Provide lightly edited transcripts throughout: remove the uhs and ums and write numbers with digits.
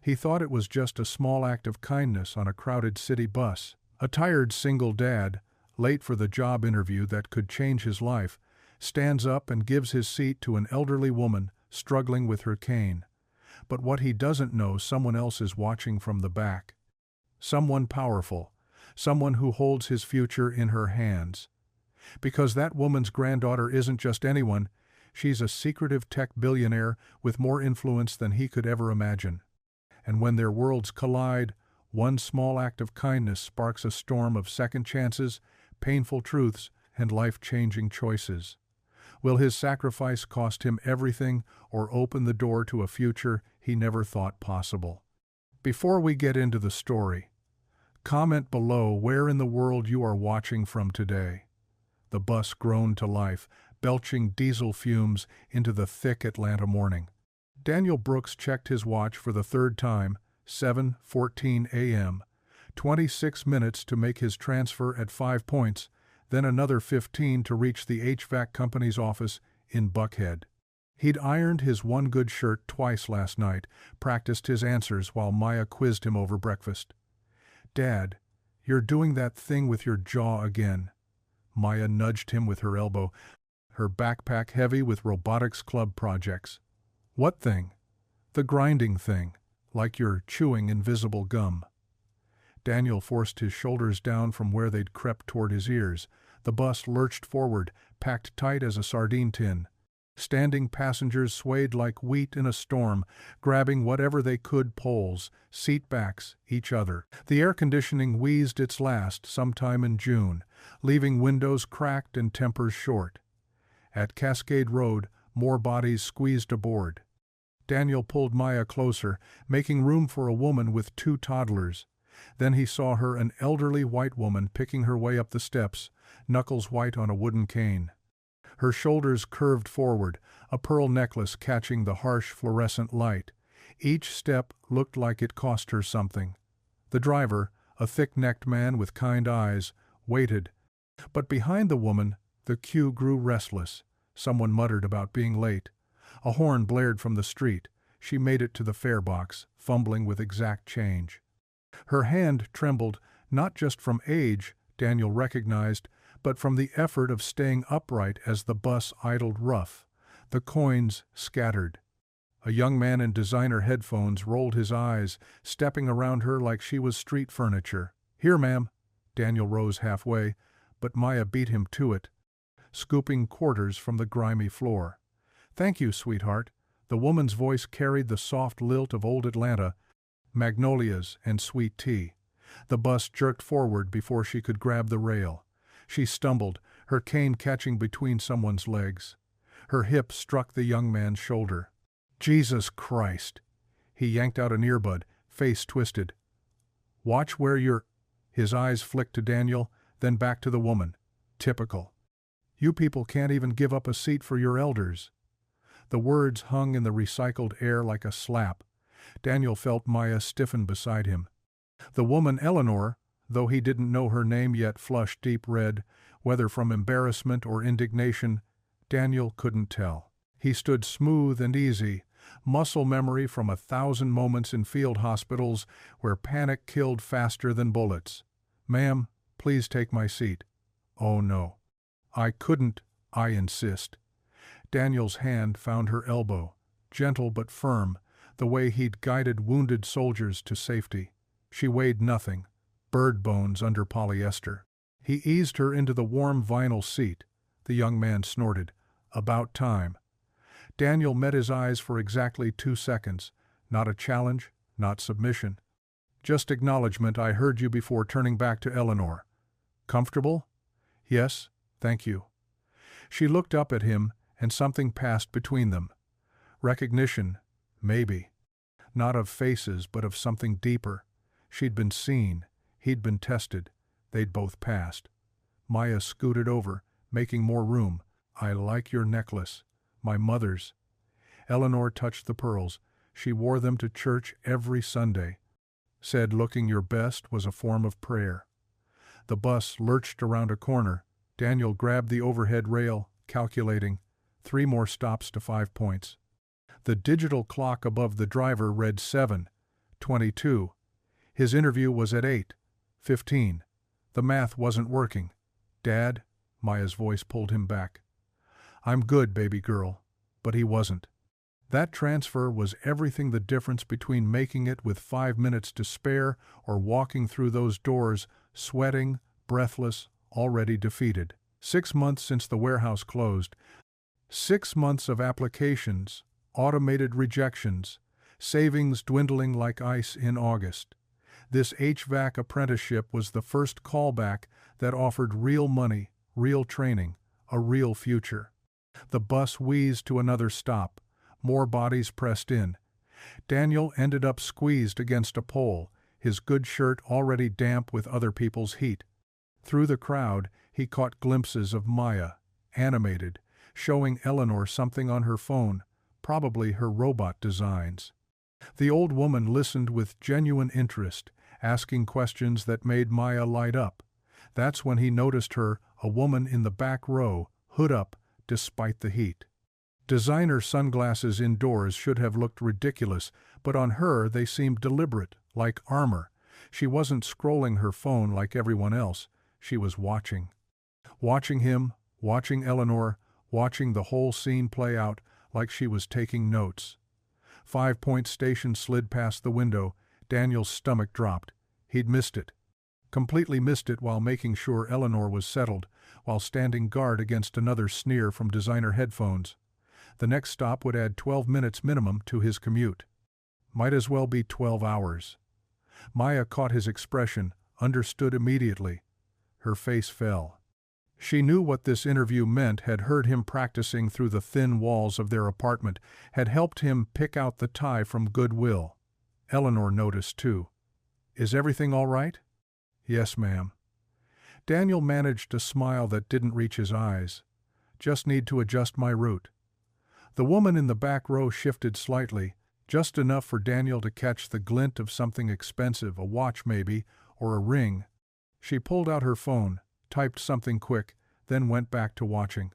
He thought it was just a small act of kindness on a crowded city bus. A tired single dad, late for the job interview that could change his life, stands up and gives his seat to an elderly woman struggling with her cane. But what he doesn't know, someone else is watching from the back. Someone powerful, someone who holds his future in her hands. Because that woman's granddaughter isn't just anyone, she's a secretive tech billionaire with more influence than he could ever imagine. And when their worlds collide, one small act of kindness sparks a storm of second chances, painful truths, and life-changing choices. Will his sacrifice cost him everything or open the door to a future he never thought possible? Before we get into the story, comment below where in the world you are watching from today. The bus groaned to life, belching diesel fumes into the thick Atlanta morning. Daniel Brooks checked his watch for the third time, 7:14 a.m., 26 minutes to make his transfer at 5 points, then another 15 to reach the HVAC company's office in Buckhead. He'd ironed his one good shirt twice last night, practiced his answers while Maya quizzed him over breakfast. "Dad, you're doing that thing with your jaw again." Maya nudged him with her elbow, her backpack heavy with robotics club projects. "What thing?" "The grinding thing, like you're chewing invisible gum." Daniel forced his shoulders down from where they'd crept toward his ears. The bus lurched forward, packed tight as a sardine tin. Standing passengers swayed like wheat in a storm, grabbing whatever they could, poles, seat backs, each other. The air conditioning wheezed its last sometime in June, leaving windows cracked and tempers short. At Cascade Road, more bodies squeezed aboard. Daniel pulled Maya closer, making room for a woman with 2 toddlers. Then he saw her, an elderly white woman picking her way up the steps, knuckles white on a wooden cane. Her shoulders curved forward, a pearl necklace catching the harsh fluorescent light. Each step looked like it cost her something. The driver, a thick-necked man with kind eyes, waited. But behind the woman, the queue grew restless. Someone muttered about being late. A horn blared from the street. She made it to the fare box, fumbling with exact change. Her hand trembled, not just from age, Daniel recognized, but from the effort of staying upright as the bus idled rough. The coins scattered. A young man in designer headphones rolled his eyes, stepping around her like she was street furniture. "Here, ma'am." Daniel rose halfway, but Maya beat him to it, scooping quarters from the grimy floor. "Thank you, sweetheart." The woman's voice carried the soft lilt of old Atlanta, magnolias and sweet tea. The bus jerked forward before she could grab the rail. She stumbled, her cane catching between someone's legs. Her hip struck the young man's shoulder. "Jesus Christ!" He yanked out an earbud, face twisted. "Watch where you're—" His eyes flicked to Daniel, then back to the woman. Typical. "You people can't even give up a seat for your elders." The words hung in the recycled air like a slap. Daniel felt Maya stiffen beside him. The woman, Eleanor, though he didn't know her name yet, flushed deep red, whether from embarrassment or indignation, Daniel couldn't tell. He stood smooth and easy, muscle memory from 1,000 moments in field hospitals where panic killed faster than bullets. "Ma'am, please take my seat." "Oh no. I couldn't, I insist." Daniel's hand found her elbow, gentle but firm, the way he'd guided wounded soldiers to safety. She weighed nothing, bird bones under polyester. He eased her into the warm vinyl seat. The young man snorted. "About time." Daniel met his eyes for exactly 2 seconds. Not a challenge, not submission. Just acknowledgement. "I heard you," before turning back to Eleanor. "Comfortable?" "Yes, thank you." She looked up at him, and something passed between them. Recognition, maybe. Not of faces, but of something deeper. She'd been seen. He'd been tested. They'd both passed. Maya scooted over, making more room. "I like your necklace. My mother's." Eleanor touched the pearls. She wore them to church every Sunday. Said looking your best was a form of prayer. The bus lurched around a corner. Daniel grabbed the overhead rail, calculating. 3 more stops to 5 points. The digital clock above the driver read 7. 8:22. His interview was at 8:15. The math wasn't working. Dad, Maya's voice pulled him back. I'm good, baby girl. But he wasn't. That transfer was everything the difference between making it with 5 minutes to spare or walking through those doors, sweating, breathless, already defeated. 6 months since the warehouse closed. 6 months of applications, automated rejections, savings dwindling like ice in August. This HVAC apprenticeship was the first callback that offered real money, real training, a real future. The bus wheezed to another stop. More bodies pressed in. Daniel ended up squeezed against a pole, his good shirt already damp with other people's heat. Through the crowd, he caught glimpses of Maya, animated, showing Eleanor something on her phone, probably her robot designs. The old woman listened with genuine interest, asking questions that made Maya light up. That's when he noticed her, a woman in the back row, hood up, despite the heat. Designer sunglasses indoors should have looked ridiculous, but on her they seemed deliberate, like armor. She wasn't scrolling her phone like everyone else. She was watching. Watching him, watching Eleanor, watching the whole scene play out like she was taking notes. 5 Point Station slid past the window. Daniel's stomach dropped. He'd missed it. Completely missed it while making sure Eleanor was settled, while standing guard against another sneer from designer headphones. The next stop would add 12 minutes minimum to his commute. Might as well be 12 hours. Maya caught his expression, understood immediately. Her face fell. She knew what this interview meant, had heard him practicing through the thin walls of their apartment, had helped him pick out the tie from Goodwill. Eleanor noticed too. Is everything all right? Yes, ma'am. Daniel managed a smile that didn't reach his eyes. Just need to adjust my route. The woman in the back row shifted slightly, just enough for Daniel to catch the glint of something expensive, a watch maybe, or a ring. She pulled out her phone, typed something quick, then went back to watching.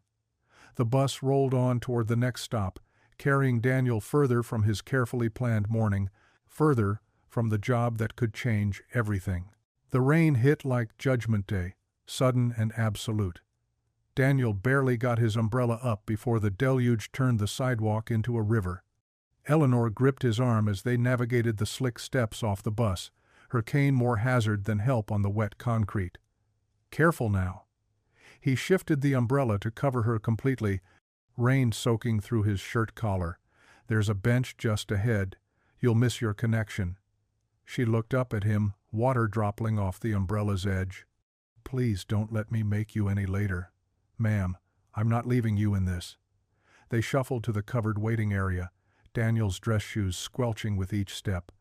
The bus rolled on toward the next stop, carrying Daniel further from his carefully planned morning, further from the job that could change everything. The rain hit like Judgment Day, sudden and absolute. Daniel barely got his umbrella up before the deluge turned the sidewalk into a river. Eleanor gripped his arm as they navigated the slick steps off the bus, her cane more hazard than help on the wet concrete. Careful now. He shifted the umbrella to cover her completely, rain soaking through his shirt collar. There's a bench just ahead. You'll miss your connection. She looked up at him, water dropping off the umbrella's edge. Please don't let me make you any later. Ma'am, I'm not leaving you in this. They shuffled to the covered waiting area, Daniel's dress shoes squelching with each step.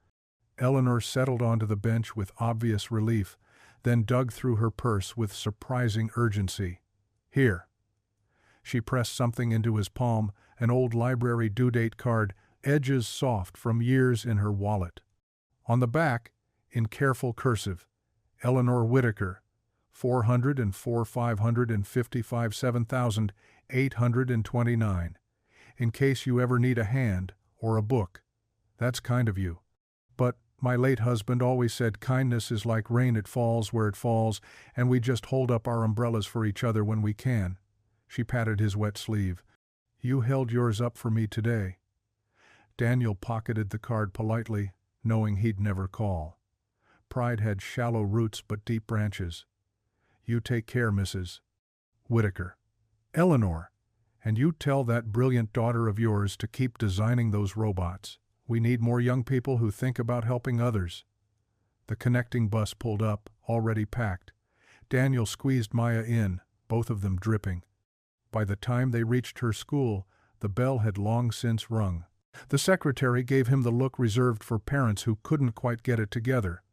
Eleanor settled onto the bench with obvious relief, then dug through her purse with surprising urgency. Here. She pressed something into his palm, an old library due date card, edges soft from years in her wallet. On the back, in careful cursive, Eleanor Whitaker, 404,555, 7,829. In case you ever need a hand or a book. That's kind of you. But my late husband always said kindness is like rain, it falls where it falls, and we just hold up our umbrellas for each other when we can. She patted his wet sleeve. You held yours up for me today. Daniel pocketed the card politely, knowing he'd never call. Pride had shallow roots but deep branches. You take care, Mrs. Whitaker. Eleanor, and you tell that brilliant daughter of yours to keep designing those robots. We need more young people who think about helping others. The connecting bus pulled up, already packed. Daniel squeezed Maya in, both of them dripping. By the time they reached her school, the bell had long since rung. The secretary gave him the look reserved for parents who couldn't quite get it together.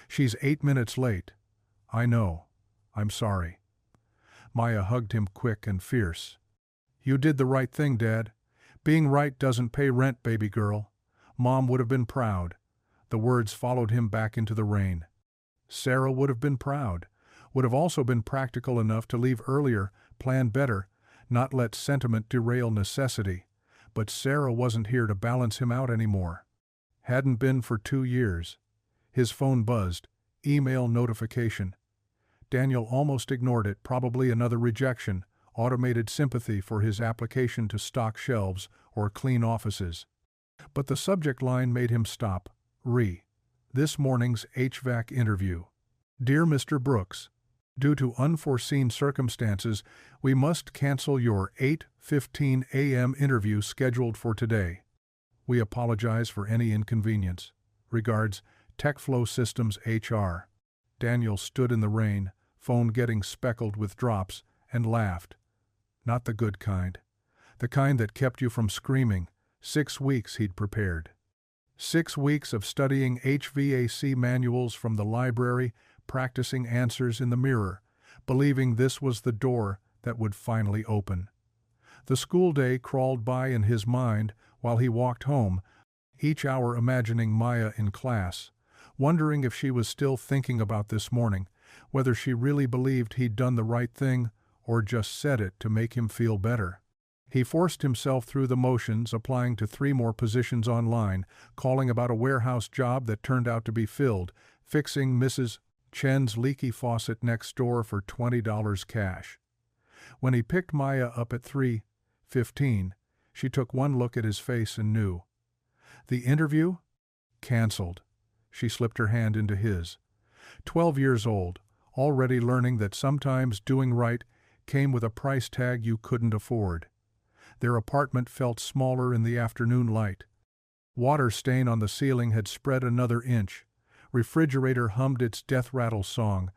She's 8 minutes late. I know. I'm sorry. Maya hugged him quick and fierce. You did the right thing, Dad. Being right doesn't pay rent, baby girl. Mom would have been proud. The words followed him back into the rain. Sarah would have been proud. Would have also been practical enough to leave earlier, plan better, not let sentiment derail necessity. But Sarah wasn't here to balance him out anymore. Hadn't been for 2 years. His phone buzzed. Email notification. Daniel almost ignored it, probably another rejection, automated sympathy for his application to stock shelves or clean offices. But the subject line made him stop. This morning's HVAC interview. Dear Mr. Brooks, due to unforeseen circumstances, we must cancel your 8:15 a.m. interview scheduled for today. We apologize for any inconvenience. Regards, TechFlow Systems HR. Daniel stood in the rain, phone getting speckled with drops, and laughed. Not the good kind. The kind that kept you from screaming. 6 weeks he'd prepared. 6 weeks of studying HVAC manuals from the library, practicing answers in the mirror, believing this was the door that would finally open. The school day crawled by in his mind while he walked home, each hour imagining Maya in class, wondering if she was still thinking about this morning, whether she really believed he'd done the right thing or just said it to make him feel better. He forced himself through the motions, applying to 3 more positions online, calling about a warehouse job that turned out to be filled, fixing Mrs. Chen's leaky faucet next door for $20 cash. When he picked Maya up at 3:15, she took one look at his face and knew. The interview? Cancelled. She slipped her hand into his. 12 years old, already learning that sometimes doing right came with a price tag you couldn't afford. Their apartment felt smaller in the afternoon light. Water stain on the ceiling had spread another inch. Refrigerator hummed its death rattle song.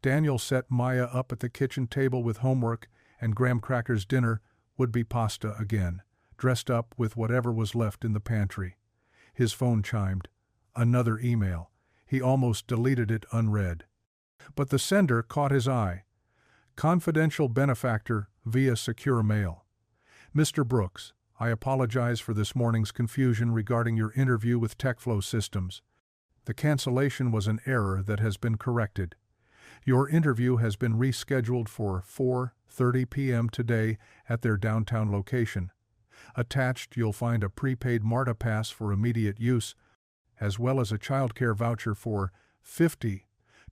Daniel set Maya up at the kitchen table with homework, and graham crackers dinner would be pasta again, dressed up with whatever was left in the pantry. His phone chimed. Another email. He almost deleted it unread. But the sender caught his eye. Confidential benefactor via secure mail. Mr. Brooks, I apologize for this morning's confusion regarding your interview with TechFlow Systems. The cancellation was an error that has been corrected. Your interview has been rescheduled for 4:30 p.m. today at their downtown location. Attached, you'll find a prepaid MARTA pass for immediate use, as well as a childcare voucher for $50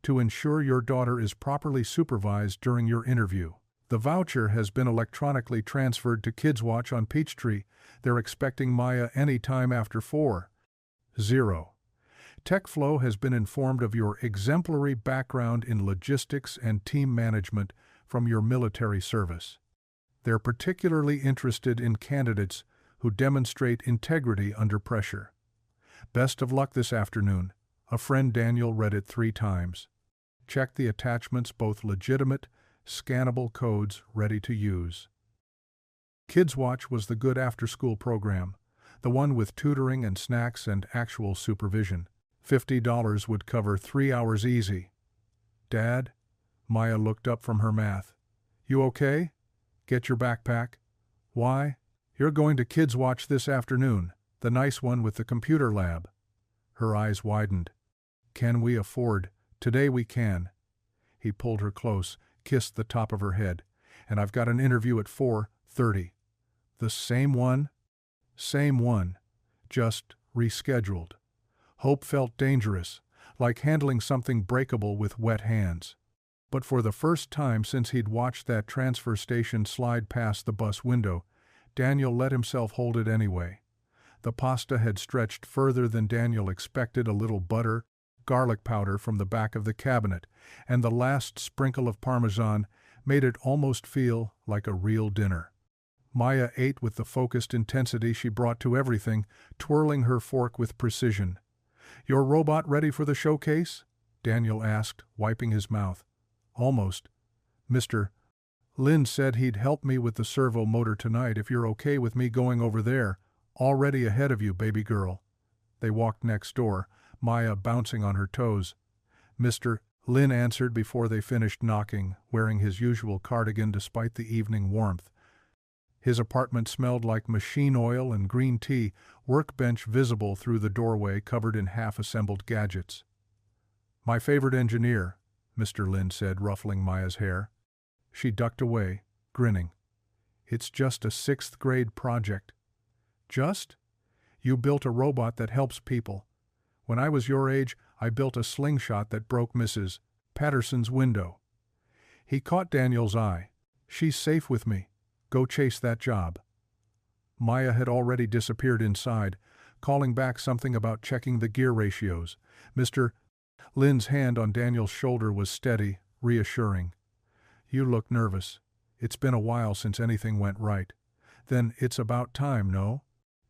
to ensure your daughter is properly supervised during your interview. The voucher has been electronically transferred to KidsWatch on Peachtree. They're expecting Maya any time after 4:00. TechFlow has been informed of your exemplary background in logistics and team management from your military service. They're particularly interested in candidates who demonstrate integrity under pressure. Best of luck this afternoon. A friend Daniel read it 3 times. Check the attachments, both legitimate, scannable codes ready to use. KidsWatch was the good after-school program, the one with tutoring and snacks and actual supervision. $50 would cover 3 hours easy. Dad? Maya looked up from her math. You okay? Get your backpack. Why? You're going to KidsWatch this afternoon, the nice one with the computer lab. Her eyes widened. Can we afford? Today we can. He pulled her close, kissed the top of her head. And I've got an interview at 4:30. The same one? Same one. Just rescheduled. Hope felt dangerous, like handling something breakable with wet hands. But for the first time since he'd watched that transfer station slide past the bus window, Daniel let himself hold it anyway. The pasta had stretched further than Daniel expected, a little butter, garlic powder from the back of the cabinet, and the last sprinkle of Parmesan made it almost feel like a real dinner. Maya ate with the focused intensity she brought to everything, twirling her fork with precision. Your robot ready for the showcase? Daniel asked, wiping his mouth. Almost. Mr. Lynn said he'd help me with the servo motor tonight if you're okay with me going over there. Already ahead of you, baby girl. They walked next door, Maya bouncing on her toes. Mr. Lynn answered before they finished knocking, wearing his usual cardigan despite the evening warmth. His apartment smelled like machine oil and green tea, workbench visible through the doorway covered in half-assembled gadgets. My favorite engineer, Mr. Lynn said, ruffling Maya's hair. She ducked away, grinning. It's just a 6th grade project. Just? You built a robot that helps people. When I was your age, I built a slingshot that broke Mrs. Patterson's window." He caught Daniel's eye. "She's safe with me. Go chase that job." Maya had already disappeared inside, calling back something about checking the gear ratios. Mr. Lynn's hand on Daniel's shoulder was steady, reassuring. "You look nervous. It's been a while since anything went right. Then it's about time, no?"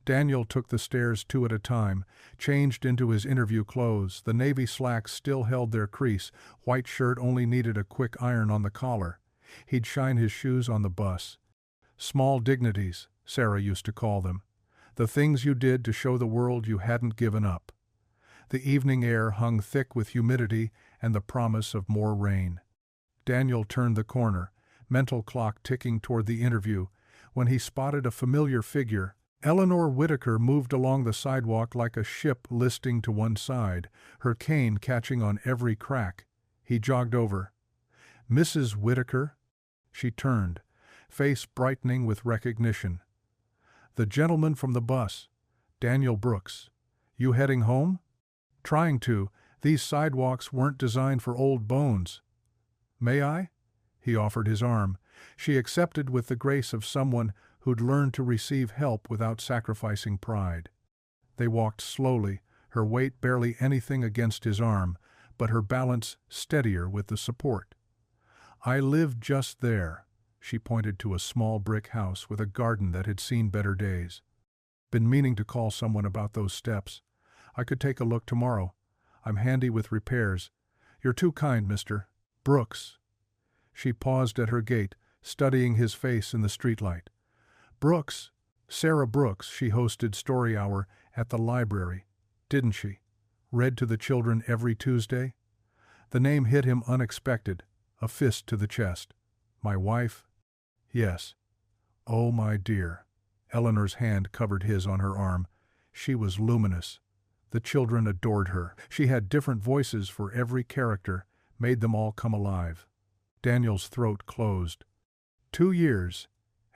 Daniel took the stairs 2 at a time, changed into his interview clothes. The navy slacks still held their crease. White shirt only needed a quick iron on the collar. He'd shine his shoes on the bus. Small dignities, Sarah used to call them. The things you did to show the world you hadn't given up. The evening air hung thick with humidity and the promise of more rain. Daniel turned the corner, mental clock ticking toward the interview, when he spotted a familiar figure. Eleanor Whitaker moved along the sidewalk like a ship listing to one side, her cane catching on every crack. He jogged over. "Mrs. Whitaker?" She turned, face brightening with recognition. "The gentleman from the bus, Daniel Brooks. You heading home?" "Trying to. These sidewalks weren't designed for old bones." "May I?" He offered his arm. She accepted with the grace of someone who'd learned to receive help without sacrificing pride. They walked slowly, her weight barely anything against his arm, but her balance steadier with the support. "I live just there." She pointed to a small brick house with a garden that had seen better days. "Been meaning to call someone about those steps. I could take a look tomorrow. I'm handy with repairs. You're too kind, Mr. Brooks." She paused at her gate, studying his face in the streetlight. "Brooks, Sarah Brooks, she hosted Story Hour at the library, didn't she? Read to the children every Tuesday?" The name hit him unexpected, a fist to the chest. "My wife?" "Yes." "Oh, my dear." Eleanor's hand covered his on her arm. She was luminous. The children adored her. She had different voices for every character, made them all come alive. Daniel's throat closed. 2 years,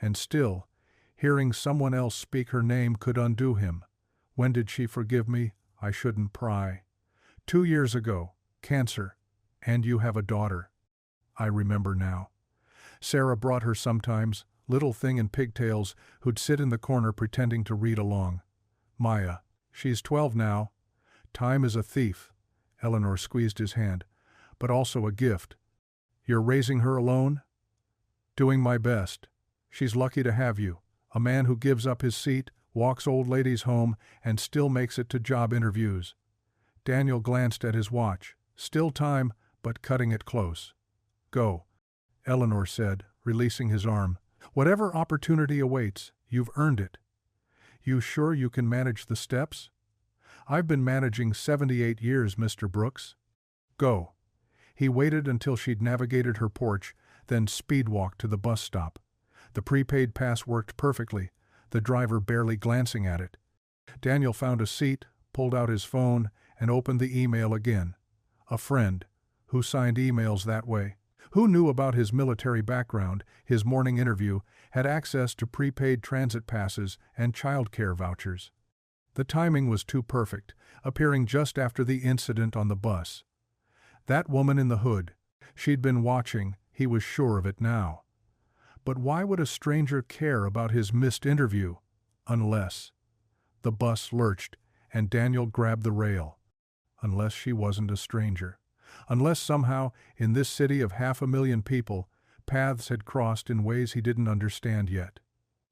and still, hearing someone else speak her name could undo him. When did she forgive me? I shouldn't pry. 2 years ago, cancer, and you have a daughter. I remember now. Sarah brought her sometimes, little thing in pigtails, who'd sit in the corner pretending to read along. Maya, she's 12 now. Time is a thief. Eleanor squeezed his hand. But also a gift. You're raising her alone? Doing my best. She's lucky to have you. A man who gives up his seat, walks old ladies home, and still makes it to job interviews. Daniel glanced at his watch. Still time, but cutting it close. Go, Eleanor said, releasing his arm. Whatever opportunity awaits, you've earned it. You sure you can manage the steps? I've been managing 78 years, Mr. Brooks. Go. He waited until she'd navigated her porch, then speed-walked to the bus stop. The prepaid pass worked perfectly, the driver barely glancing at it. Daniel found a seat, pulled out his phone, and opened the email again. A friend, who signed emails that way, who knew about his military background, his morning interview, had access to prepaid transit passes and childcare vouchers. The timing was too perfect, appearing just after the incident on the bus. That woman in the hood, she'd been watching, he was sure of it now. But why would a stranger care about his missed interview? Unless... The bus lurched, and Daniel grabbed the rail. Unless she wasn't a stranger. Unless somehow, in this city of 500,000 people, paths had crossed in ways he didn't understand yet.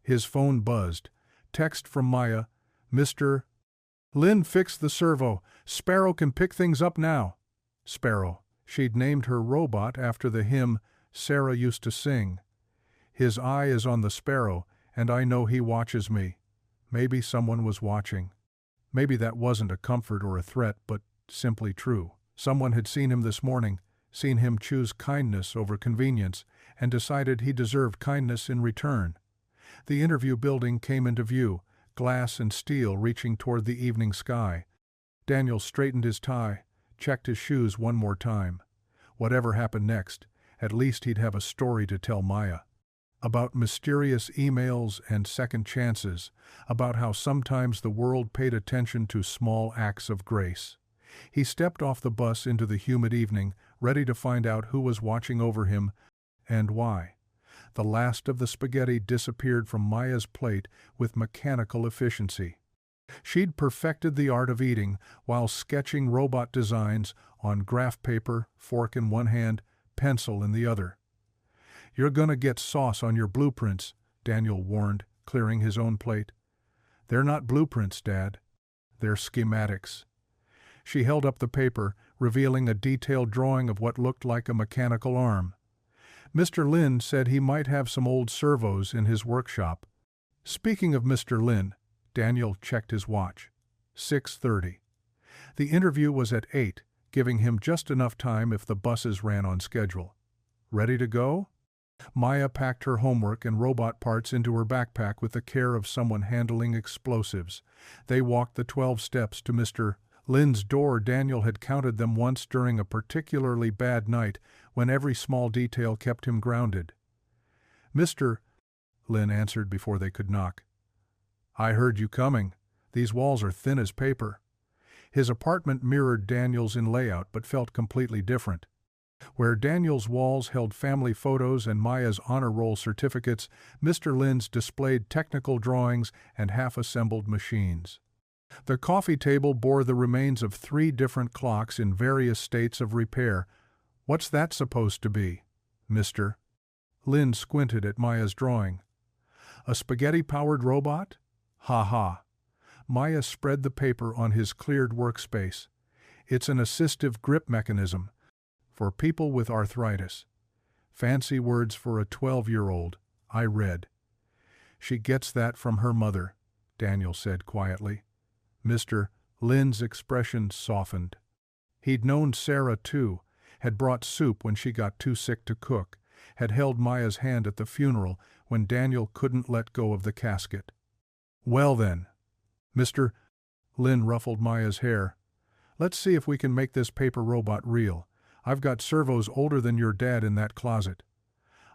His phone buzzed. Text from Maya. Mr. Lynn fixed the servo. Sparrow can pick things up now. Sparrow. She'd named her robot after the hymn Sarah used to sing. His eye is on the sparrow, and I know he watches me. Maybe someone was watching. Maybe that wasn't a comfort or a threat, but simply true. Someone had seen him this morning, seen him choose kindness over convenience, and decided he deserved kindness in return. The interview building came into view, glass and steel reaching toward the evening sky. Daniel straightened his tie, checked his shoes one more time. Whatever happened next, at least he'd have a story to tell Maya. about mysterious emails and second chances, about how sometimes the world paid attention to small acts of grace. He stepped off the bus into the humid evening, ready to find out who was watching over him and why. The last of the spaghetti disappeared from Maya's plate with mechanical efficiency. She'd perfected the art of eating while sketching robot designs on graph paper, fork in one hand, pencil in the other. "You're gonna get sauce on your blueprints," Daniel warned, clearing his own plate. "They're not blueprints, Dad. They're schematics." She held up the paper, revealing a detailed drawing of what looked like a mechanical arm. Mr. Lin said he might have some old servos in his workshop. Speaking of Mr. Lin, Daniel checked his watch. 6:30. The interview was at 8, giving him just enough time if the buses ran on schedule. Ready to go? Maya packed her homework and robot parts into her backpack with the care of someone handling explosives. They walked the 12 steps to Mr. Lin's door. Daniel had counted them once during a particularly bad night when every small detail kept him grounded. "Mr. Lin answered before they could knock. "I heard you coming. These walls are thin as paper." His apartment mirrored Daniel's in layout but felt completely different. Where Daniel's walls held family photos and Maya's honor roll certificates, Mr. Lin's displayed technical drawings and half-assembled machines. The coffee table bore the remains of 3 different clocks in various states of repair. "What's that supposed to be, Mr.?" Lin squinted at Maya's drawing. "A spaghetti-powered robot? Ha ha." Maya spread the paper on his cleared workspace. "It's an assistive grip mechanism for people with arthritis." Fancy words for a 12-year-old, I read. "She gets that from her mother," Daniel said quietly. Mr. Lin's expression softened. He'd known Sarah too, had brought soup when she got too sick to cook, had held Maya's hand at the funeral when Daniel couldn't let go of the casket. "Well then," Mr. Lin ruffled Maya's hair, "let's see if we can make this paper robot real. I've got servos older than your dad in that closet."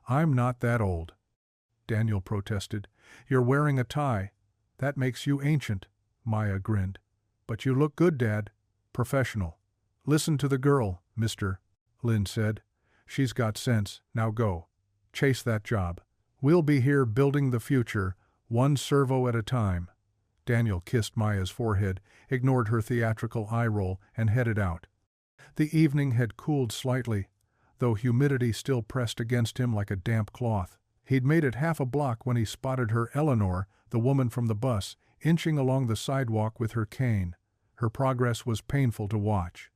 "I'm not that old," Daniel protested. "You're wearing a tie. That makes you ancient." Maya grinned. "But you look good, Dad. Professional." "Listen to the girl," Mr. Lin said. "She's got sense. Now go. Chase that job. We'll be here building the future, one servo at a time." Daniel kissed Maya's forehead, ignored her theatrical eye roll, and headed out. The evening had cooled slightly, though humidity still pressed against him like a damp cloth. He'd made it half a block when he spotted her, Eleanor, the woman from the bus, inching along the sidewalk with her cane. Her progress was painful to watch.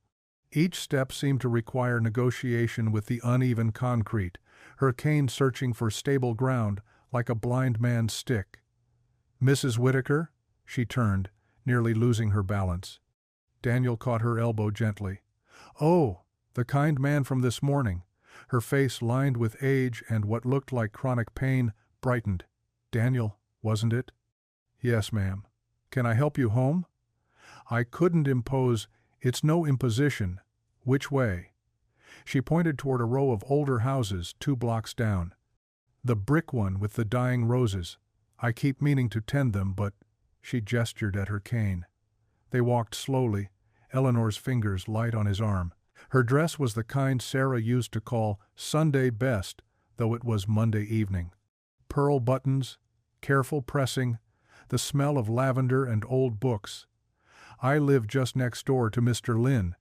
Each step seemed to require negotiation with the uneven concrete, her cane searching for stable ground like a blind man's stick. "Mrs. Whitaker?" She turned, nearly losing her balance. Daniel caught her elbow gently. "Oh, the kind man from this morning." Her face, lined with age and what looked like chronic pain, brightened. "Daniel, wasn't it?" "Yes, ma'am. Can I help you home?" "I couldn't impose. It's no imposition. Which way?" She pointed toward a row of older houses 2 blocks down. "The brick one with the dying roses. I keep meaning to tend them, but—" She gestured at her cane. They walked slowly, Eleanor's fingers light on his arm. Her dress was the kind Sarah used to call Sunday best, though it was Monday evening. Pearl buttons, careful pressing, the smell of lavender and old books. "I live just next door to Mr. Lin,"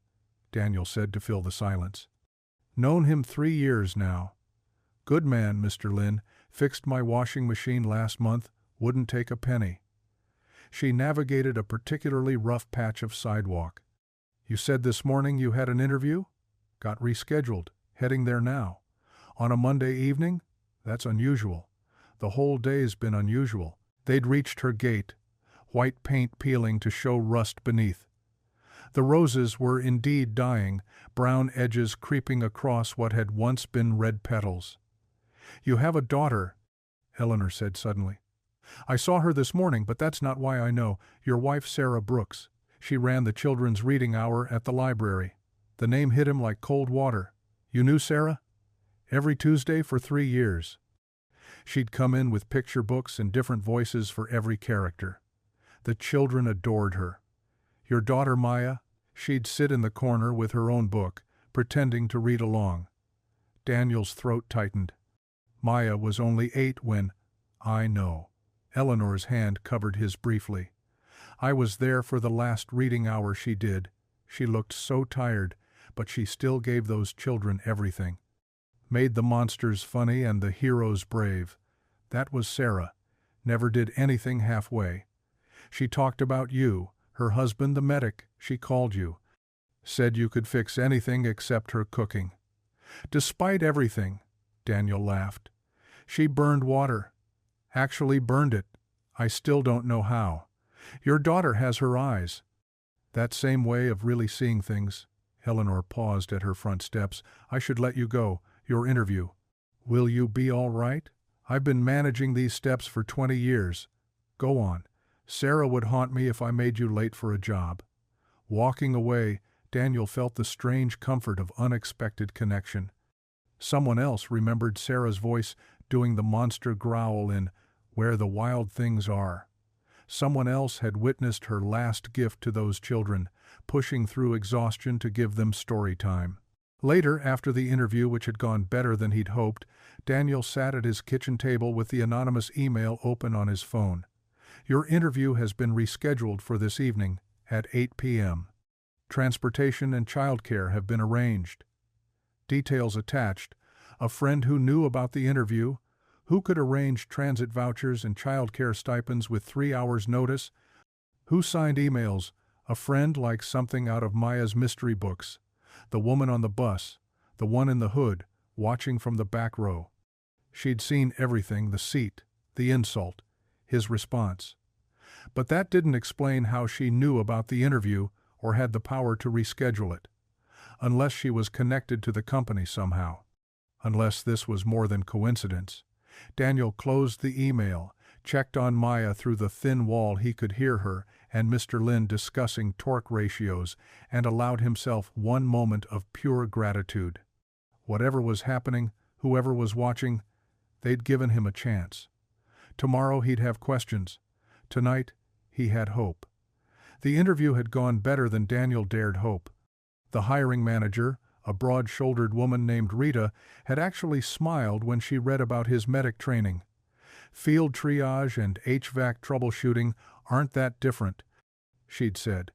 Daniel said to fill the silence. "Known him 3 years now. Good man, Mr. Lin. Fixed my washing machine last month, wouldn't take a penny." She navigated a particularly rough patch of sidewalk. "You said this morning you had an interview?" "Got rescheduled. Heading there now." "On a Monday evening? That's unusual." The whole day's been unusual. They'd reached her gate, white paint peeling to show rust beneath. The roses were indeed dying, brown edges creeping across what had once been red petals. "You have a daughter," Eleanor said suddenly. "I saw her this morning, but that's not why I know. Your wife, Sarah Brooks. She ran the children's reading hour at the library." The name hit him like cold water. "You knew Sarah?" "Every Tuesday for 3 years." She'd come in with picture books and different voices for every character. The children adored her. Your daughter Maya? She'd sit in the corner with her own book, pretending to read along. Daniel's throat tightened. Maya was only 8 when— I know. Eleanor's hand covered his briefly. I was there for the last reading hour she did. She looked so tired, but she still gave those children everything. Made the monsters funny and the heroes brave. That was Sarah. Never did anything halfway. She talked about you, her husband the medic, she called you. Said you could fix anything except her cooking. Despite everything, Daniel laughed. She burned water. Actually burned it. I still don't know how. Your daughter has her eyes. That same way of really seeing things. Eleanor paused at her front steps. I should let you go. Your interview. Will you be all right? I've been managing these steps for 20 years. Go on. Sarah would haunt me if I made you late for a job. Walking away, Daniel felt the strange comfort of unexpected connection. Someone else remembered Sarah's voice doing the monster growl in Where the Wild Things Are. Someone else had witnessed her last gift to those children, pushing through exhaustion to give them story time. Later, after the interview, which had gone better than he'd hoped, Daniel sat at his kitchen table with the anonymous email open on his phone. Your interview has been rescheduled for this evening at 8 p.m. Transportation and childcare have been arranged. Details attached. A friend who knew about the interview, who could arrange transit vouchers and childcare stipends with 3 hours' notice, who signed emails, a friend like something out of Maya's mystery books, the woman on the bus, the one in the hood, watching from the back row. She'd seen everything, the seat, the insult, his response. But that didn't explain how she knew about the interview or had the power to reschedule it. Unless she was connected to the company somehow. Unless this was more than coincidence. Daniel closed the email, checked on Maya through the thin wall. He could hear her and Mr. Lin discussing torque ratios, and allowed himself one moment of pure gratitude. Whatever was happening, whoever was watching, they'd given him a chance. Tomorrow he'd have questions. Tonight, he had hope. The interview had gone better than Daniel dared hope. The hiring manager, a broad-shouldered woman named Rita, had actually smiled when she read about his medic training. Field triage and HVAC troubleshooting aren't that different, she'd said.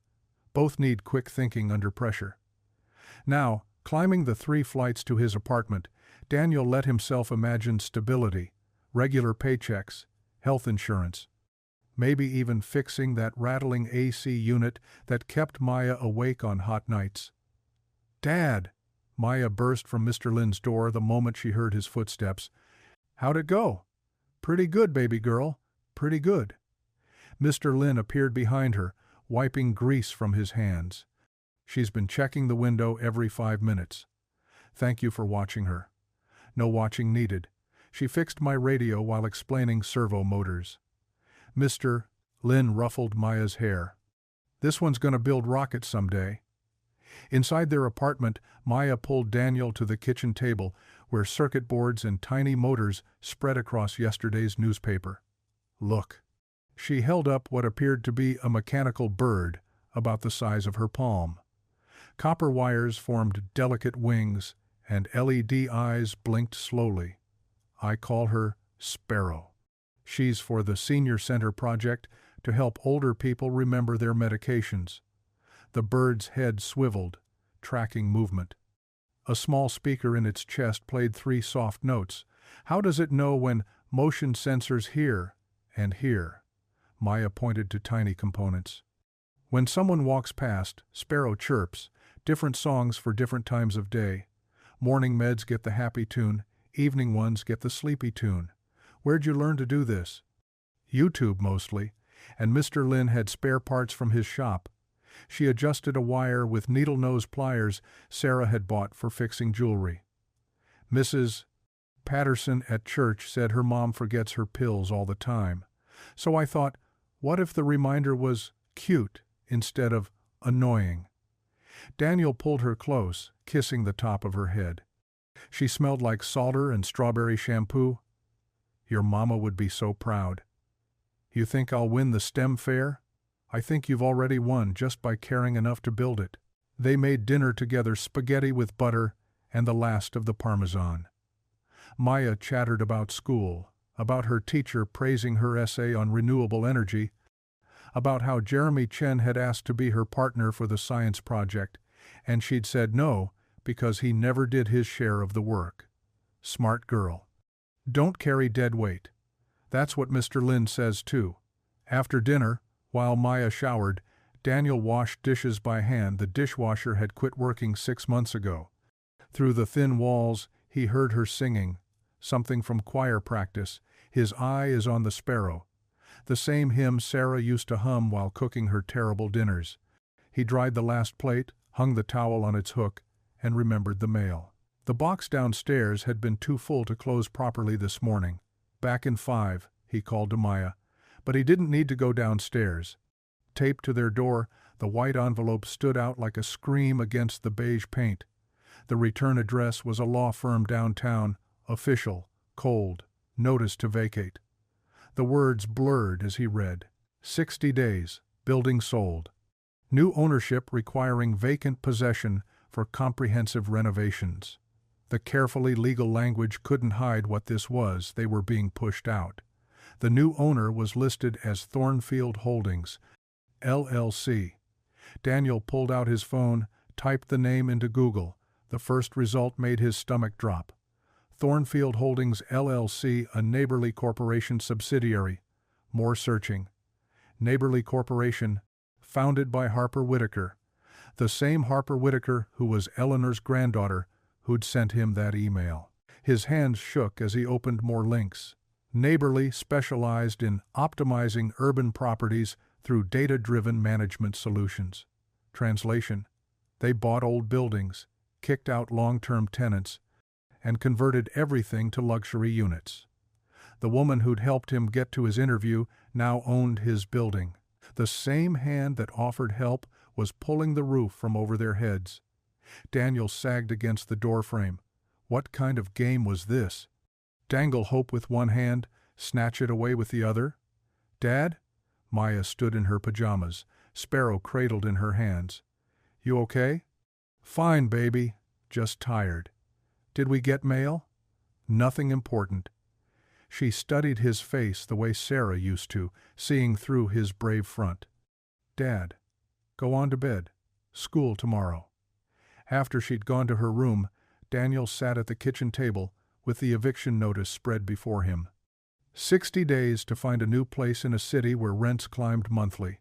Both need quick thinking under pressure. Now, climbing the 3 flights to his apartment, Daniel let himself imagine stability, regular paychecks, health insurance, maybe even fixing that rattling AC unit that kept Maya awake on hot nights. Dad! Maya burst from Mr. Lin's door the moment she heard his footsteps. How'd it go? Pretty good, baby girl. Pretty good. Mr. Lin appeared behind her, wiping grease from his hands. She's been checking the window every 5 minutes. Thank you for watching her. No watching needed. She fixed my radio while explaining servo motors. Mr. Lin ruffled Maya's hair. This one's gonna build rockets someday. Inside their apartment, Maya pulled Daniel to the kitchen table, where circuit boards and tiny motors spread across yesterday's newspaper. Look. She held up what appeared to be a mechanical bird, about the size of her palm. Copper wires formed delicate wings, and LED eyes blinked slowly. I call her Sparrow. She's for the Senior Center project to help older people remember their medications. The bird's head swiveled, tracking movement. A small speaker in its chest played 3 soft notes. How does it know when motion sensors here and here? Maya pointed to tiny components. When someone walks past, Sparrow chirps, different songs for different times of day. Morning meds get the happy tune, evening ones get the sleepy tune. Where'd you learn to do this? YouTube mostly, and Mr. Lin had spare parts from his shop. She adjusted a wire with needle-nose pliers Sarah had bought for fixing jewelry. Mrs. Patterson at church said her mom forgets her pills all the time. So I thought, what if the reminder was cute instead of annoying? Daniel pulled her close, kissing the top of her head. She smelled like solder and strawberry shampoo. Your mama would be so proud. You think I'll win the STEM fair? I think you've already won just by caring enough to build it. They made dinner together, spaghetti with butter and the last of the Parmesan. Maya chattered about school, about her teacher praising her essay on renewable energy, about how Jeremy Chen had asked to be her partner for the science project, and she'd said no because he never did his share of the work. Smart girl. Don't carry dead weight. That's what Mr. Lin says too. After dinner, while Maya showered, Daniel washed dishes by hand. The dishwasher had quit working 6 months ago. Through the thin walls, he heard her singing, something from choir practice. His eye is on the sparrow, the same hymn Sarah used to hum while cooking her terrible dinners. He dried the last plate, hung the towel on its hook, and remembered the mail. The box downstairs had been too full to close properly this morning. Back in 5, he called to Maya, but he didn't need to go downstairs. Taped to their door, the white envelope stood out like a scream against the beige paint. The return address was a law firm downtown, official, cold, notice to vacate. The words blurred as he read. 60 days, building sold. New ownership requiring vacant possession for comprehensive renovations. The carefully legal language couldn't hide what this was. They were being pushed out. The new owner was listed as Thornfield Holdings, LLC. Daniel pulled out his phone, typed the name into Google. The first result made his stomach drop. Thornfield Holdings, LLC, a Neighborly Corporation subsidiary. More searching. Neighborly Corporation, founded by Harper Whitaker. The same Harper Whitaker who was Eleanor's granddaughter, who'd sent him that email. His hands shook as he opened more links. Neighborly specialized in optimizing urban properties through data-driven management solutions. Translation: they bought old buildings, kicked out long-term tenants, and converted everything to luxury units. The woman who'd helped him get to his interview now owned his building. The same hand that offered help was pulling the roof from over their heads. Daniel sagged against the doorframe. What kind of game was this? Dangle hope with one hand, snatch it away with the other? Dad? Maya stood in her pajamas, Sparrow cradled in her hands. You okay? Fine, baby. Just tired. Did we get mail? Nothing important. She studied his face the way Sarah used to, seeing through his brave front. Dad, go on to bed. School tomorrow. After she'd gone to her room, Daniel sat at the kitchen table with the eviction notice spread before him. 60 days to find a new place in a city where rents climbed monthly.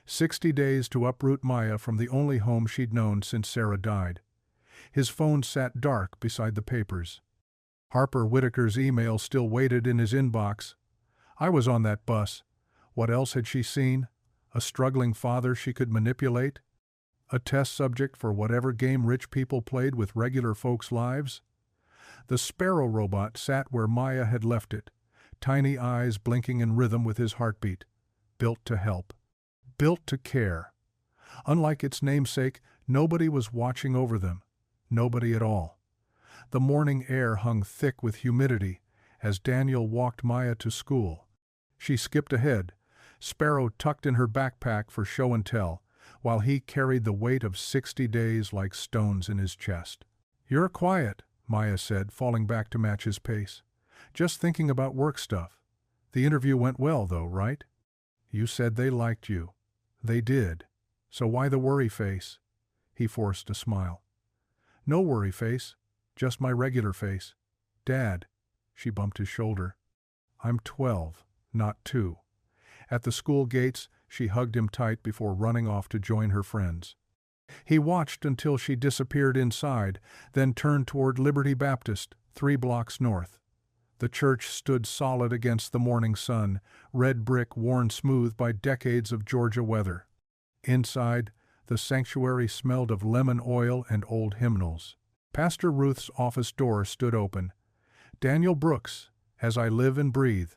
60 days to uproot Maya from the only home she'd known since Sarah died. His phone sat dark beside the papers. Harper Whitaker's email still waited in his inbox. I was on that bus. What else had she seen? A struggling father she could manipulate? A test subject for whatever game rich people played with regular folks' lives? The Sparrow robot sat where Maya had left it, tiny eyes blinking in rhythm with his heartbeat. Built to help. Built to care. Unlike its namesake, nobody was watching over them. Nobody at all. The morning air hung thick with humidity as Daniel walked Maya to school. She skipped ahead, Sparrow tucked in her backpack for show and tell, while he carried the weight of 60 days like stones in his chest. You're quiet, Maya said, falling back to match his pace. Just thinking about work stuff. The interview went well, though, right? You said they liked you. They did. So why the worry face? He forced a smile. No worry face. Just my regular face. Dad. She bumped his shoulder. I'm 12, not 2. At the school gates, she hugged him tight before running off to join her friends. He watched until she disappeared inside, then turned toward Liberty Baptist, 3 blocks north. The church stood solid against the morning sun, red brick worn smooth by decades of Georgia weather. Inside, the sanctuary smelled of lemon oil and old hymnals. Pastor Ruth's office door stood open. Daniel Brooks, as I live and breathe.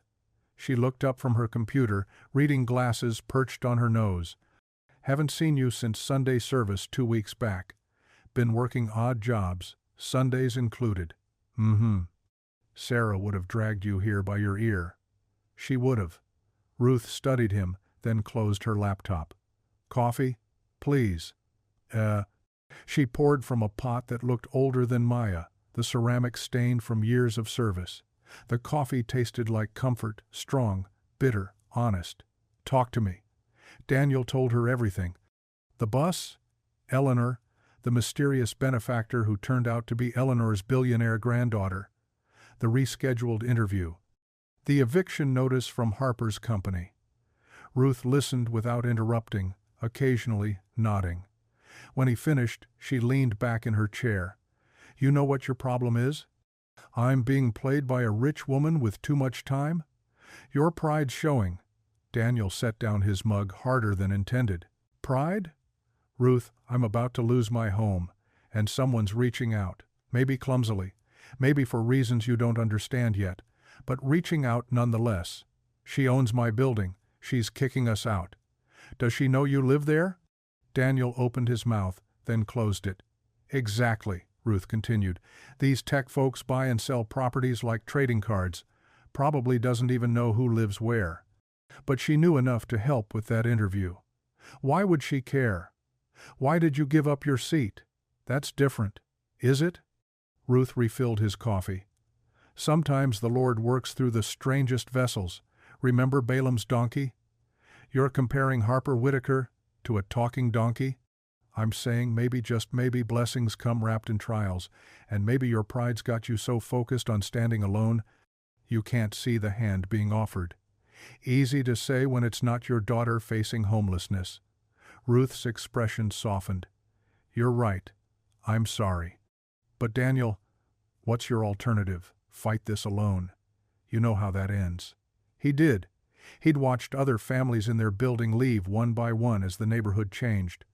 She looked up from her computer, reading glasses perched on her nose. Haven't seen you since Sunday service 2 weeks back. Been working odd jobs, Sundays included. Sarah would have dragged you here by your ear. She would have. Ruth studied him, then closed her laptop. Coffee? Please. She poured from a pot that looked older than Maya, the ceramic stained from years of service. The coffee tasted like comfort, strong, bitter, honest. Talk to me. Daniel told her everything. The bus? Eleanor, the mysterious benefactor who turned out to be Eleanor's billionaire granddaughter. The rescheduled interview. The eviction notice from Harper's company. Ruth listened without interrupting, occasionally nodding. When he finished, she leaned back in her chair. You know what your problem is? I'm being played by a rich woman with too much time? Your pride's showing. Daniel set down his mug harder than intended. Pride? Ruth, I'm about to lose my home, and someone's reaching out, maybe clumsily, maybe for reasons you don't understand yet, but reaching out nonetheless. She owns my building. She's kicking us out. Does she know you live there? Daniel opened his mouth, then closed it. Exactly, Ruth continued. These tech folks buy and sell properties like trading cards. Probably doesn't even know who lives where. But she knew enough to help with that interview. Why would she care? Why did you give up your seat? That's different. Is it? Ruth refilled his coffee. Sometimes the Lord works through the strangest vessels. Remember Balaam's donkey? You're comparing Harper Whittaker to a talking donkey? I'm saying maybe, just maybe, blessings come wrapped in trials, and maybe your pride's got you so focused on standing alone, you can't see the hand being offered. Easy to say when it's not your daughter facing homelessness. Ruth's expression softened. You're right. I'm sorry. But Daniel, what's your alternative? Fight this alone. You know how that ends. He did. He'd watched other families in their building leave one by one as the neighborhood changed.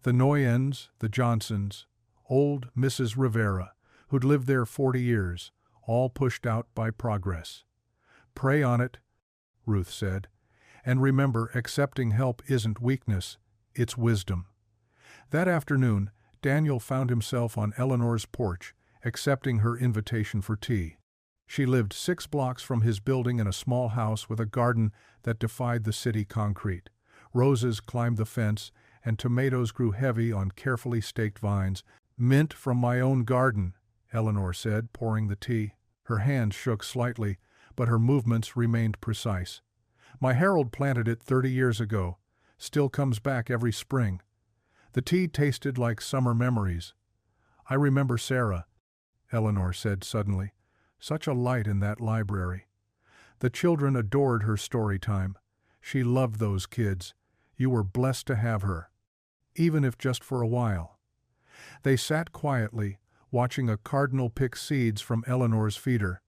The Noyens, the Johnsons, old Mrs. Rivera, who'd lived there 40 years, all pushed out by progress. Pray on it, Ruth said, and remember, accepting help isn't weakness, it's wisdom. That afternoon, Daniel found himself on Eleanor's porch, accepting her invitation for tea. She lived 6 blocks from his building in a small house with a garden that defied the city concrete. Roses climbed the fence, and tomatoes grew heavy on carefully staked vines. Mint from my own garden, Eleanor said, pouring the tea. Her hands shook slightly, but her movements remained precise. My Harold planted it 30 years ago. Still comes back every spring. The tea tasted like summer memories. I remember Sarah, Eleanor said suddenly. Such a light in that library. The children adored her story time. She loved those kids. You were blessed to have her, even if just for a while. They sat quietly, watching a cardinal pick seeds from Eleanor's feeder.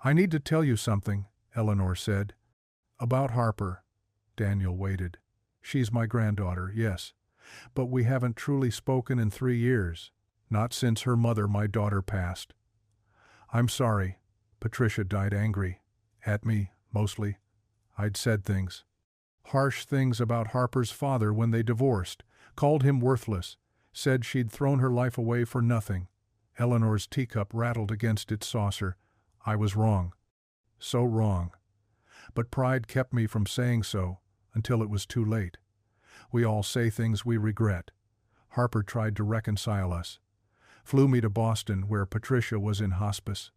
I need to tell you something, Eleanor said. About Harper. Daniel waited. She's my granddaughter, yes. But we haven't truly spoken in 3 years. Not since her mother, my daughter, passed. I'm sorry. Patricia died angry. At me, mostly. I'd said things. Harsh things about Harper's father when they divorced. Called him worthless. Said she'd thrown her life away for nothing. Eleanor's teacup rattled against its saucer. I was wrong. So wrong. But pride kept me from saying so, until it was too late. We all say things we regret. Harper tried to reconcile us. Flew me to Boston, where Patricia was in hospice.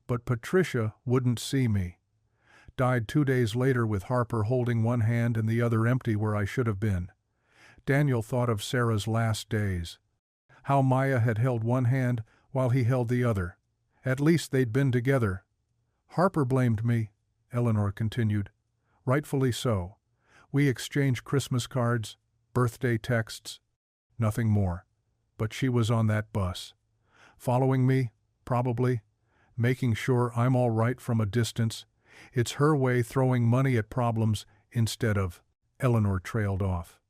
But Patricia wouldn't see me. Died 2 days later with Harper holding one hand and the other empty where I should have been. Daniel thought of Sarah's last days. How Maya had held one hand while he held the other. At least they'd been together. Harper blamed me, Eleanor continued. Rightfully so. We exchanged Christmas cards, birthday texts, nothing more. But she was on that bus. Following me, probably, making sure I'm all right from a distance. It's her way, throwing money at problems instead of. Eleanor trailed off.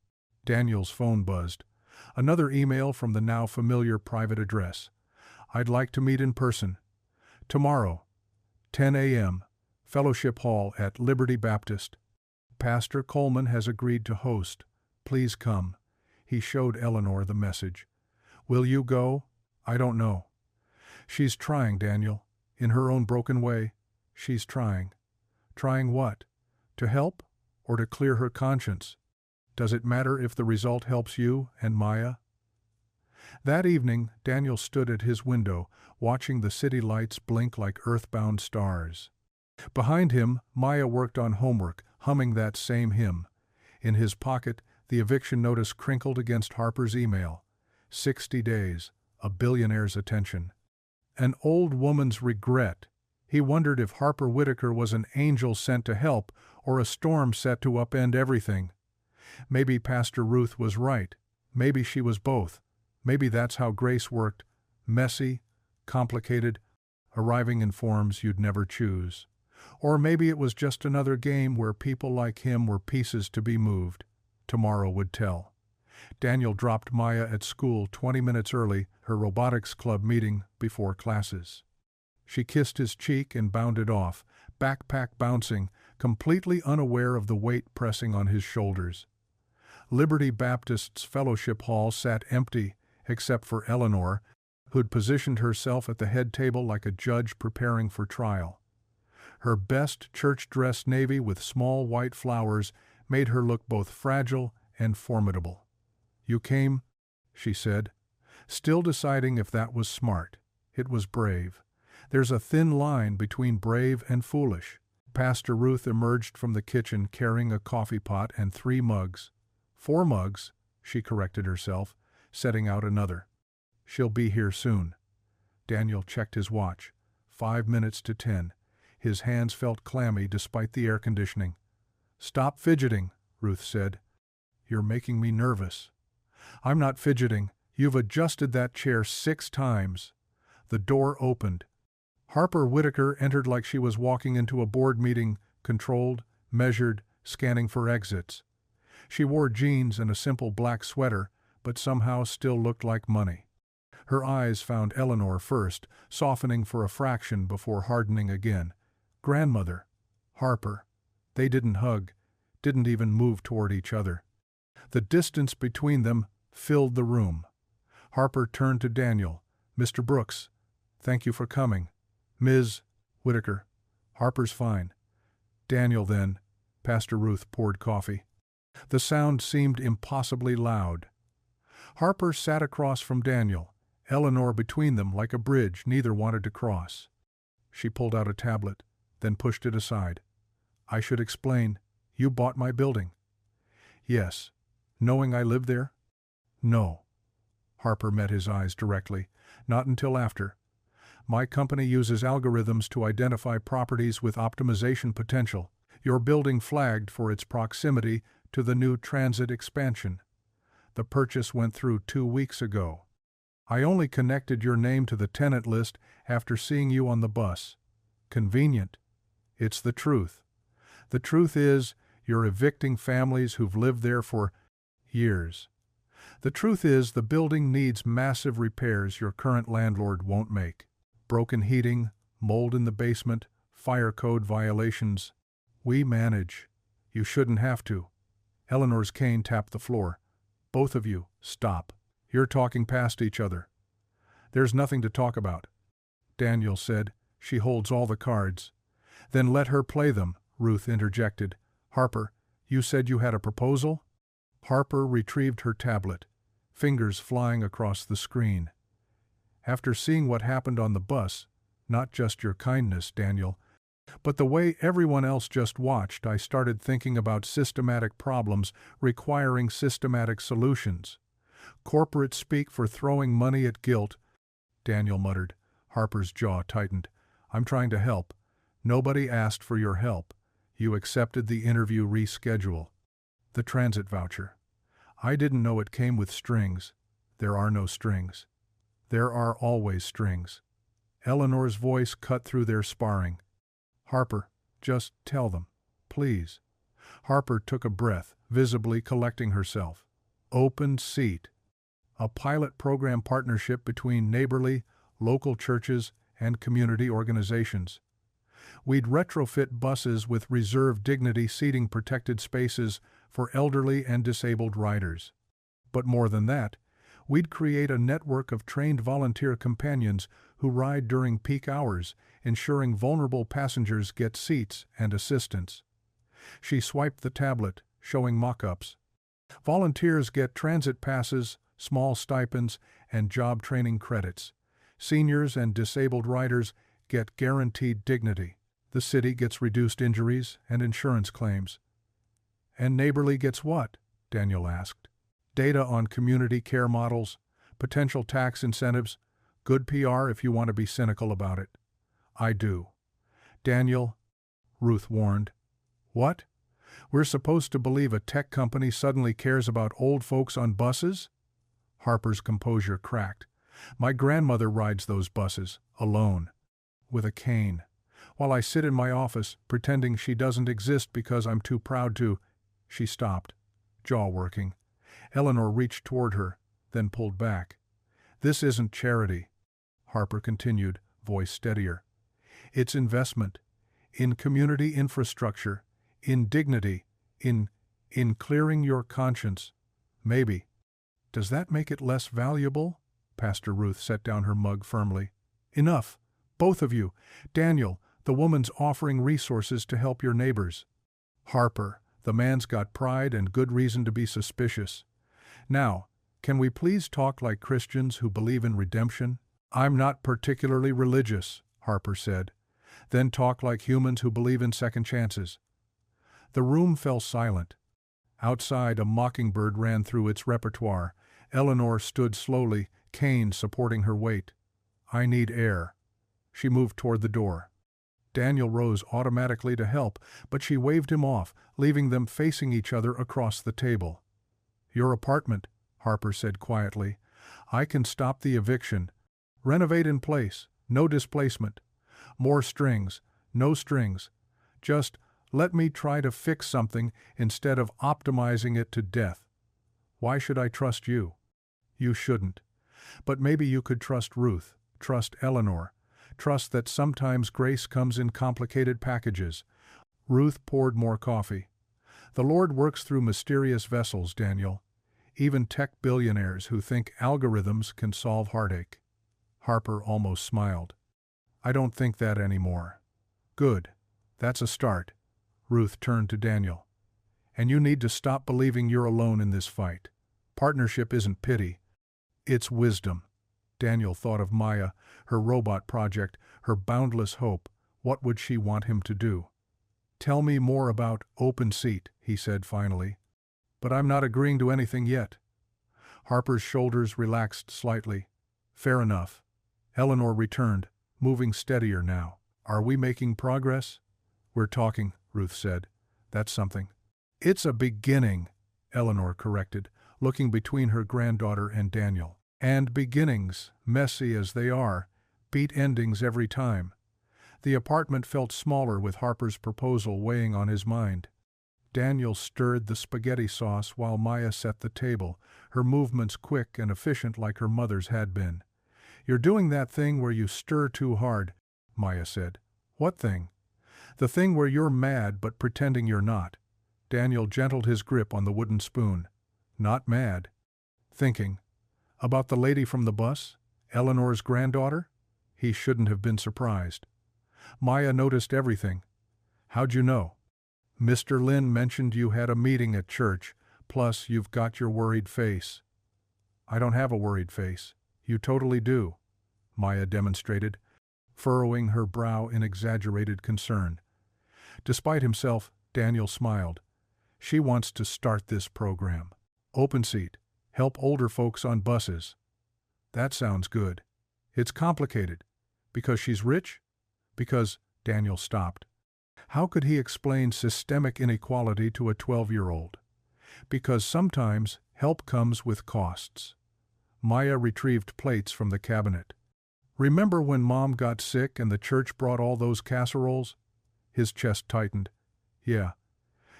Daniel's phone buzzed. Another email from the now familiar private address. I'd like to meet in person. Tomorrow, 10 a.m., Fellowship Hall at Liberty Baptist. Pastor Coleman has agreed to host. Please come. He showed Eleanor the message. Will you go? I don't know. She's trying, Daniel. In her own broken way, she's trying. Trying what? To help? Or to clear her conscience? Does it matter if the result helps you and Maya? That evening, Daniel stood at his window, watching the city lights blink like earthbound stars. Behind him, Maya worked on homework, humming that same hymn. In his pocket, the eviction notice crinkled against Harper's email. 60 days, a billionaire's attention. An old woman's regret. He wondered if Harper Whitaker was an angel sent to help or a storm set to upend everything. Maybe Pastor Ruth was right. Maybe she was both. Maybe that's how grace worked. Messy, complicated, arriving in forms you'd never choose. Or maybe it was just another game where people like him were pieces to be moved. Tomorrow would tell. Daniel dropped Maya at school 20 minutes early, her robotics club meeting before classes. She kissed his cheek and bounded off, backpack bouncing, completely unaware of the weight pressing on his shoulders. Liberty Baptist's fellowship hall sat empty, except for Eleanor, who'd positioned herself at the head table like a judge preparing for trial. Her best church-dress navy with small white flowers made her look both fragile and formidable. "You came," she said, still deciding if that was smart. It was brave. There's a thin line between brave and foolish. Pastor Ruth emerged from the kitchen carrying a coffee pot and 3 mugs. 4 mugs, she corrected herself, setting out another. She'll be here soon. Daniel checked his watch. 5 minutes to 10. His hands felt clammy despite the air conditioning. "Stop fidgeting," Ruth said. "You're making me nervous." "I'm not fidgeting. You've adjusted that chair 6 times. The door opened. Harper Whitaker entered like she was walking into a board meeting, controlled, measured, scanning for exits. She wore jeans and a simple black sweater, but somehow still looked like money. Her eyes found Eleanor first, softening for a fraction before hardening again. Grandmother. Harper. They didn't hug, didn't even move toward each other. The distance between them filled the room. Harper turned to Daniel. "Mr. Brooks, thank you for coming. Ms. Whitaker, Harper's fine." Daniel then. Pastor Ruth poured coffee. The sound seemed impossibly loud. Harper sat across from Daniel, Eleanor between them like a bridge neither wanted to cross. She pulled out a tablet, then pushed it aside. "I should explain. You bought my building." "Yes. Knowing I lived there?" "No." Harper met his eyes directly. "Not until after. My company uses algorithms to identify properties with optimization potential. Your building flagged for its proximity to the new transit expansion. The purchase went through 2 weeks ago. I only connected your name to the tenant list after seeing you on the bus. Convenient. It's the truth. The truth is, you're evicting families who've lived there for years. The truth is, the building needs massive repairs your current landlord won't make. Broken heating, mold in the basement, fire code violations. We manage. You shouldn't have to." Eleanor's cane tapped the floor. "Both of you, stop. You're talking past each other." "There's nothing to talk about," Daniel said. "She holds all the cards." "Then let her play them," Ruth interjected. "Harper, you said you had a proposal?" Harper retrieved her tablet, fingers flying across the screen. "After seeing what happened on the bus, not just your kindness, Daniel, but the way everyone else just watched, I started thinking about systematic problems requiring systematic solutions. Corporate speak for throwing money at guilt," Daniel muttered. Harper's jaw tightened. "I'm trying to help. Nobody asked for your help. You accepted the interview reschedule. The transit voucher. I didn't know it came with strings. There are no strings. There are always strings." Eleanor's voice cut through their sparring. "Harper, just tell them, please." Harper took a breath, visibly collecting herself. "Open seat. A pilot program partnership between neighborly, local churches and community organizations. We'd retrofit buses with reserved dignity seating protected spaces for elderly and disabled riders. But more than that, We'd create a network of trained volunteer companions who ride during peak hours, ensuring vulnerable passengers get seats and assistance. She swiped the tablet, showing mock-ups. Volunteers get transit passes, small stipends, and job training credits. Seniors and disabled riders get guaranteed dignity. The city gets reduced injuries and insurance claims. And Neighborly gets what? Daniel asked. Data on community care models, potential tax incentives, good PR if you want to be cynical about it. I do. Daniel, Ruth warned. What? We're supposed to believe a tech company suddenly cares about old folks on buses? Harper's composure cracked. My grandmother rides those buses, alone, with a cane, while I sit in my office pretending she doesn't exist because I'm too proud to. She stopped, jaw working. Eleanor reached toward her, then pulled back. This isn't charity, Harper continued, voice steadier. It's investment. In community infrastructure, in dignity, in clearing your conscience. Maybe. Does that make it less valuable? Pastor Ruth set down her mug firmly. Enough. Both of you. Daniel, the woman's offering resources to help your neighbors. Harper, the man's got pride and good reason to be suspicious. Now, can we please talk like Christians who believe in redemption? I'm not particularly religious, Harper said. Then talk like humans who believe in second chances. The room fell silent. Outside, a mockingbird ran through its repertoire. Eleanor stood slowly, cane supporting her weight. I need air. She moved toward the door. Daniel rose automatically to help, but she waved him off, leaving them facing each other across the table. Your apartment, Harper said quietly. I can stop the eviction. Renovate in place, no displacement. More strings, no strings. Just let me try to fix something instead of optimizing it to death. Why should I trust you? You shouldn't. But maybe you could trust Ruth, trust Eleanor, trust that sometimes grace comes in complicated packages. Ruth poured more coffee. The Lord works through mysterious vessels, Daniel. Even tech billionaires who think algorithms can solve heartache. Harper almost smiled. I don't think that anymore. Good. That's a start. Ruth turned to Daniel. And you need to stop believing you're alone in this fight. Partnership isn't pity. It's wisdom. Daniel thought of Maya, her robot project, her boundless hope. What would she want him to do? Tell me more about Open Seat, he said finally. But I'm not agreeing to anything yet. Harper's shoulders relaxed slightly. Fair enough. Eleanor returned, moving steadier now. Are we making progress? We're talking, Ruth said. That's something. It's a beginning, Eleanor corrected, looking between her granddaughter and Daniel. And beginnings, messy as they are, beat endings every time. The apartment felt smaller with Harper's proposal weighing on his mind. Daniel stirred the spaghetti sauce while Maya set the table, her movements quick and efficient like her mother's had been. You're doing that thing where you stir too hard, Maya said. What thing? The thing where you're mad but pretending you're not. Daniel gentled his grip on the wooden spoon. Not mad. Thinking. About the lady from the bus? Eleanor's granddaughter? He shouldn't have been surprised. Maya noticed everything. How'd you know? Mr. Lin mentioned you had a meeting at church, plus you've got your worried face. I don't have a worried face. You totally do, Maya demonstrated, furrowing her brow in exaggerated concern. Despite himself, Daniel smiled. She wants to start this program. Open Seat. Help older folks on buses. That sounds good. It's complicated. Because she's rich? Because, Daniel stopped. How could he explain systemic inequality to a 12-year-old? Because sometimes help comes with costs. Maya retrieved plates from the cabinet. Remember when Mom got sick and the church brought all those casseroles? His chest tightened. Yeah.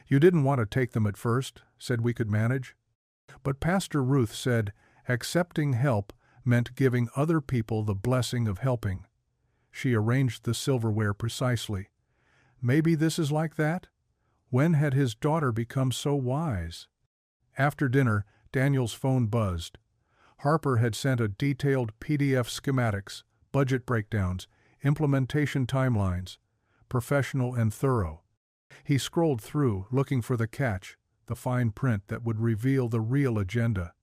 You didn't want to take them at first, said we could manage. But Pastor Ruth said accepting help meant giving other people the blessing of helping. She arranged the silverware precisely. Maybe this is like that? When had his daughter become so wise? After dinner, Daniel's phone buzzed. Harper had sent a detailed PDF schematics, budget breakdowns, implementation timelines, professional and thorough. He scrolled through, looking for the catch, the fine print that would reveal the real agenda.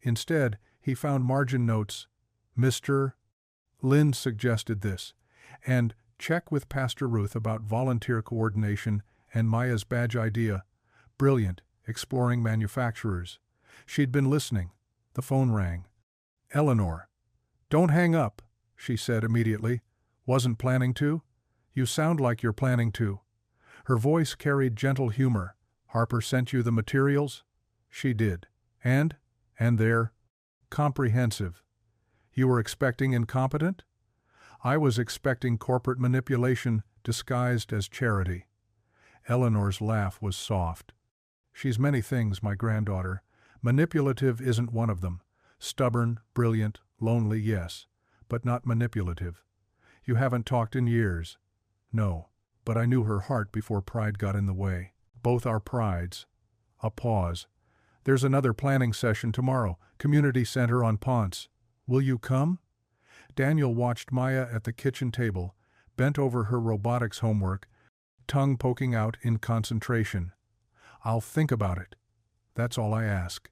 Instead, he found margin notes. Mr. Lynn suggested this, and check with Pastor Ruth about volunteer coordination and Maya's badge idea. Brilliant, exploring manufacturers. She'd been listening. The phone rang. Eleanor. Don't hang up, she said immediately. Wasn't planning to? You sound like you're planning to. Her voice carried gentle humor. Harper sent you the materials? She did. And they're comprehensive. You were expecting incompetent? I was expecting corporate manipulation disguised as charity. Eleanor's laugh was soft. She's many things, my granddaughter. Manipulative isn't one of them. Stubborn, brilliant, lonely, yes, but not manipulative. You haven't talked in years. No, but I knew her heart before pride got in the way. Both our prides. A pause. There's another planning session tomorrow, community center on Ponce. Will you come? Daniel watched Maya at the kitchen table, bent over her robotics homework, tongue poking out in concentration. I'll think about it. That's all I ask.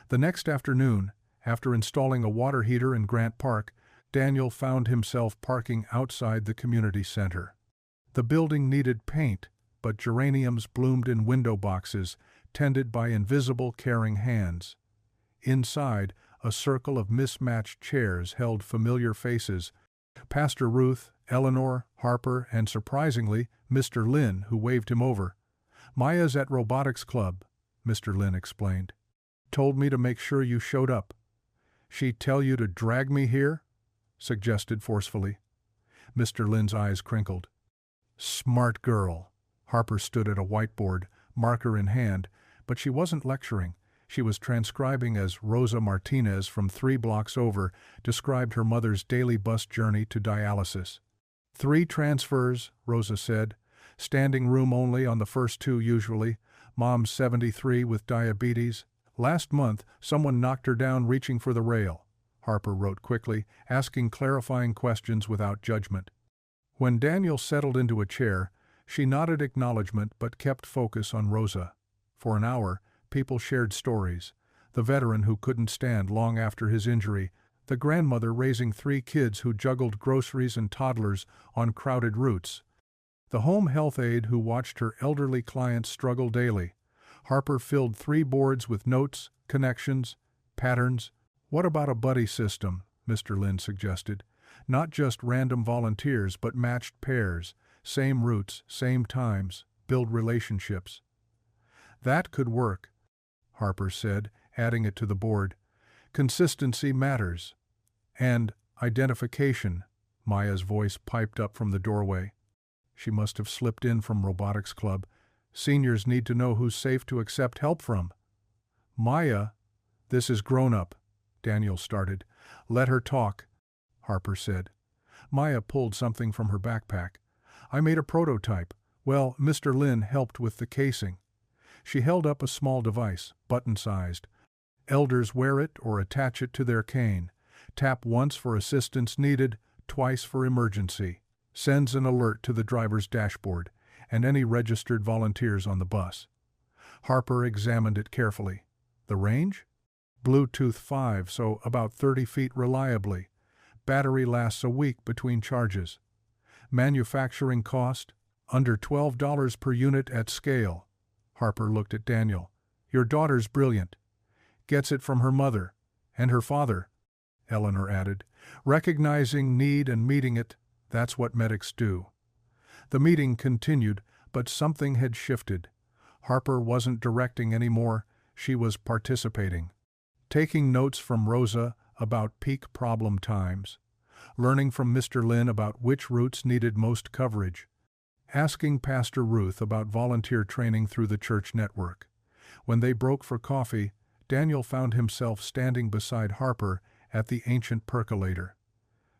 The next afternoon, after installing a water heater in Grant Park, Daniel found himself parking outside the community center. The building needed paint, but geraniums bloomed in window boxes, tended by invisible, caring hands. Inside, a circle of mismatched chairs held familiar faces. Pastor Ruth, Eleanor, Harper, and surprisingly, Mr. Lynn, who waved him over. Maya's at Robotics Club, Mr. Lynn explained. Told me to make sure you showed up. She tell you to drag me here? Suggested forcefully. Mr. Lynn's eyes crinkled. Smart girl. Harper stood at a whiteboard, marker in hand, but she wasn't lecturing. She was transcribing as Rosa Martinez from 3 blocks over described her mother's daily bus journey to dialysis. 3 transfers, Rosa said. Standing room only on the first 2 usually. Mom's 73 with diabetes. Last month, someone knocked her down reaching for the rail. Harper wrote quickly, asking clarifying questions without judgment. When Daniel settled into a chair, she nodded acknowledgement but kept focus on Rosa. For an hour, people shared stories. The veteran who couldn't stand long after his injury, the grandmother raising 3 kids who juggled groceries and toddlers on crowded routes, the home health aide who watched her elderly clients struggle daily. Harper filled 3 boards with notes, connections, patterns. What about a buddy system? Mr. Lynn suggested. Not just random volunteers, but matched pairs, same routes, same times, build relationships. That could work, Harper said, adding it to the board. Consistency matters. And identification, Maya's voice piped up from the doorway. She must have slipped in from Robotics Club. Seniors need to know who's safe to accept help from. Maya, this is grown-up, Daniel started. Let her talk, Harper said. Maya pulled something from her backpack. I made a prototype. Well, Mr. Lynn helped with the casing. She held up a small device, button-sized. Elders wear it or attach it to their cane. Tap once for assistance needed, twice for emergency. Sends an alert to the driver's dashboard and any registered volunteers on the bus. Harper examined it carefully. The range? Bluetooth 5, so about 30 feet reliably. Battery lasts a week between charges. Manufacturing cost? Under $12 per unit at scale. Harper looked at Daniel. Your daughter's brilliant. Gets it from her mother. And her father, Eleanor added. Recognizing need and meeting it, that's what medics do. The meeting continued, but something had shifted. Harper wasn't directing anymore, she was participating. Taking notes from Rosa about peak problem times. Learning from Mr. Lynn about which routes needed most coverage. Asking Pastor Ruth about volunteer training through the church network. When they broke for coffee, Daniel found himself standing beside Harper at the ancient percolator.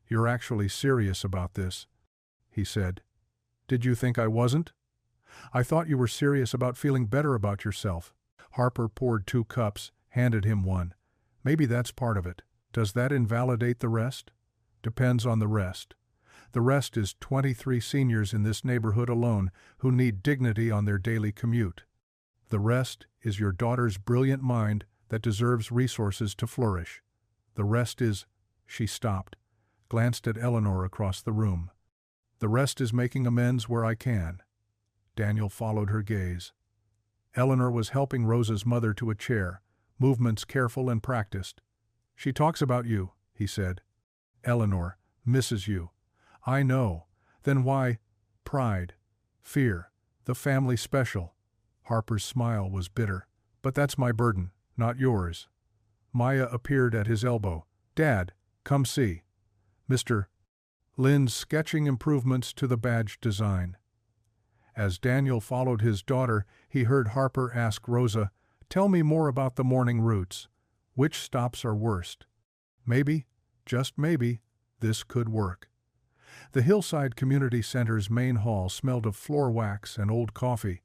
You're actually serious about this, he said. Did you think I wasn't? I thought you were serious about feeling better about yourself. Harper poured 2 cups, handed him one. Maybe that's part of it. Does that invalidate the rest? Depends on the rest. The rest is 23 seniors in this neighborhood alone who need dignity on their daily commute. The rest is your daughter's brilliant mind that deserves resources to flourish. The rest is, she stopped, glanced at Eleanor across the room. The rest is making amends where I can. Daniel followed her gaze. Eleanor was helping Rosa's mother to a chair, movements careful and practiced. She talks about you, he said. Eleanor misses you. I know. Then why? Pride. Fear. The family special. Harper's smile was bitter. But that's my burden, not yours. Maya appeared at his elbow. Dad, come see. Mr. Lynn's sketching improvements to the badge design. As Daniel followed his daughter, he heard Harper ask Rosa, tell me more about the morning routes. Which stops are worst? Maybe, just maybe, this could work. The Hillside Community Center's main hall smelled of floor wax and old coffee.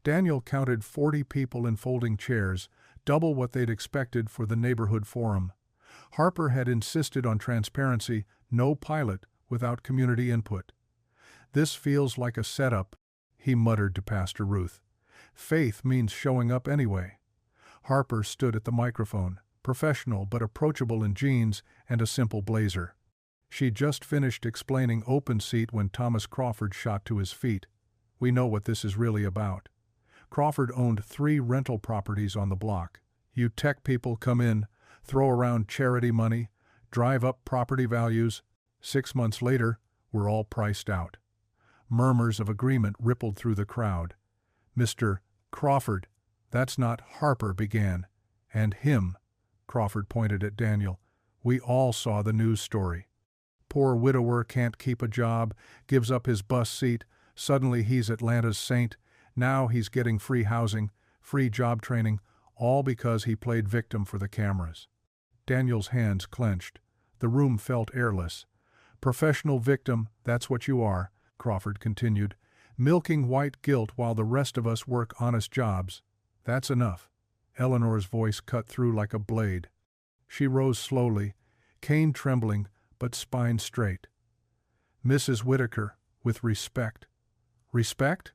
Daniel counted 40 people in folding chairs, double what they'd expected for the neighborhood forum. Harper had insisted on transparency, no pilot without community input. This feels like a setup, he muttered to Pastor Ruth. Faith means showing up anyway. Harper stood at the microphone, professional but approachable in jeans and a simple blazer. She'd just finished explaining open seat when Thomas Crawford shot to his feet. We know what this is really about. Crawford owned 3 rental properties on the block. You tech people come in, throw around charity money, drive up property values. 6 months later, we're all priced out. Murmurs of agreement rippled through the crowd. Mr. Crawford, that's not Harper began. And him, Crawford pointed at Daniel. We all saw the news story. Poor widower can't keep a job, gives up his bus seat, suddenly he's Atlanta's saint, now he's getting free housing, free job training, all because he played victim for the cameras. Daniel's hands clenched. The room felt airless. Professional victim, that's what you are, Crawford continued, milking white guilt while the rest of us work honest jobs. That's enough. Eleanor's voice cut through like a blade. She rose slowly, cane trembling, but spine straight. Mrs. Whitaker, with respect. Respect?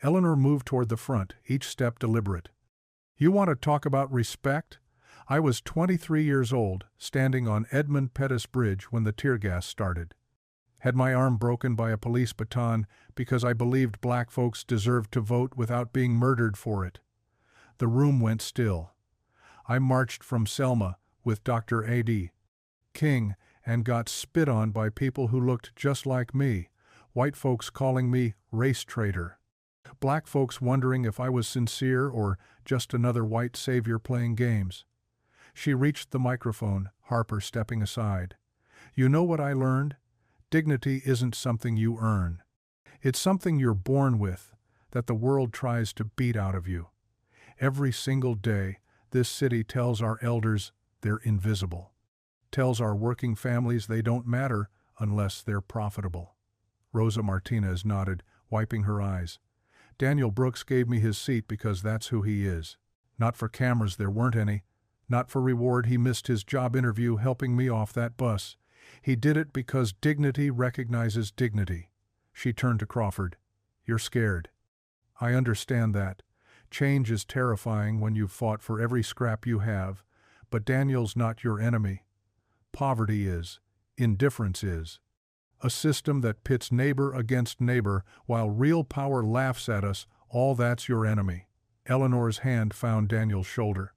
Eleanor moved toward the front, each step deliberate. You want to talk about respect? I was 23 years old, standing on Edmund Pettus Bridge when the tear gas started. Had my arm broken by a police baton because I believed black folks deserved to vote without being murdered for it. The room went still. I marched from Selma with Dr. A.D. King and got spit on by people who looked just like me, white folks calling me race traitor. Black folks wondering if I was sincere or just another white savior playing games. She reached the microphone, Harper stepping aside. You know what I learned? Dignity isn't something you earn. It's something you're born with, that the world tries to beat out of you. Every single day, this city tells our elders they're invisible. Tells our working families they don't matter unless they're profitable. Rosa Martinez nodded, wiping her eyes. Daniel Brooks gave me his seat because that's who he is. Not for cameras, there weren't any. Not for reward, he missed his job interview helping me off that bus. He did it because dignity recognizes dignity. She turned to Crawford. You're scared. I understand that. Change is terrifying when you've fought for every scrap you have, but Daniel's not your enemy. Poverty is. Indifference is. A system that pits neighbor against neighbor while real power laughs at us, all that's your enemy. Eleanor's hand found Daniel's shoulder.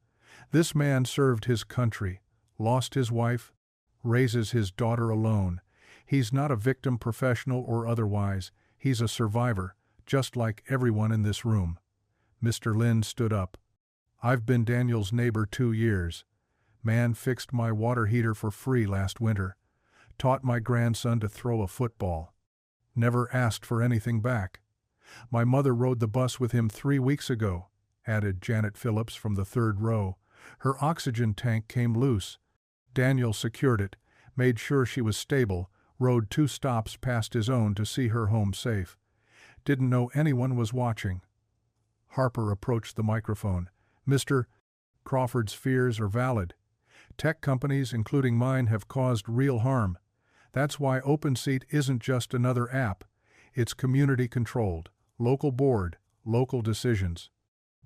This man served his country, lost his wife, raises his daughter alone. He's not a victim, professional or otherwise. He's a survivor, just like everyone in this room. Mr. Lynn stood up. I've been Daniel's neighbor 2 years. Man fixed my water heater for free last winter. Taught my grandson to throw a football. Never asked for anything back. My mother rode the bus with him 3 weeks ago, added Janet Phillips from the 3rd row. Her oxygen tank came loose. Daniel secured it, made sure she was stable, rode 2 stops past his own to see her home safe. Didn't know anyone was watching. Harper approached the microphone. Mr. Crawford's fears are valid. Tech companies, including mine, have caused real harm. That's why OpenSeat isn't just another app. It's community-controlled, local board, local decisions.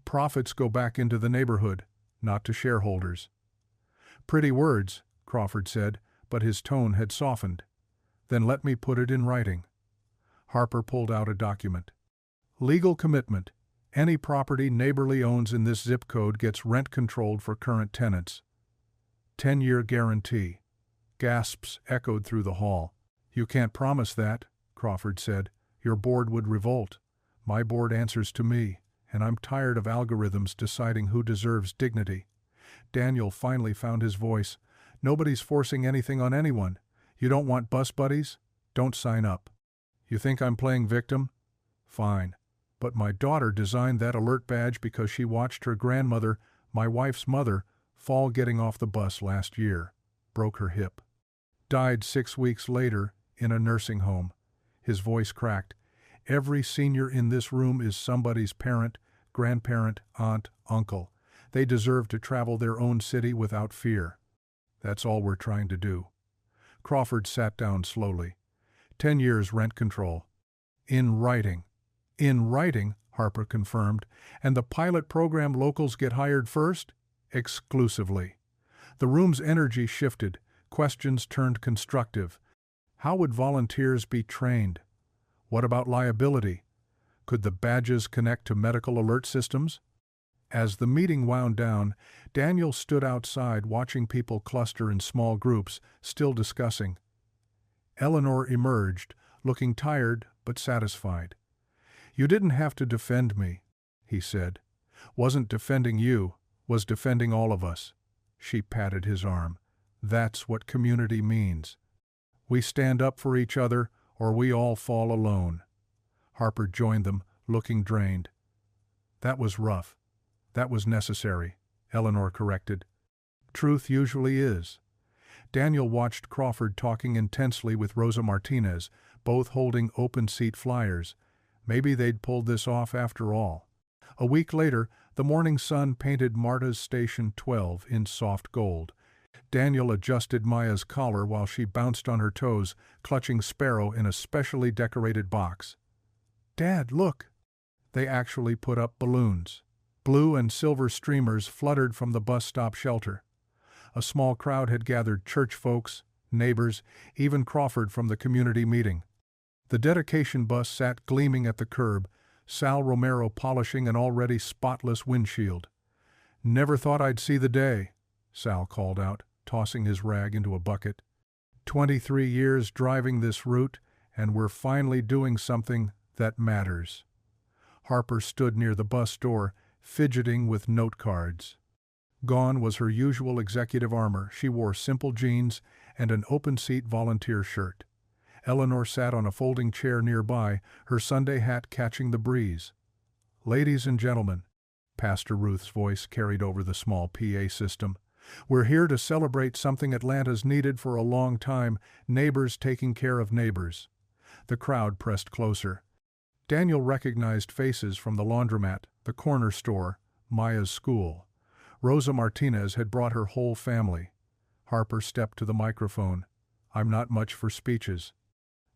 Profits go back into the neighborhood, not to shareholders. Pretty words, Crawford said, but his tone had softened. Then let me put it in writing. Harper pulled out a document. Legal commitment. Any property Neighborly owns in this zip code gets rent-controlled for current tenants. 10-year guarantee. Gasps echoed through the hall. You can't promise that, Crawford said. Your board would revolt. My board answers to me, and I'm tired of algorithms deciding who deserves dignity. Daniel finally found his voice. Nobody's forcing anything on anyone. You don't want bus buddies? Don't sign up. You think I'm playing victim? Fine. But my daughter designed that alert badge because she watched her grandmother, my wife's mother, fall getting off the bus last year. Broke her hip. Died 6 weeks later in a nursing home. His voice cracked. Every senior in this room is somebody's parent, grandparent, aunt, uncle. They deserve to travel their own city without fear. That's all we're trying to do. Crawford sat down slowly. 10 years rent control. In writing. In writing, Harper confirmed. And the pilot program locals get hired first? Exclusively. The room's energy shifted. Questions turned constructive. How would volunteers be trained? What about liability? Could the badges connect to medical alert systems? As the meeting wound down, Daniel stood outside watching people cluster in small groups, still discussing. Eleanor emerged, looking tired but satisfied. You didn't have to defend me, he said. Wasn't defending you, was defending all of us. She patted his arm. That's what community means. We stand up for each other, or we all fall alone. Harper joined them, looking drained. That was rough. That was necessary, Eleanor corrected. Truth usually is. Daniel watched Crawford talking intensely with Rosa Martinez, both holding OpenSeat flyers. Maybe they'd pulled this off after all. A week later, the Morning Sun painted Marta's Station 12 in soft gold. Daniel adjusted Maya's collar while she bounced on her toes, clutching Sparrow in a specially decorated box. Dad, look! They actually put up balloons. Blue and silver streamers fluttered from the bus stop shelter. A small crowd had gathered, church folks, neighbors, even Crawford from the community meeting. The dedication bus sat gleaming at the curb, Sal Romero polishing an already spotless windshield. Never thought I'd see the day, Sal called out, tossing his rag into a bucket. 23 years driving this route, and we're finally doing something that matters. Harper stood near the bus door, fidgeting with note cards. Gone was her usual executive armor. She wore simple jeans and an OpenSeat volunteer shirt. Eleanor sat on a folding chair nearby, her Sunday hat catching the breeze. Ladies and gentlemen, Pastor Ruth's voice carried over the small PA system. We're here to celebrate something Atlanta's needed for a long time, neighbors taking care of neighbors. The crowd pressed closer. Daniel recognized faces from the laundromat, the corner store, Maya's school. Rosa Martinez had brought her whole family. Harper stepped to the microphone. I'm not much for speeches.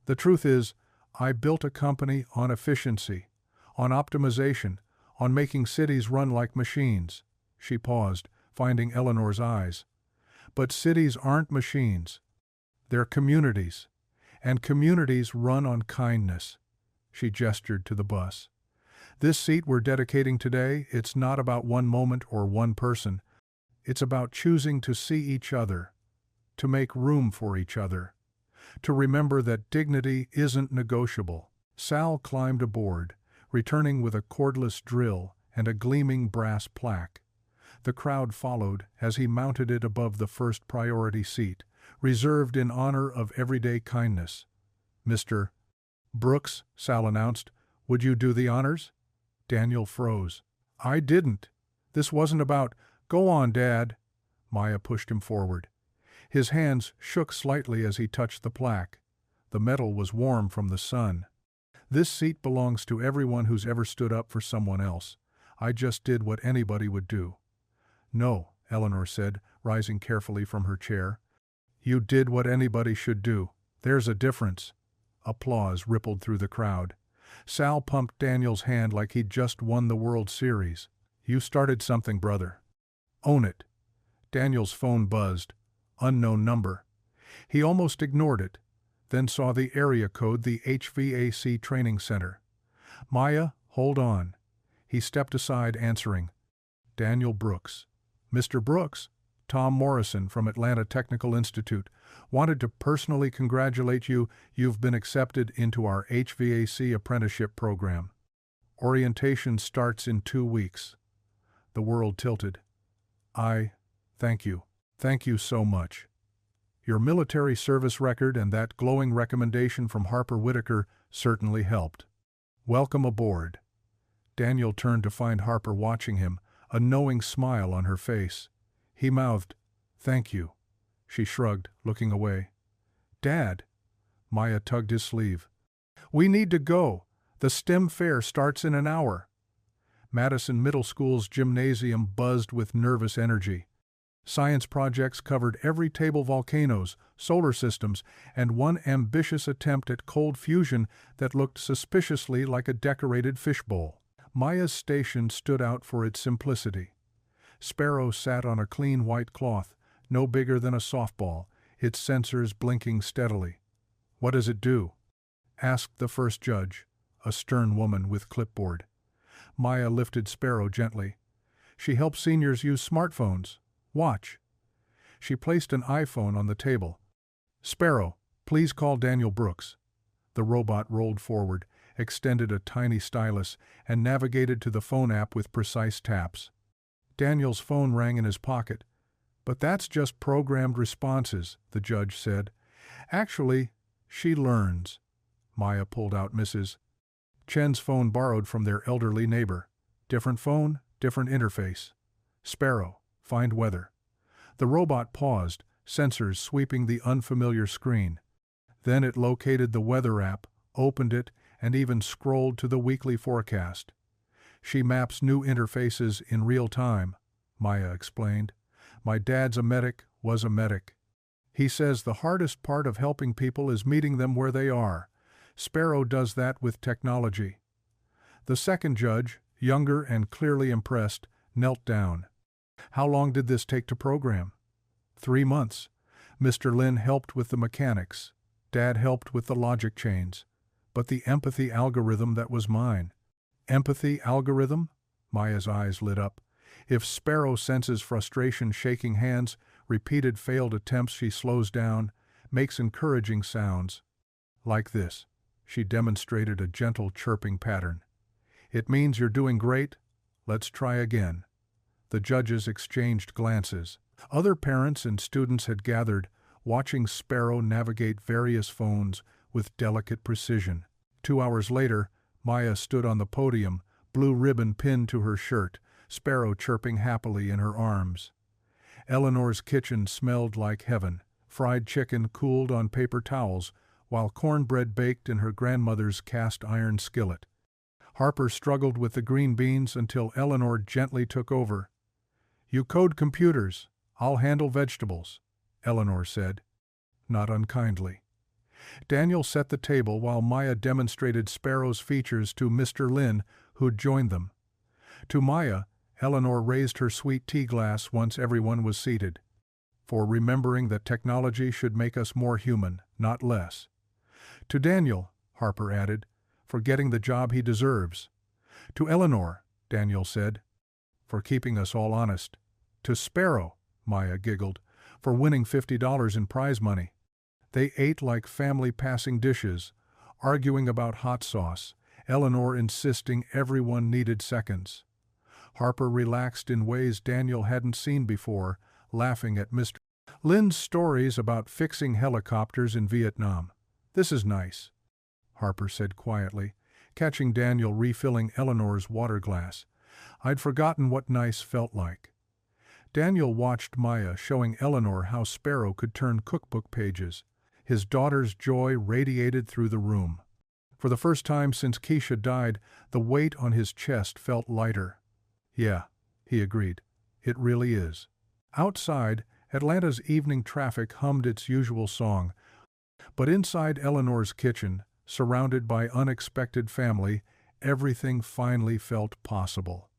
The truth is, I built a company on efficiency, on optimization, on making cities run like machines. She paused, finding Eleanor's eyes. But cities aren't machines. They're communities, and communities run on kindness. She gestured to the bus. This seat we're dedicating today, it's not about one moment or one person. It's about choosing to see each other, to make room for each other, to remember that dignity isn't negotiable. Sal climbed aboard, returning with a cordless drill and a gleaming brass plaque. The crowd followed as he mounted it above the first priority seat, reserved in honor of everyday kindness. Mr. Brooks, Sal announced, would you do the honors? Daniel froze. I didn't. This wasn't about, go on, Dad. Maya pushed him forward. His hands shook slightly as he touched the plaque. The metal was warm from the sun. This seat belongs to everyone who's ever stood up for someone else. I just did what anybody would do. No, Eleanor said, rising carefully from her chair. "You did what anybody should do. There's a difference." Applause rippled through the crowd. Sal pumped Daniel's hand like he'd just won the World Series. "You started something, brother. Own it." Daniel's phone buzzed. Unknown number. He almost ignored it, then saw the area code, the HVAC training center. "Maya, hold on." He stepped aside, answering. "Daniel Brooks." "Mr. Brooks?" "Tom Morrison from Atlanta Technical Institute. Wanted to personally congratulate you. You've been accepted into our HVAC apprenticeship program. Orientation starts in 2 weeks." The world tilted. Thank you. Thank you so much. Your military service record and that glowing recommendation from Harper Whitaker certainly helped. Welcome aboard." Daniel turned to find Harper watching him, a knowing smile on her face. He mouthed, "Thank you." She shrugged, looking away. "Dad." Maya tugged his sleeve. "We need to go. The STEM fair starts in an hour." Madison Middle School's gymnasium buzzed with nervous energy. Science projects covered every table: volcanoes, solar systems, and one ambitious attempt at cold fusion that looked suspiciously like a decorated fishbowl. Maya's station stood out for its simplicity. Sparrow sat on a clean white cloth, no bigger than a softball, its sensors blinking steadily. "What does it do?" asked the first judge, a stern woman with clipboard. Maya lifted Sparrow gently. "She helps seniors use smartphones. Watch." She placed an iPhone on the table. "Sparrow, please call Daniel Brooks." The robot rolled forward, extended a tiny stylus, and navigated to the phone app with precise taps. Daniel's phone rang in his pocket. "But that's just programmed responses," the judge said. "Actually, she learns." Maya pulled out Mrs. Chen's phone borrowed from their elderly neighbor. Different phone, different interface. "Sparrow, find weather." The robot paused, sensors sweeping the unfamiliar screen. Then it located the weather app, opened it, and even scrolled to the weekly forecast. "She maps new interfaces in real time," Maya explained. "My dad's a medic, was a medic. He says the hardest part of helping people is meeting them where they are. Sparrow does that with technology." The second judge, younger and clearly impressed, knelt down. "How long did this take to program?" 3 months. Mr. Lin helped with the mechanics. Dad helped with the logic chains. But the empathy algorithm, that was mine." "Empathy algorithm?" Maya's eyes lit up. If Sparrow senses frustration, shaking hands, repeated failed attempts, she slows down, makes encouraging sounds. Like this. She demonstrated a gentle chirping pattern. "It means you're doing great. Let's try again." The judges exchanged glances. Other parents and students had gathered, watching Sparrow navigate various phones with delicate precision. 2 hours later, Maya stood on the podium, blue ribbon pinned to her shirt, Sparrow chirping happily in her arms. Eleanor's kitchen smelled like heaven. Fried chicken cooled on paper towels, while cornbread baked in her grandmother's cast-iron skillet. Harper struggled with the green beans until Eleanor gently took over. "You code computers. I'll handle vegetables," Eleanor said, not unkindly. Daniel set the table while Maya demonstrated Sparrow's features to Mr. Lin, who'd joined them. To Maya, Eleanor raised her sweet tea glass once everyone was seated. "For remembering that technology should make us more human, not less." To Daniel, Harper added, "for getting the job he deserves." To Eleanor, Daniel said, "for keeping us all honest." To Sparrow, Maya giggled, "for winning $50 in prize money." They ate like family, passing dishes, arguing about hot sauce, Eleanor insisting everyone needed seconds. Harper relaxed in ways Daniel hadn't seen before, laughing at Mr. Lin's stories about fixing helicopters in Vietnam. "This is nice," Harper said quietly, catching Daniel refilling Eleanor's water glass. "I'd forgotten what nice felt like." Daniel watched Maya showing Eleanor how Sparrow could turn cookbook pages. His daughter's joy radiated through the room. For the first time since Keisha died, the weight on his chest felt lighter. "Yeah," he agreed, "it really is." Outside, Atlanta's evening traffic hummed its usual song, but inside Eleanor's kitchen, surrounded by unexpected family, everything finally felt possible.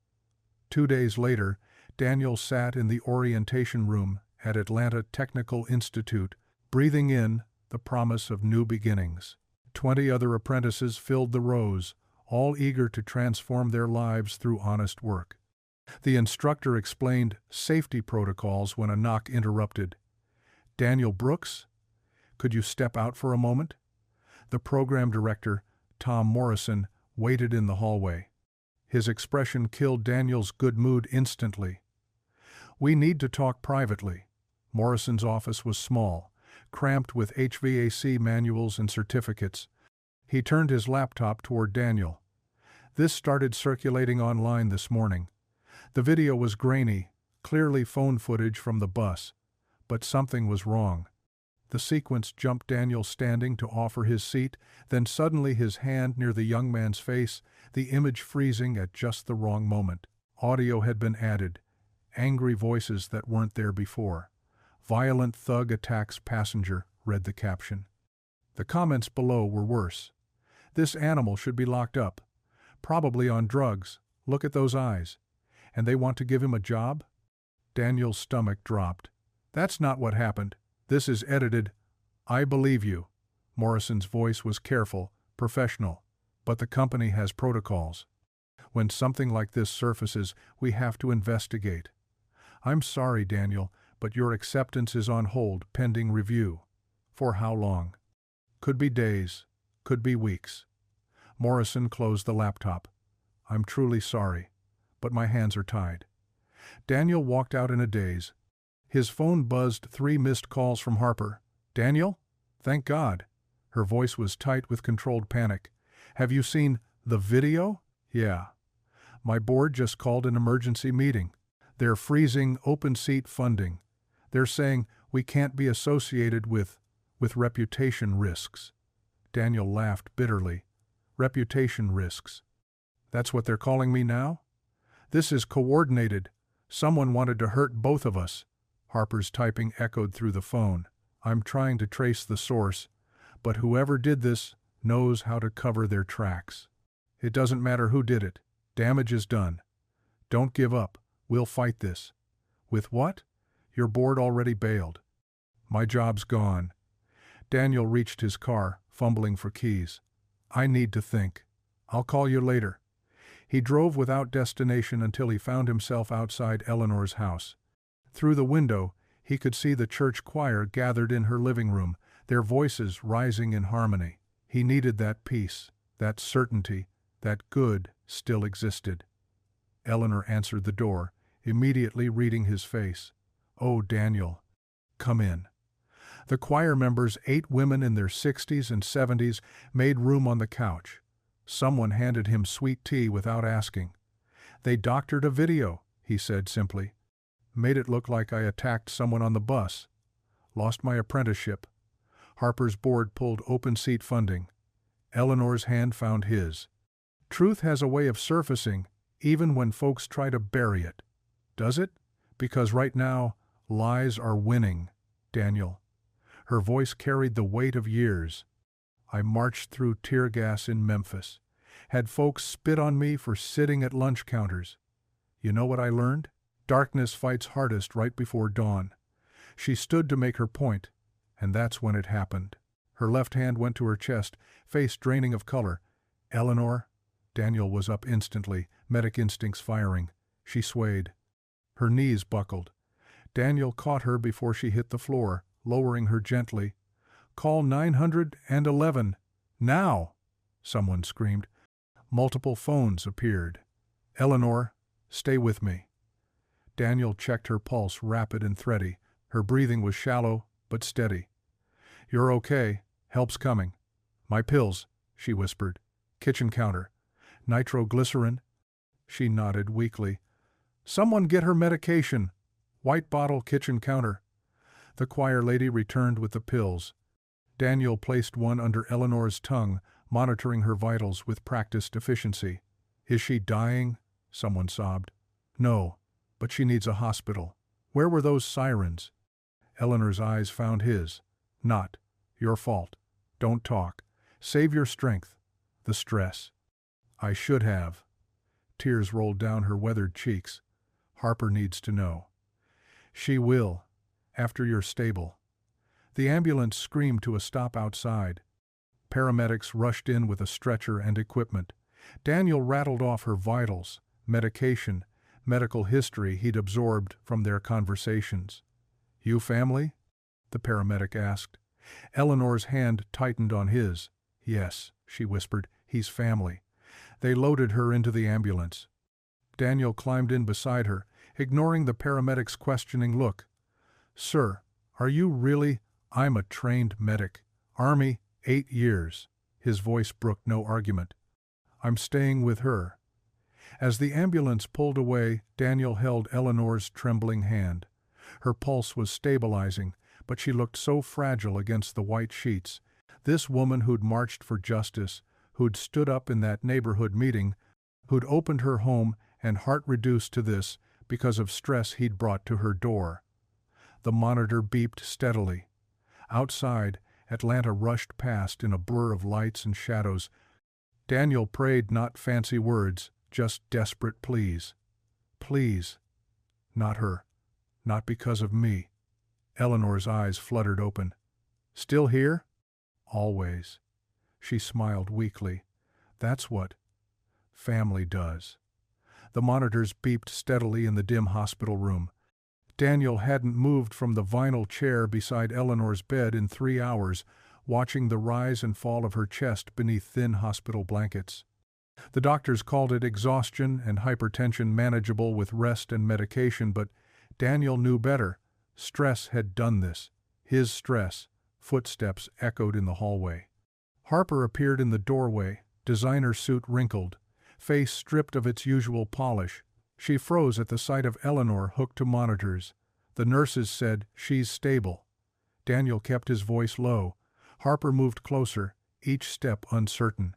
2 days later, Daniel sat in the orientation room at Atlanta Technical Institute, breathing in the promise of new beginnings. 20 other apprentices filled the rows, all eager to transform their lives through honest work. The instructor explained safety protocols when a knock interrupted. "Daniel Brooks, could you step out for a moment?" The program director, Tom Morrison, waited in the hallway. His expression killed Daniel's good mood instantly. "We need to talk privately." Morrison's office was small, cramped with HVAC manuals and certificates. He turned his laptop toward Daniel. "This started circulating online this morning. The video was grainy, clearly phone footage from the bus. But something was wrong." The sequence jumped Daniel standing to offer his seat, then suddenly his hand near the young man's face, the image freezing at just the wrong moment. Audio had been added. Angry voices that weren't there before. "Violent thug attacks passenger," read the caption. The comments below were worse. "This animal should be locked up. Probably on drugs. Look at those eyes. And they want to give him a job?" Daniel's stomach dropped. "That's not what happened. This is edited." "I believe you." Morrison's voice was careful, professional. "But the company has protocols. When something like this surfaces, we have to investigate. I'm sorry, Daniel, but your acceptance is on hold pending review." "For how long?" "Could be days. Could be weeks." Morrison closed the laptop. "I'm truly sorry, but my hands are tied." Daniel walked out in a daze. His phone buzzed 3 missed calls from Harper. "Daniel? Thank God." Her voice was tight with controlled panic. "Have you seen the video?" "Yeah. My board just called an emergency meeting. They're freezing open seat funding. They're saying we can't be associated with reputation risks." Daniel laughed bitterly. "Reputation risks. That's what they're calling me now? This is coordinated. Someone wanted to hurt both of us." Harper's typing echoed through the phone. "I'm trying to trace the source, but whoever did this knows how to cover their tracks. It doesn't matter who did it. Damage is done. Don't give up. We'll fight this." "With what?" "Your board already bailed. My job's gone." Daniel reached his car, fumbling for keys. "I need to think. I'll call you later." He drove without destination until he found himself outside Eleanor's house. Through the window, he could see the church choir gathered in her living room, their voices rising in harmony. He needed that peace, that certainty, that good still existed. Eleanor answered the door, immediately reading his face. "Oh, Daniel, come in." The choir members, 8 women in their 60s and 70s, made room on the couch. Someone handed him sweet tea without asking. "They doctored a video," he said simply. "Made it look like I attacked someone on the bus. Lost my apprenticeship." Harper's board pulled open seat funding. Eleanor's hand found his. "Truth has a way of surfacing, even when folks try to bury it. Does it? Because right now, lies are winning, Daniel." Her voice carried the weight of years. "I marched through tear gas in Memphis. Had folks spit on me for sitting at lunch counters. You know what I learned? Darkness fights hardest right before dawn." She stood to make her point, and that's when it happened. Her left hand went to her chest, face draining of color. "Eleanor?" Daniel was up instantly, medic instincts firing. She swayed. Her knees buckled. Daniel caught her before she hit the floor, lowering her gently. "Call 911. Now!" someone screamed. Multiple phones appeared. "Eleanor, stay with me." Daniel checked her pulse, rapid and thready. Her breathing was shallow, but steady. "You're okay. Help's coming." "My pills," she whispered. "Kitchen counter. Nitroglycerin?" She nodded weakly. "Someone get her medication. White bottle, kitchen counter." The choir lady returned with the pills. Daniel placed one under Eleanor's tongue, monitoring her vitals with practiced efficiency. "Is she dying?" someone sobbed. "No, but she needs a hospital. Where were those sirens? Eleanor's eyes found his. Not your fault. Don't talk. Save your strength. The stress. I should have. Tears rolled down her weathered cheeks. Harper needs to know. She will, after you're stable. The ambulance screamed to a stop outside. Paramedics rushed in with a stretcher and equipment. Daniel rattled off her vitals, medication, medical history he'd absorbed from their conversations. You family? The paramedic asked. Eleanor's hand tightened on his. Yes, she whispered, he's family. They loaded her into the ambulance. Daniel climbed in beside her, ignoring the paramedic's questioning look. Sir, are you really? I'm a trained medic. Army, 8 years. His voice brooked no argument. I'm staying with her. As the ambulance pulled away, Daniel held Eleanor's trembling hand. Her pulse was stabilizing, but she looked so fragile against the white sheets. This woman who'd marched for justice, who'd stood up in that neighborhood meeting, who'd opened her home and heart reduced to this because of stress he'd brought to her door. The monitor beeped steadily. Outside, Atlanta rushed past in a blur of lights and shadows. Daniel prayed not fancy words, just desperate pleas. Please. Not her. Not because of me. Eleanor's eyes fluttered open. Still here? Always. She smiled weakly. That's what family does. The monitors beeped steadily in the dim hospital room. Daniel hadn't moved from the vinyl chair beside Eleanor's bed in 3 hours, watching the rise and fall of her chest beneath thin hospital blankets. The doctors called it exhaustion and hypertension manageable with rest and medication, but Daniel knew better. Stress had done this. His stress. Footsteps echoed in the hallway. Harper appeared in the doorway, designer suit wrinkled, face stripped of its usual polish. She froze at the sight of Eleanor hooked to monitors. The nurses said, she's stable. Daniel kept his voice low. Harper moved closer, each step uncertain.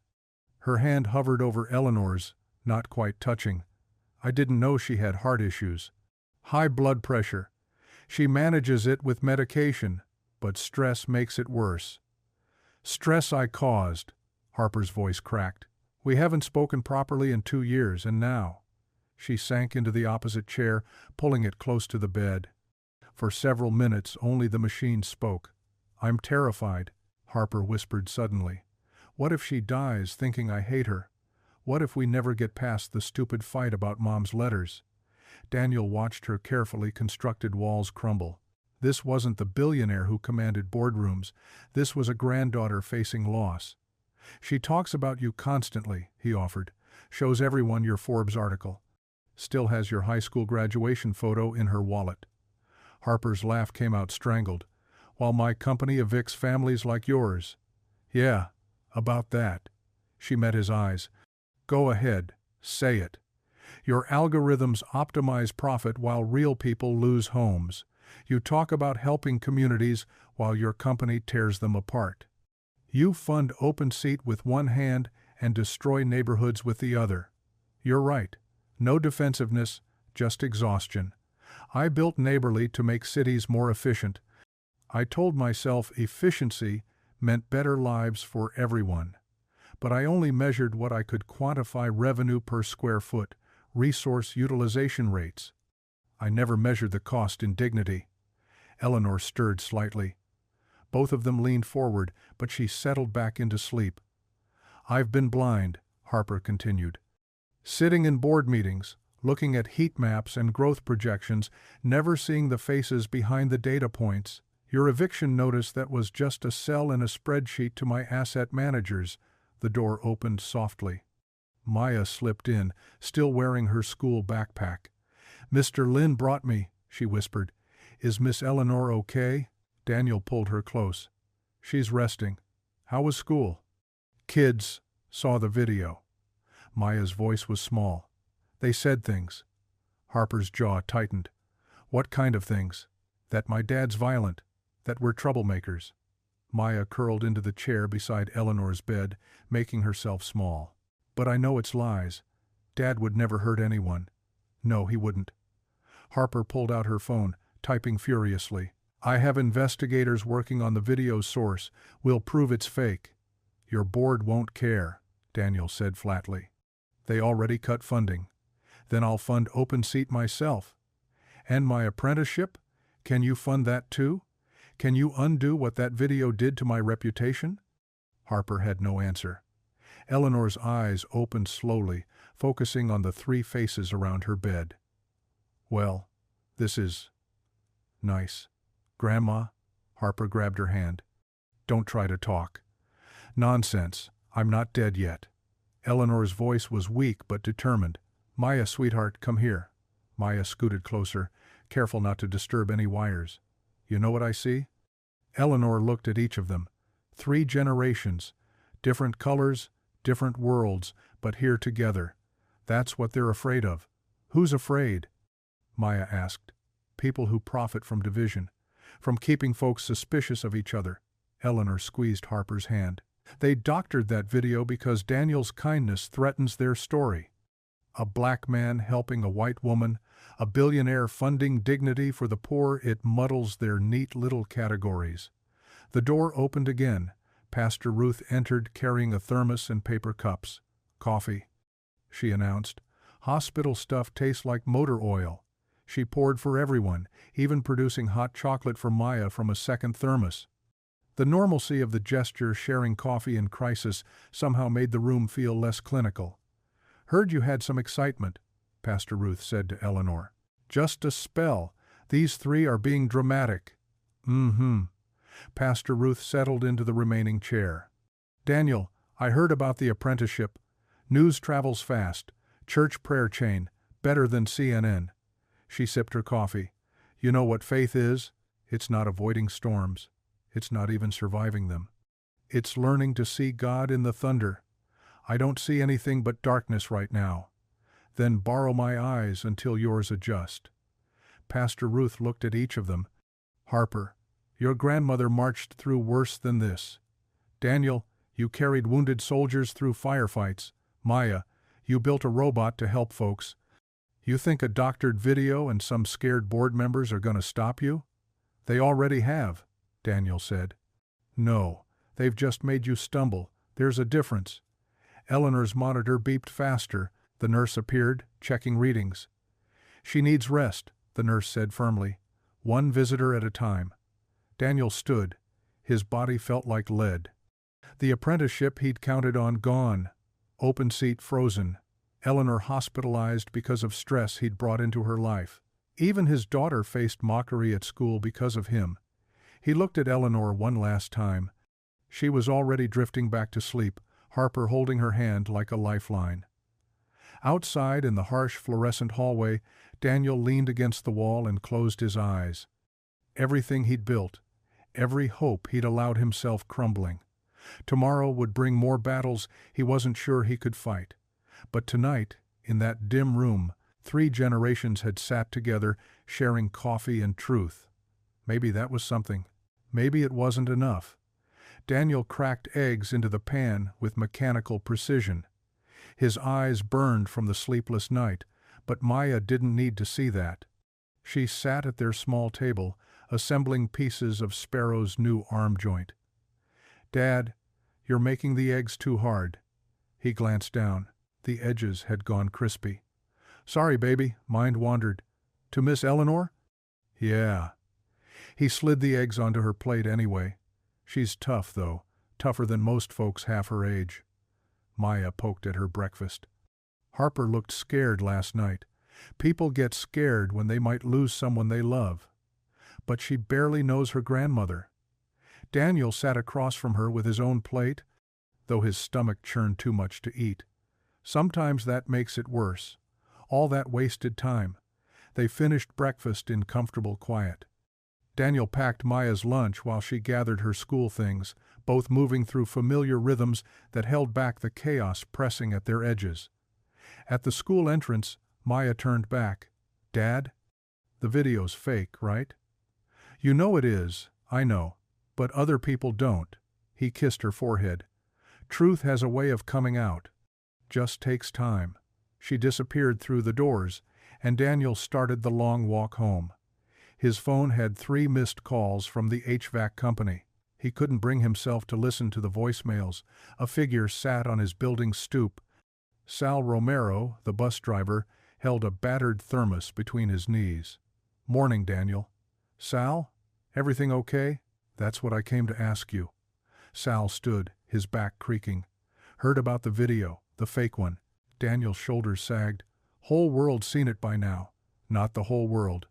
Her hand hovered over Eleanor's, not quite touching. I didn't know she had heart issues. High blood pressure. She manages it with medication, but stress makes it worse. Stress I caused, Harper's voice cracked. We haven't spoken properly in 2 years, and now. She sank into the opposite chair, pulling it close to the bed. For several minutes only the machine spoke. I'm terrified, Harper whispered suddenly. What if she dies thinking I hate her? What if we never get past the stupid fight about Mom's letters? Daniel watched her carefully constructed walls crumble. This wasn't the billionaire who commanded boardrooms. This was a granddaughter facing loss. She talks about you constantly, he offered. Shows everyone your Forbes article. Still has your high school graduation photo in her wallet. Harper's laugh came out strangled. While my company evicts families like yours. Yeah, about that. She met his eyes. Go ahead, say it. Your algorithms optimize profit while real people lose homes. You talk about helping communities while your company tears them apart. You fund open seat with one hand and destroy neighborhoods with the other. You're right. No defensiveness, just exhaustion. I built Neighborly to make cities more efficient. I told myself efficiency meant better lives for everyone. But I only measured what I could quantify: revenue per square foot, resource utilization rates. I never measured the cost in dignity. Eleanor stirred slightly. Both of them leaned forward, but she settled back into sleep. I've been blind, Harper continued. Sitting in board meetings, looking at heat maps and growth projections, never seeing the faces behind the data points. Your eviction notice that was just a cell in a spreadsheet to my asset managers. The door opened softly. Maya slipped in, still wearing her school backpack. Mr. Lynn brought me, she whispered. Is Miss Eleanor okay? Daniel pulled her close. She's resting. How was school? Kids saw the video. Maya's voice was small. They said things. Harper's jaw tightened. What kind of things? That my dad's violent. That we're troublemakers. Maya curled into the chair beside Eleanor's bed, making herself small. But I know it's lies. Dad would never hurt anyone. No, he wouldn't. Harper pulled out her phone. typing furiously. I have investigators working on the video's source. We'll prove it's fake. Your board won't care, Daniel said flatly. They already cut funding. Then I'll fund open seat myself. And my apprenticeship? Can you fund that too? Can you undo what that video did to my reputation? Harper had no answer. Eleanor's eyes opened slowly, focusing on the three faces around her bed. Well, this is nice. Grandma, Harper grabbed her hand. Don't try to talk. Nonsense, I'm not dead yet. Eleanor's voice was weak but determined. Maya, sweetheart, come here. Maya scooted closer, careful not to disturb any wires. You know what I see? Eleanor looked at each of them. 3 generations, different colors, different worlds, but here together. That's what they're afraid of. Who's afraid? Maya asked. People who profit from division, from keeping folks suspicious of each other. Eleanor squeezed Harper's hand. They doctored that video because Daniel's kindness threatens their story. A black man helping a white woman, a billionaire funding dignity for the poor, it muddles their neat little categories. The door opened again. Pastor Ruth entered carrying a thermos and paper cups. Coffee, she announced. Hospital stuff tastes like motor oil. She poured for everyone, even producing hot chocolate for Maya from a second thermos. The normalcy of the gesture, sharing coffee in crisis, somehow made the room feel less clinical. Heard you had some excitement, Pastor Ruth said to Eleanor. Just a spell. These 3 are being dramatic. Pastor Ruth settled into the remaining chair. Daniel, I heard about the apprenticeship. News travels fast. Church prayer chain. Better than CNN. She sipped her coffee. You know what faith is? It's not avoiding storms. It's not even surviving them. It's learning to see God in the thunder. I don't see anything but darkness right now. Then borrow my eyes until yours adjust. Pastor Ruth looked at each of them. Harper, your grandmother marched through worse than this. Daniel, you carried wounded soldiers through firefights. Maya, you built a robot to help folks. You think a doctored video and some scared board members are going to stop you? They already have, Daniel said. No, they've just made you stumble. There's a difference. Eleanor's monitor beeped faster. The nurse appeared, checking readings. She needs rest, the nurse said firmly. 1 visitor at a time. Daniel stood. His body felt like lead. The apprenticeship he'd counted on gone. Open seat frozen. Eleanor hospitalized because of stress he'd brought into her life. Even his daughter faced mockery at school because of him. He looked at Eleanor one last time. She was already drifting back to sleep, Harper holding her hand like a lifeline. Outside in the harsh fluorescent hallway, Daniel leaned against the wall and closed his eyes. Everything he'd built, every hope he'd allowed himself crumbling. Tomorrow would bring more battles he wasn't sure he could fight. But tonight, in that dim room, 3 generations had sat together, sharing coffee and truth. Maybe that was something. Maybe it wasn't enough. Daniel cracked eggs into the pan with mechanical precision. His eyes burned from the sleepless night, but Maya didn't need to see that. She sat at their small table, assembling pieces of Sparrow's new arm joint. Dad, you're making the eggs too hard. He glanced down. The edges had gone crispy. Sorry, baby, mind wandered. To Miss Eleanor? Yeah. He slid the eggs onto her plate anyway. She's tough, though, tougher than most folks half her age. Maya poked at her breakfast. Harper looked scared last night. People get scared when they might lose someone they love. But she barely knows her grandmother. Daniel sat across from her with his own plate, though his stomach churned too much to eat. Sometimes that makes it worse. All that wasted time. They finished breakfast in comfortable quiet. Daniel packed Maya's lunch while she gathered her school things, both moving through familiar rhythms that held back the chaos pressing at their edges. At the school entrance, Maya turned back. Dad? The video's fake, right? You know it is, I know, but other people don't. He kissed her forehead. Truth has a way of coming out. Just takes time. She disappeared through the doors, and Daniel started the long walk home. His phone had 3 missed calls from the HVAC company. He couldn't bring himself to listen to the voicemails. A figure sat on his building's stoop. Sal Romero, the bus driver, held a battered thermos between his knees. "Morning, Daniel." "Sal? Everything okay? That's what I came to ask you." Sal stood, his back creaking. "Heard about the video, the fake one." Daniel's shoulders sagged. "Whole world's seen it by now." "Not the whole world.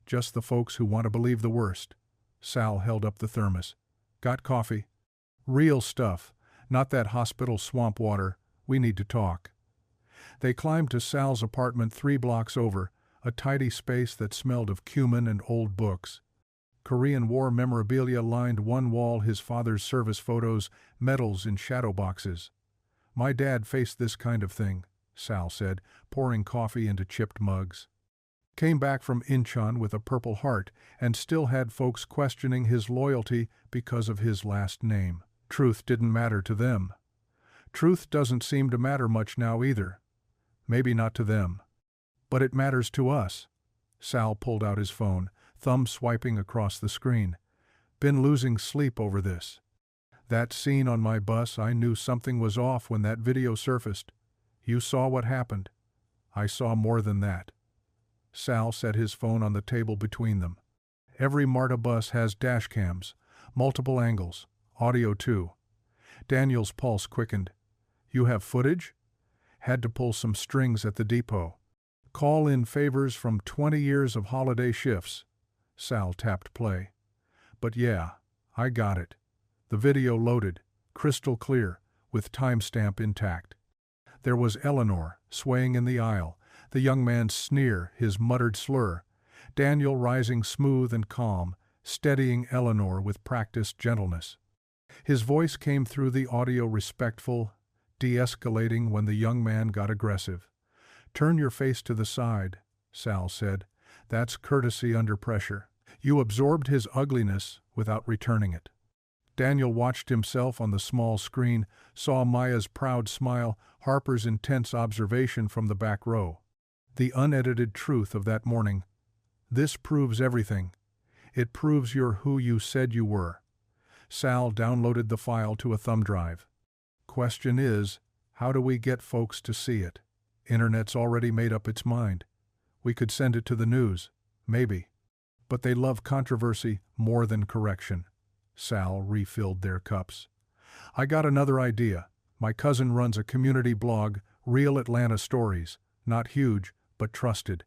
Just the folks who want to believe the worst." Sal held up the thermos. "Got coffee?" "Real stuff. Not that hospital swamp water. We need to talk." They climbed to Sal's apartment 3 blocks over, a tidy space that smelled of cumin and old books. Korean War memorabilia lined one wall, his father's service photos, medals in shadow boxes. "My dad faced this kind of thing," Sal said, pouring coffee into chipped mugs. "Came back from Incheon with a Purple Heart and still had folks questioning his loyalty because of his last name. Truth didn't matter to them. Truth doesn't seem to matter much now either. Maybe not to them. But it matters to us." Sal pulled out his phone, thumb swiping across the screen. "Been losing sleep over this. That scene on my bus, I knew something was off when that video surfaced. You saw what happened. I saw more than that." Sal set his phone on the table between them. "Every MARTA bus has dash cams, multiple angles, audio too." Daniel's pulse quickened. "You have footage?" "Had to pull some strings at the depot. Call in favors from 20 years of holiday shifts." Sal tapped play. "But yeah, I got it." The video loaded, crystal clear, with timestamp intact. There was Eleanor, swaying in the aisle, the young man's sneer, his muttered slur. Daniel rising smooth and calm, steadying Eleanor with practiced gentleness. His voice came through the audio respectful, de-escalating when the young man got aggressive. "Turn your face to the side," Sal said. "That's courtesy under pressure." You absorbed his ugliness without returning it. Daniel watched himself on the small screen, saw Maya's proud smile, Harper's intense observation from the back row. The unedited truth of that morning. "This proves everything. It proves you're who you said you were." Sal downloaded the file to a thumb drive. "Question is, how do we get folks to see it? Internet's already made up its mind. We could send it to the news, maybe. But they love controversy more than correction." Sal refilled their cups. "I got another idea. My cousin runs a community blog, Real Atlanta Stories. Not huge, but trusted.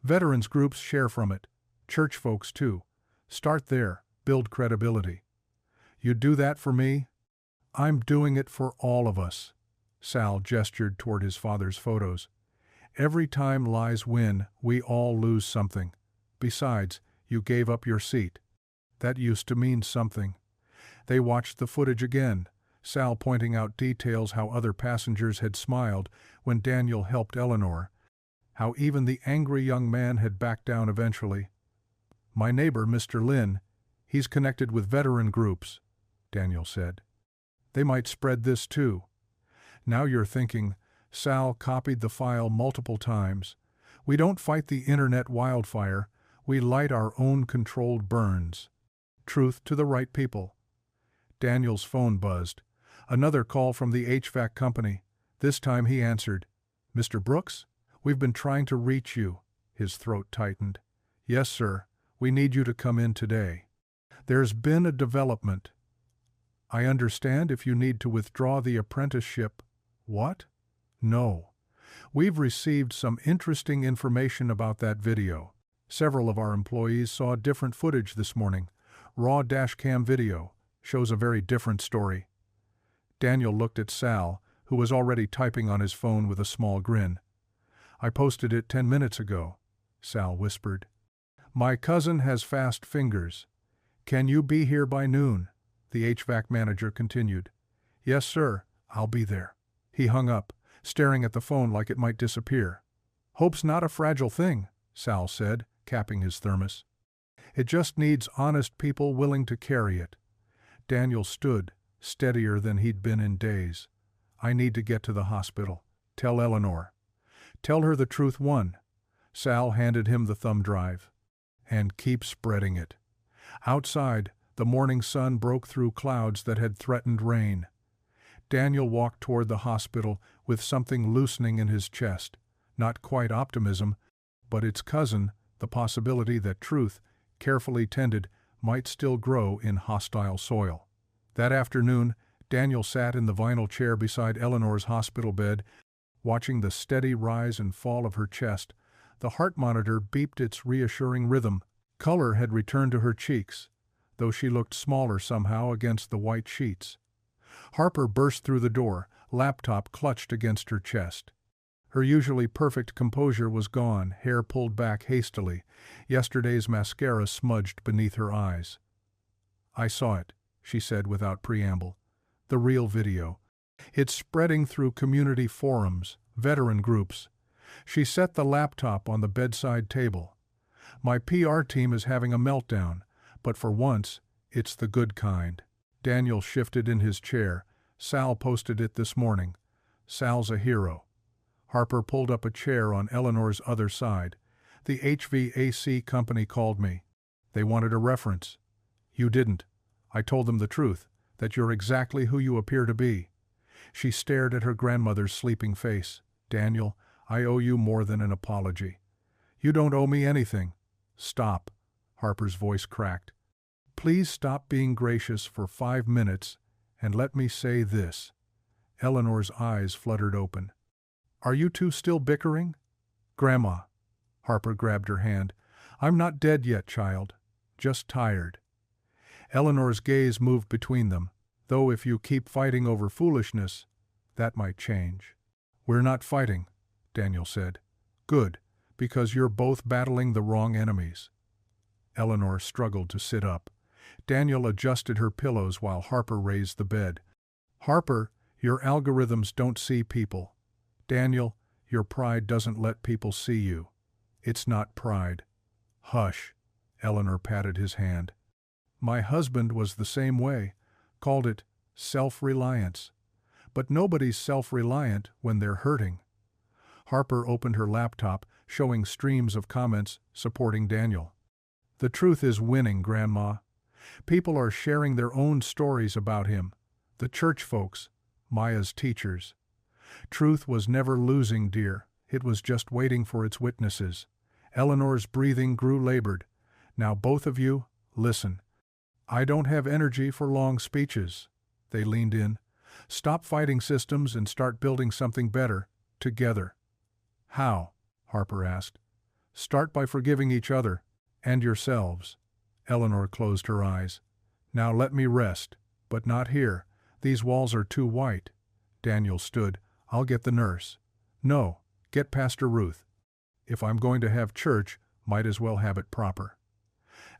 Veterans groups share from it. Church folks too. Start there, build credibility." "You do that for me?" "I'm doing it for all of us." Sal gestured toward his father's photos. "Every time lies win, we all lose something. Besides, you gave up your seat. That used to mean something." They watched the footage again, Sal pointing out details, how other passengers had smiled when Daniel helped Eleanor, how even the angry young man had backed down eventually. "My neighbor, Mr. Lin, he's connected with veteran groups," Daniel said. "They might spread this too." "Now you're thinking." Sal copied the file multiple times. "We don't fight the internet wildfire, we light our own controlled burns." Truth to the right people. Daniel's phone buzzed. Another call from the HVAC company. This time he answered. "Mr. Brooks? We've been trying to reach you." His throat tightened. "Yes, sir. We need you to come in today. There's been a development. I understand if you need to withdraw the apprenticeship." "What?" "No. We've received some interesting information about that video. Several of our employees saw different footage this morning. Raw dashcam video. Shows a very different story." Daniel looked at Sal, who was already typing on his phone with a small grin. "I posted it 10 minutes ago," Sal whispered. "My cousin has fast fingers. Can you be here by noon?" the HVAC manager continued. "Yes, sir. I'll be there." He hung up, staring at the phone like it might disappear. "Hope's not a fragile thing," Sal said, capping his thermos. "It just needs honest people willing to carry it." Daniel stood, steadier than he'd been in days. "I need to get to the hospital. Tell Eleanor." "Tell her the truth won." Sal handed him the thumb drive. and keep spreading it. Outside, the morning sun broke through clouds that had threatened rain. Daniel walked toward the hospital with something loosening in his chest. Not quite optimism, but its cousin, the possibility that truth, carefully tended, might still grow in hostile soil. That afternoon, Daniel sat in the vinyl chair beside Eleanor's hospital bed, watching the steady rise and fall of her chest. The heart monitor beeped its reassuring rhythm. Color had returned to her cheeks, though she looked smaller somehow against the white sheets. Harper burst through the door, laptop clutched against her chest. Her usually perfect composure was gone, hair pulled back hastily, yesterday's mascara smudged beneath her eyes. "I saw it," she said without preamble. "The real video. It's spreading through community forums, veteran groups." She set the laptop on the bedside table. "My PR team is having a meltdown, but for once, it's the good kind." Daniel shifted in his chair. "Sal posted it this morning. Sal's a hero." Harper pulled up a chair on Eleanor's other side. "The HVAC company called me. They wanted a reference. You didn't. I told them the truth, that you're exactly who you appear to be." She stared at her grandmother's sleeping face. "Daniel, I owe you more than an apology." "You don't owe me anything." "Stop." Harper's voice cracked. "Please stop being gracious for 5 minutes and let me say this." Eleanor's eyes fluttered open. "Are you two still bickering?" "Grandma." Harper grabbed her hand. "I'm not dead yet, child. Just tired." Eleanor's gaze moved between them. "Though if you keep fighting over foolishness, that might change." "We're not fighting," Daniel said. "Good, because you're both battling the wrong enemies." Eleanor struggled to sit up. Daniel adjusted her pillows while Harper raised the bed. "Harper, your algorithms don't see people. Daniel, your pride doesn't let people see you. It's not pride." "Hush." Eleanor patted his hand. "My husband was the same way, called it self-reliance. But nobody's self-reliant when they're hurting." Harper opened her laptop, showing streams of comments supporting Daniel. "The truth is winning, Grandma. People are sharing their own stories about him. The church folks, Maya's teachers. Truth was never losing, dear. It was just waiting for its witnesses." Eleanor's breathing grew labored. "Now both of you, listen. I don't have energy for long speeches." They leaned in. "Stop fighting systems and start building something better, together." "How?" Harper asked. "Start by forgiving each other, and yourselves." Eleanor closed her eyes. "Now let me rest, but not here. These walls are too white." Daniel stood. "I'll get the nurse." "No, get Pastor Ruth. If I'm going to have church, might as well have it proper."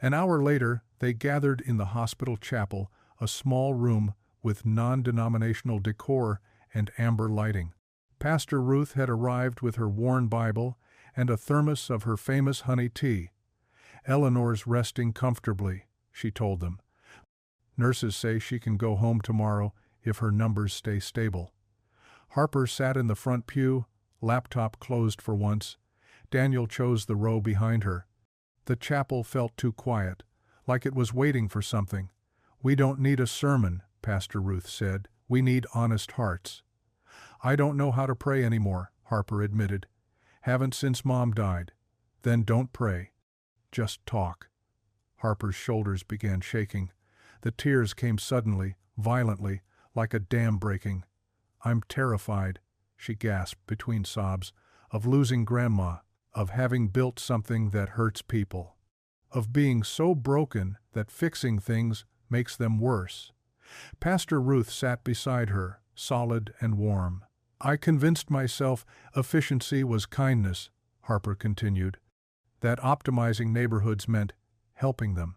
An hour later, they gathered in the hospital chapel, a small room with non-denominational decor and amber lighting. Pastor Ruth had arrived with her worn Bible and a thermos of her famous honey tea. "Eleanor's resting comfortably," she told them. "Nurses say she can go home tomorrow if her numbers stay stable." Harper sat in the front pew, laptop closed for once. Daniel chose the row behind her. The chapel felt too quiet, like it was waiting for something. "We don't need a sermon," Pastor Ruth said. "We need honest hearts." "I don't know how to pray anymore," Harper admitted. "Haven't since Mom died." "Then don't pray. Just talk." Harper's shoulders began shaking. The tears came suddenly, violently, like a dam breaking. "I'm terrified," she gasped between sobs, "of losing Grandma, of having built something that hurts people, of being so broken that fixing things makes them worse." Pastor Ruth sat beside her, solid and warm. "I convinced myself efficiency was kindness," Harper continued, "that optimizing neighborhoods meant helping them.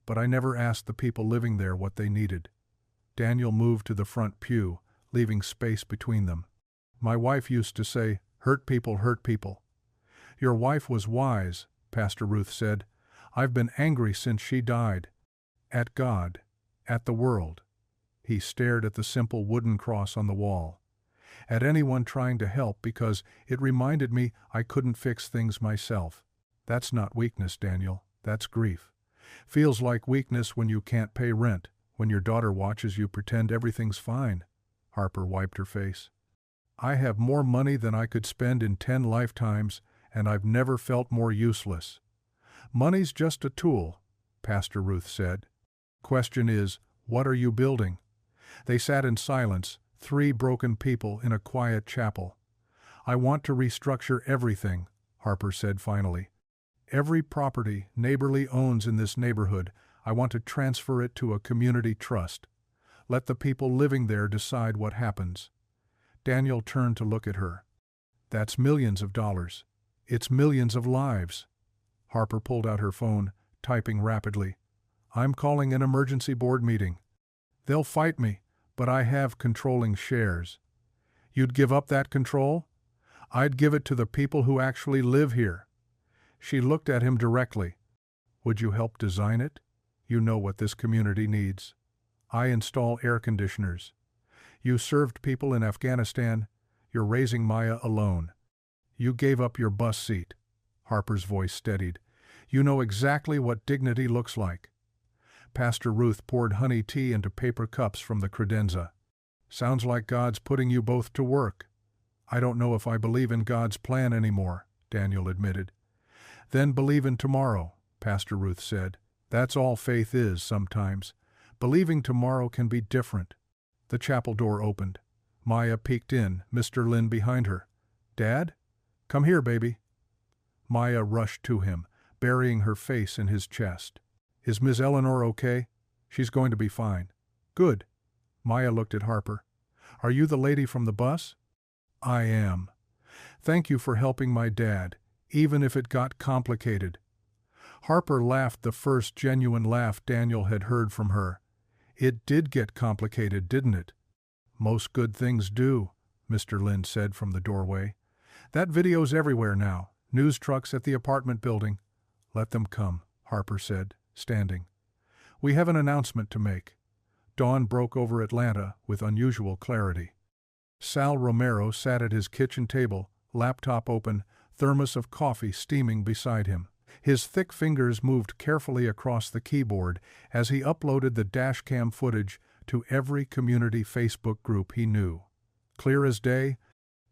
But I never asked the people living there what they needed." Daniel moved to the front pew, leaving space between them. "My wife used to say, 'Hurt people hurt people.'" "Your wife was wise," Pastor Ruth said. "I've been angry since she died. At God. At the world." He stared at the simple wooden cross on the wall. "At anyone trying to help because it reminded me I couldn't fix things myself." "That's not weakness, Daniel. That's grief. Feels like weakness when you can't pay rent, when your daughter watches you pretend everything's fine. Harper wiped her face. I have more money than I could spend in 10 lifetimes, and I've never felt more useless. Money's just a tool, Pastor Ruth said. Question is, what are you building? They sat in silence, 3 broken people in a quiet chapel. I want to restructure everything, Harper said finally. Every property Neighborly owns in this neighborhood, I want to transfer it to a community trust. Let the people living there decide what happens. Daniel turned to look at her. That's millions of dollars. It's millions of lives. Harper pulled out her phone, typing rapidly. I'm calling an emergency board meeting. They'll fight me, but I have controlling shares. You'd give up that control? I'd give it to the people who actually live here. She looked at him directly. Would you help design it? You know what this community needs. I install air conditioners. You served people in Afghanistan. You're raising Maya alone. You gave up your bus seat. Harper's voice steadied. You know exactly what dignity looks like. Pastor Ruth poured honey tea into paper cups from the credenza. Sounds like God's putting you both to work. I don't know if I believe in God's plan anymore, Daniel admitted. Then believe in tomorrow, Pastor Ruth said. That's all faith is sometimes. Believing tomorrow can be different. The chapel door opened. Maya peeked in, Mr. Lynn behind her. Dad? Come here, baby. Maya rushed to him, burying her face in his chest. Is Miss Eleanor okay? She's going to be fine. Good. Maya looked at Harper. Are you the lady from the bus? I am. Thank you for helping my dad, even if it got complicated. Harper laughed, the first genuine laugh Daniel had heard from her. It did get complicated, didn't it? Most good things do, Mr. Lynn said from the doorway. That video's everywhere now. News trucks at the apartment building. Let them come, Harper said, standing. We have an announcement to make. Dawn broke over Atlanta with unusual clarity. Sal Romero sat at his kitchen table, laptop open, thermos of coffee steaming beside him. His thick fingers moved carefully across the keyboard as he uploaded the dashcam footage to every community Facebook group he knew. Clear as day,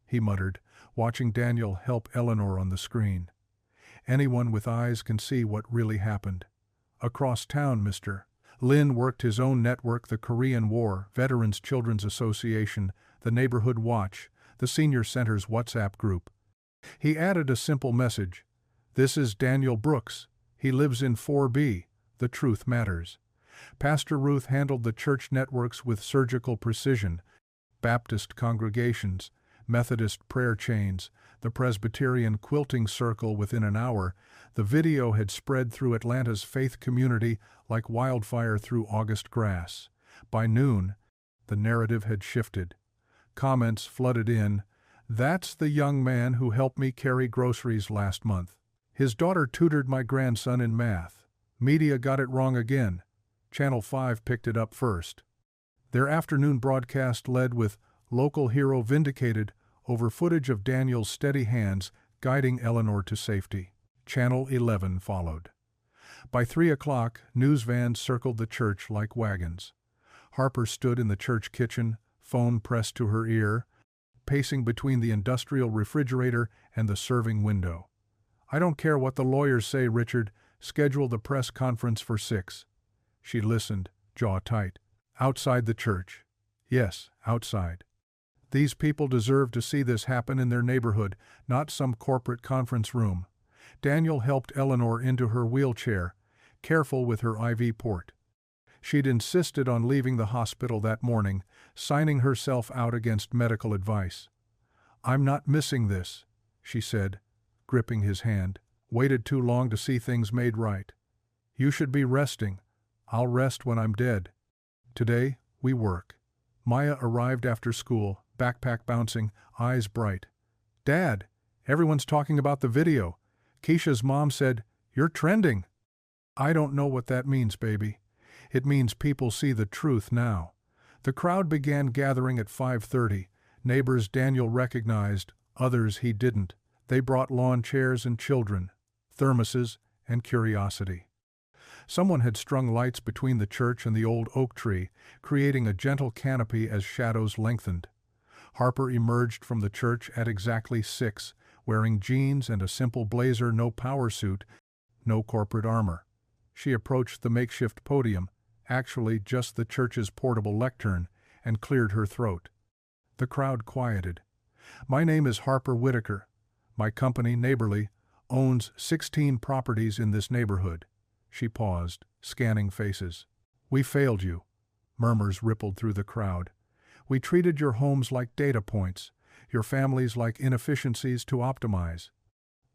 he muttered, watching Daniel help Eleanor on the screen. Anyone with eyes can see what really happened. Across town, Mr. Lynn worked his own network, the Korean War Veterans Children's Association, the Neighborhood Watch, the Senior Center's WhatsApp group. He added a simple message. This is Daniel Brooks. He lives in 4B. The truth matters. Pastor Ruth handled the church networks with surgical precision. Baptist congregations, Methodist prayer chains, the Presbyterian quilting circle. Within an hour, the video had spread through Atlanta's faith community like wildfire through August grass. By noon, the narrative had shifted. Comments flooded in. That's the young man who helped me carry groceries last month. His daughter tutored my grandson in math. Media got it wrong again. Channel 5 picked it up first. Their afternoon broadcast led with Local Hero Vindicated over footage of Daniel's steady hands guiding Eleanor to safety. Channel 11 followed. By 3 o'clock, news vans circled the church like wagons. Harper stood in the church kitchen, phone pressed to her ear, pacing between the industrial refrigerator and the serving window. I don't care what the lawyers say, Richard. Schedule the press conference for 6. She listened, jaw tight. Outside the church. Yes, outside. These people deserve to see this happen in their neighborhood, not some corporate conference room. Daniel helped Eleanor into her wheelchair, careful with her IV port. She'd insisted on leaving the hospital that morning, signing herself out against medical advice. I'm not missing this, she said, gripping his hand. Waited too long to see things made right. You should be resting. I'll rest when I'm dead. Today, we work. Maya arrived after school, backpack bouncing, eyes bright. Dad, everyone's talking about the video. Keisha's mom said, you're trending. I don't know what that means, baby. It means people see the truth now. The crowd began gathering at 5:30. Neighbors Daniel recognized, others he didn't. They brought lawn chairs and children, thermoses, and curiosity. Someone had strung lights between the church and the old oak tree, creating a gentle canopy as shadows lengthened. Harper emerged from the church at exactly 6, wearing jeans and a simple blazer, no power suit, no corporate armor. She approached the makeshift podium, actually just the church's portable lectern, and cleared her throat. The crowd quieted. "My name is Harper Whitaker. My company, Neighborly, owns 16 properties in this neighborhood." She paused, scanning faces. "We failed you." Murmurs rippled through the crowd. "We treated your homes like data points, your families like inefficiencies to optimize.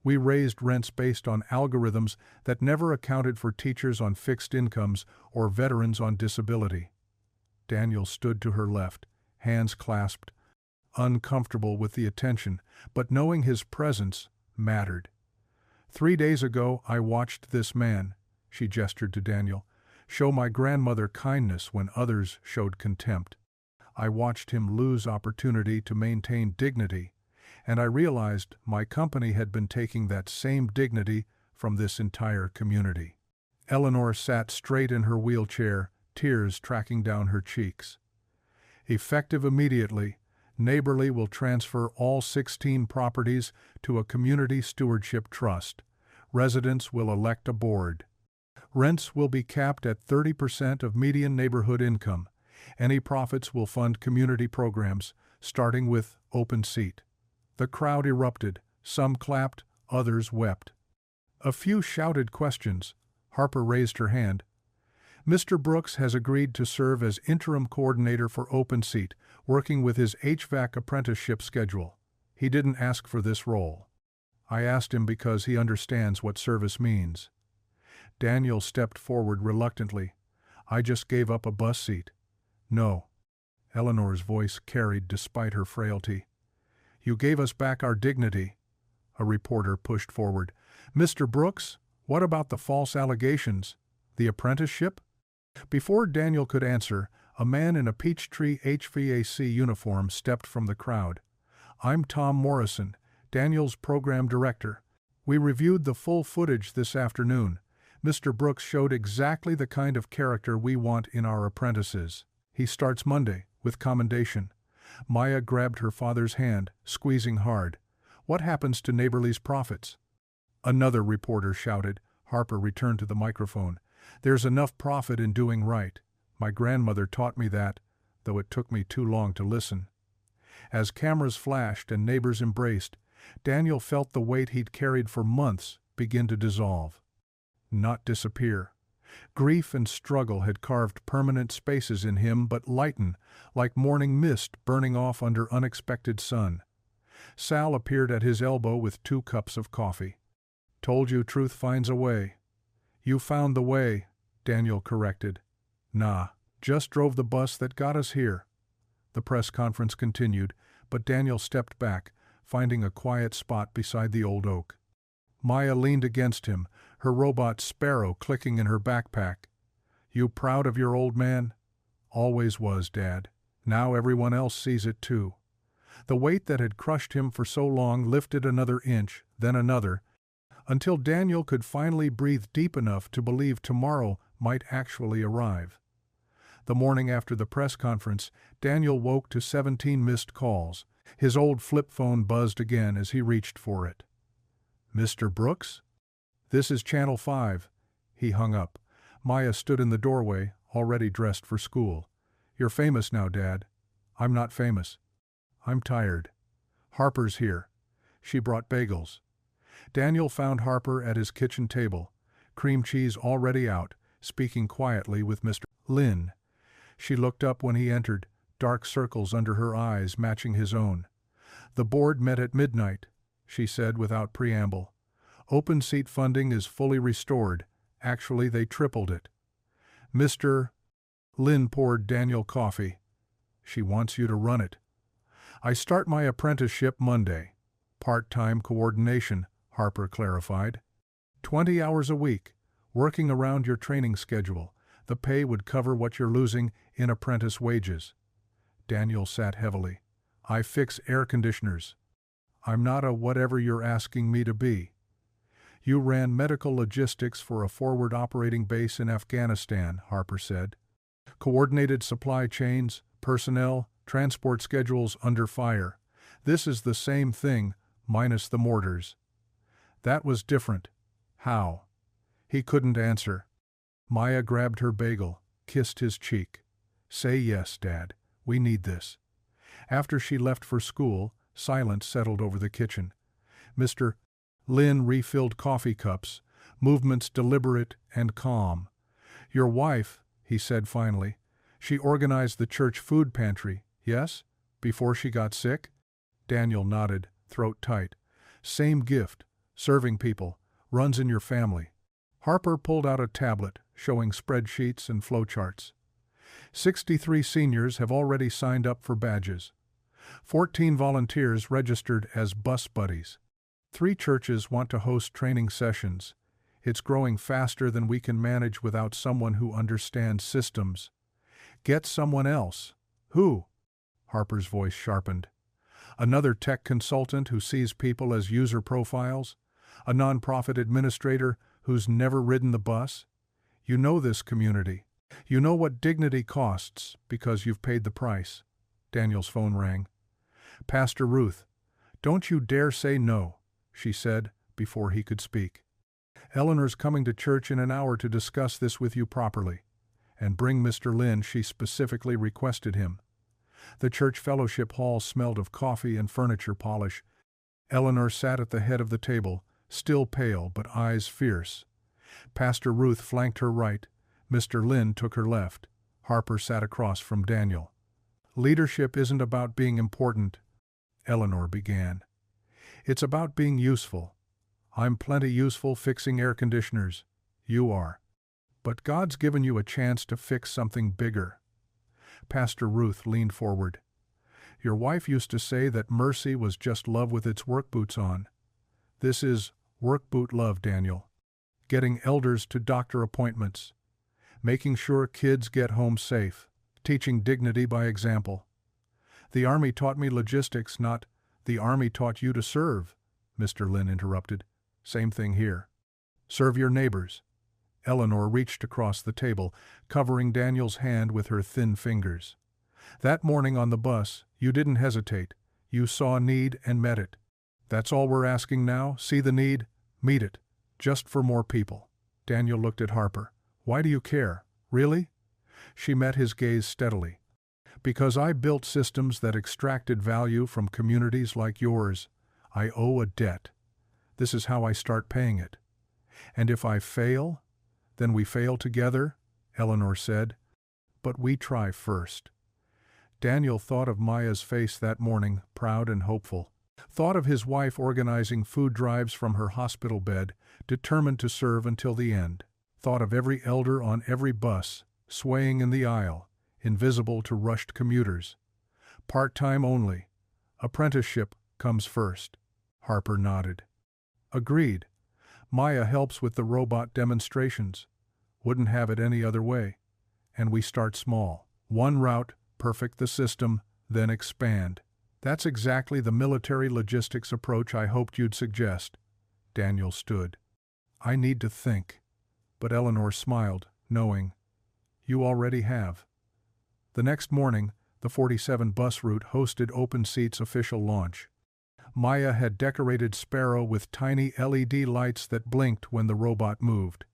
We raised rents based on algorithms that never accounted for teachers on fixed incomes or veterans on disability." Daniel stood to her left, hands clasped, uncomfortable with the attention, but knowing his presence mattered. "3 days ago I watched this man," she gestured to Daniel, "show my grandmother kindness when others showed contempt. I watched him lose opportunity to maintain dignity, and I realized my company had been taking that same dignity from this entire community." Eleanor sat straight in her wheelchair, tears tracking down her cheeks. "Effective immediately, Neighborly will transfer all 16 properties to a community stewardship trust. Residents will elect a board. Rents will be capped at 30% of median neighborhood income. Any profits will fund community programs, starting with open seat." The crowd erupted. Some clapped, others wept. A few shouted questions. Harper raised her hand. "Mr. Brooks has agreed to serve as interim coordinator for open seat, working with his HVAC apprenticeship schedule. He didn't ask for this role. I asked him because he understands what service means." Daniel stepped forward reluctantly. "I just gave up a bus seat." "No." Eleanor's voice carried despite her frailty. "You gave us back our dignity." A reporter pushed forward. "Mr. Brooks, what about the false allegations? The apprenticeship?" Before Daniel could answer, a man in a Peachtree HVAC uniform stepped from the crowd. "I'm Tom Morrison, Daniel's program director. We reviewed the full footage this afternoon. Mr. Brooks showed exactly the kind of character we want in our apprentices. He starts Monday, with commendation." Maya grabbed her father's hand, squeezing hard. "What happens to Neighborly's profits?" Another reporter shouted. Harper returned to the microphone. "There's enough profit in doing right. My grandmother taught me that, though it took me too long to listen." As cameras flashed and neighbors embraced, Daniel felt the weight he'd carried for months begin to dissolve. Not disappear. Grief and struggle had carved permanent spaces in him, but lighten, like morning mist burning off under unexpected sun. Sal appeared at his elbow with 2 cups of coffee. "Told you truth finds a way." "You found the way," Daniel corrected. "Nah, just drove the bus that got us here." The press conference continued, but Daniel stepped back, finding a quiet spot beside the old oak. Maya leaned against him, her robot Sparrow clicking in her backpack. "You proud of your old man?" "Always was, Dad. Now everyone else sees it too." The weight that had crushed him for so long lifted another inch, then another, until Daniel could finally breathe deep enough to believe tomorrow might actually arrive. The morning after the press conference, Daniel woke to 17 missed calls. His old flip phone buzzed again as he reached for it. "Mr. Brooks? This is Channel 5. He hung up. Maya stood in the doorway, already dressed for school. "You're famous now, Dad." "I'm not famous. I'm tired." "Harper's here." She brought bagels. Daniel found Harper at his kitchen table, cream cheese already out, speaking quietly with Mr. Lynn. She looked up when he entered, dark circles under her eyes matching his own. "The board met at midnight," she said without preamble. "Open seat funding is fully restored. Actually, they tripled it." "Mr. Lynn poured Daniel coffee. "She wants you to run it." "I start my apprenticeship Monday." "Part-time coordination," Harper clarified. 20 hours a week, working around your training schedule. The pay would cover what you're losing in apprentice wages. Daniel sat heavily. "I fix air conditioners. I'm not a whatever you're asking me to be." You ran medical logistics for a forward operating base in Afghanistan, Harper said. Coordinated supply chains, personnel, transport schedules under fire. This is the same thing, minus the mortars. That was different. How? He couldn't answer. Maya grabbed her bagel, kissed his cheek. Say yes, Dad. We need this. After she left for school, silence settled over the kitchen. Mr. Lin refilled coffee cups, movements deliberate and calm. Your wife, he said finally, she organized the church food pantry, yes? Before she got sick? Daniel nodded, throat tight. Same gift, serving people, runs in your family. Harper pulled out a tablet, showing spreadsheets and flowcharts. 63 seniors have already signed up for badges. 14 volunteers registered as bus buddies. 3 churches want to host training sessions. It's growing faster than we can manage without someone who understands systems. Get someone else. Who? Harper's voice sharpened. Another tech consultant who sees people as user profiles? A nonprofit administrator who's never ridden the bus? You know this community. You know what dignity costs because you've paid the price. Daniel's phone rang. Pastor Ruth, don't you dare say no, she said before he could speak. Eleanor's coming to church in an hour to discuss this with you properly. And bring Mr. Lin, she specifically requested him. The church fellowship hall smelled of coffee and furniture polish. Eleanor sat at the head of the table, still pale but eyes fierce. Pastor Ruth flanked her right. Mr. Lin took her left. Harper sat across from Daniel. Leadership isn't about being important, Eleanor began. It's about being useful. I'm plenty useful fixing air conditioners. You are. But God's given you a chance to fix something bigger. Pastor Ruth leaned forward. Your wife used to say that mercy was just love with its work boots on. This is work boot love, Daniel. Getting elders to doctor appointments. Making sure kids get home safe. Teaching dignity by example. The Army taught me logistics, not the Army taught you to serve, Mr. Lin interrupted. Same thing here. Serve your neighbors. Eleanor reached across the table, covering Daniel's hand with her thin fingers. That morning on the bus, you didn't hesitate. You saw a need and met it. That's all we're asking now. See the need, meet it. Just for more people. Daniel looked at Harper. Why do you care? Really? She met his gaze steadily. Because I built systems that extracted value from communities like yours. I owe a debt. This is how I start paying it. And if I fail, then we fail together, Eleanor said. But we try first. Daniel thought of Maya's face that morning, proud and hopeful. Thought of his wife organizing food drives from her hospital bed, determined to serve until the end. Thought of every elder on every bus, swaying in the aisle, invisible to rushed commuters. Part-time only. Apprenticeship comes first. Harper nodded. Agreed. Maya helps with the robot demonstrations. Wouldn't have it any other way. And we start small. One route, perfect the system, then expand. That's exactly the military logistics approach I hoped you'd suggest. Daniel stood. I need to think. But Eleanor smiled, knowing. You already have. The next morning, the 47 bus route hosted Open Seat's official launch. Maya had decorated Sparrow with tiny LED lights that blinked when the robot moved.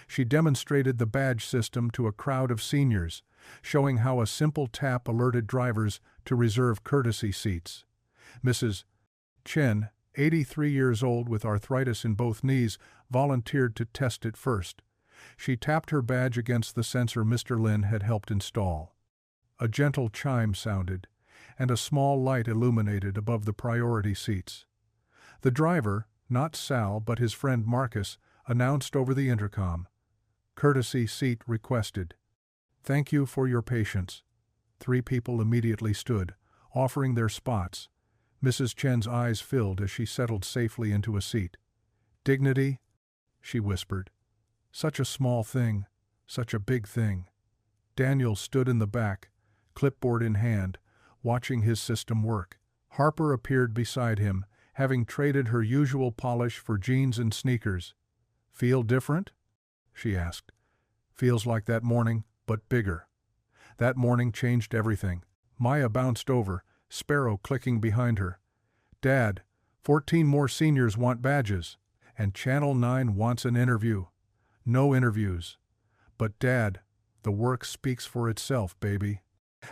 She demonstrated the badge system to a crowd of seniors, showing how a simple tap alerted drivers to reserve courtesy seats. Mrs. Chen, 83 years old with arthritis in both knees, volunteered to test it first. She tapped her badge against the sensor Mr. Lin had helped install. A gentle chime sounded, and a small light illuminated above the priority seats. The driver, not Sal but his friend Marcus, announced over the intercom. Courtesy seat requested. Thank you for your patience. 3 people immediately stood, offering their spots. Mrs. Chen's eyes filled as she settled safely into a seat. Dignity, she whispered. Such a small thing, such a big thing. Daniel stood in the back, clipboard in hand, watching his system work. Harper appeared beside him, having traded her usual polish for jeans and sneakers. Feel different? She asked. Feels like that morning, but bigger. That morning changed everything. Maya bounced over, Sparrow clicking behind her. Dad, 14 more seniors want badges, and Channel 9 wants an interview. No interviews. But Dad, the work speaks for itself, baby.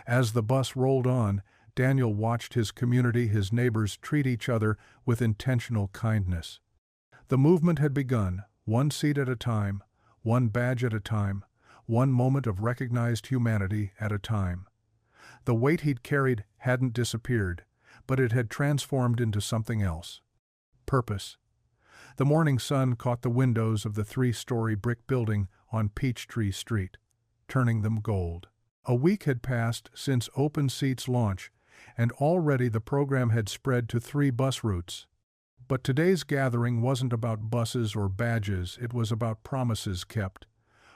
As the bus rolled on, Daniel watched his community, his neighbors, treat each other with intentional kindness. The movement had begun, one seat at a time, one badge at a time, one moment of recognized humanity at a time. The weight he'd carried hadn't disappeared, but it had transformed into something else. Purpose. The morning sun caught the windows of the 3-story brick building on Peachtree Street, turning them gold. A week had passed since Open Seats' launch, and already the program had spread to 3 bus routes. But today's gathering wasn't about buses or badges, it was about promises kept.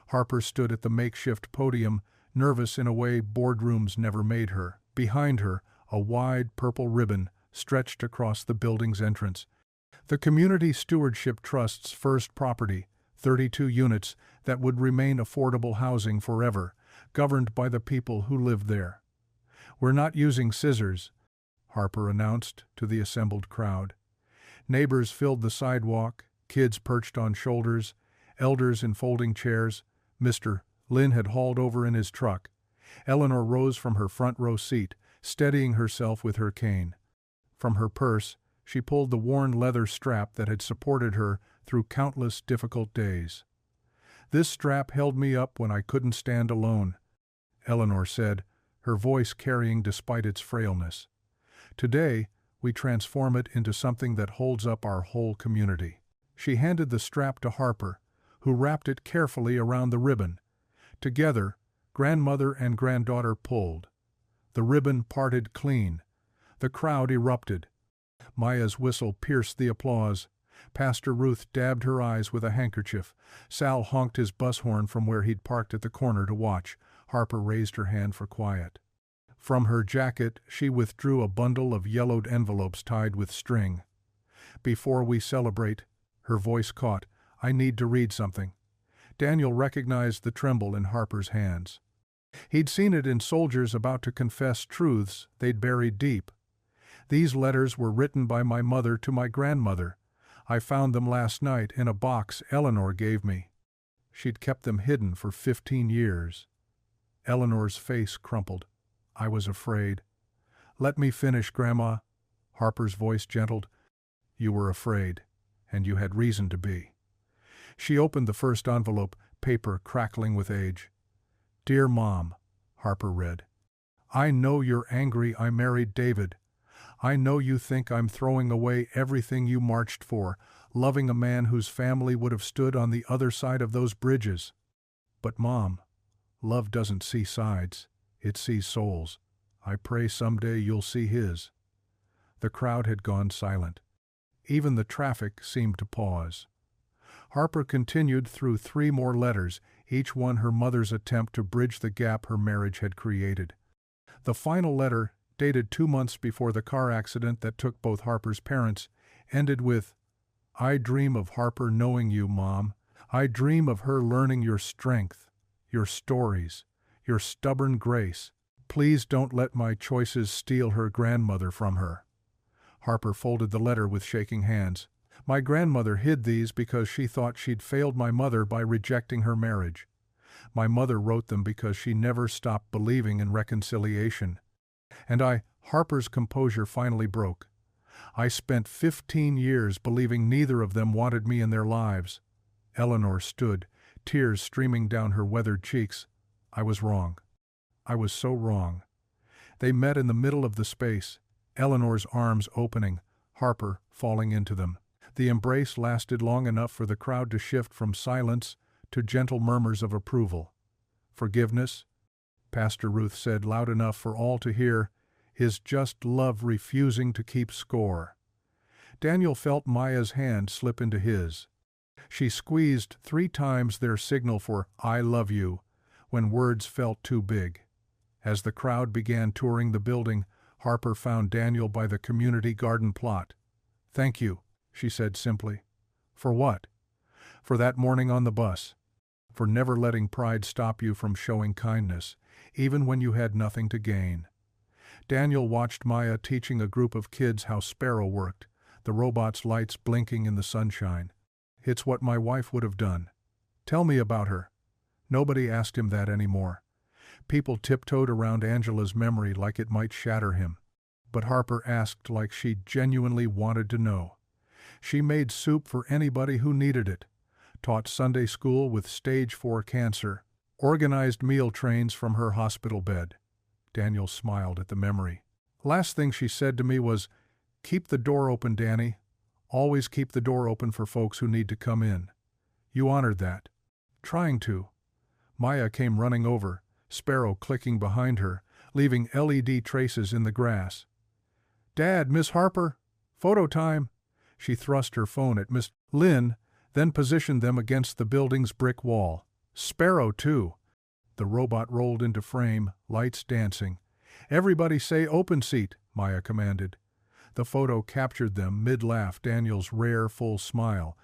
Harper stood at the makeshift podium, nervous in a way boardrooms never made her. Behind her, a wide purple ribbon stretched across the building's entrance. The Community Stewardship Trust's first property, 32 units that would remain affordable housing forever, governed by the people who lived there. We're not using scissors, Harper announced to the assembled crowd. Neighbors filled the sidewalk, kids perched on shoulders, elders in folding chairs. Mr. Lynn had hauled over in his truck. Eleanor rose from her front row seat, steadying herself with her cane. From her purse, she pulled the worn leather strap that had supported her through countless difficult days. This strap held me up when I couldn't stand alone, Eleanor said, her voice carrying despite its frailness. Today, we transform it into something that holds up our whole community. She handed the strap to Harper, who wrapped it carefully around the ribbon. Together, grandmother and granddaughter pulled. The ribbon parted clean. The crowd erupted. Maya's whistle pierced the applause. Pastor Ruth dabbed her eyes with a handkerchief. Sal honked his bus horn from where he'd parked at the corner to watch. Harper raised her hand for quiet. From her jacket, she withdrew a bundle of yellowed envelopes tied with string. Before we celebrate, her voice caught, I need to read something. Daniel recognized the tremble in Harper's hands. He'd seen it in soldiers about to confess truths they'd buried deep. These letters were written by my mother to my grandmother. I found them last night in a box Eleanor gave me. She'd kept them hidden for 15 years. Eleanor's face crumpled. I was afraid. Let me finish, Grandma. Harper's voice gentled. You were afraid, and you had reason to be. She opened the first envelope, paper crackling with age. Dear Mom, Harper read. I know you're angry I married David. I know you think I'm throwing away everything you marched for, loving a man whose family would have stood on the other side of those bridges. But Mom, love doesn't see sides. It sees souls. I pray someday you'll see his. The crowd had gone silent. Even the traffic seemed to pause. Harper continued through 3 more letters, each one her mother's attempt to bridge the gap her marriage had created. The final letter, dated 2 months before the car accident that took both Harper's parents, ended with, I dream of Harper knowing you, Mom. I dream of her learning your strength, your stories, your stubborn grace. Please don't let my choices steal her grandmother from her. Harper folded the letter with shaking hands. My grandmother hid these because she thought she'd failed my mother by rejecting her marriage. My mother wrote them because she never stopped believing in reconciliation. And Harper's composure finally broke. I spent 15 years believing neither of them wanted me in their lives. Eleanor stood, tears streaming down her weathered cheeks. I was wrong. I was so wrong. They met in the middle of the space, Eleanor's arms opening, Harper falling into them. The embrace lasted long enough for the crowd to shift from silence to gentle murmurs of approval. Forgiveness, Pastor Ruth said loud enough for all to hear, is just love refusing to keep score. Daniel felt Maya's hand slip into his. She squeezed 3 times their signal for I love you when words felt too big. As the crowd began touring the building, Harper found Daniel by the community garden plot. Thank you, she said simply. For what? For that morning on the bus. For never letting pride stop you from showing kindness, even when you had nothing to gain. Daniel watched Maya teaching a group of kids how Sparrow worked, the robot's lights blinking in the sunshine. It's what my wife would have done. Tell me about her. Nobody asked him that anymore. People tiptoed around Angela's memory like it might shatter him. But Harper asked like she genuinely wanted to know. She made soup for anybody who needed it, taught Sunday school with stage 4 cancer, organized meal trains from her hospital bed. Daniel smiled at the memory. Last thing she said to me was, "Keep the door open, Danny. Always keep the door open for folks who need to come in." You honored that. Trying to. Maya came running over, Sparrow clicking behind her, leaving LED traces in the grass. "Dad, Miss Harper, photo time." She thrust her phone at Miss Lynn, then positioned them against the building's brick wall. "Sparrow, too." The robot rolled into frame, lights dancing. "Everybody say open seat," Maya commanded. The photo captured them mid-laugh, Daniel's rare, full smile,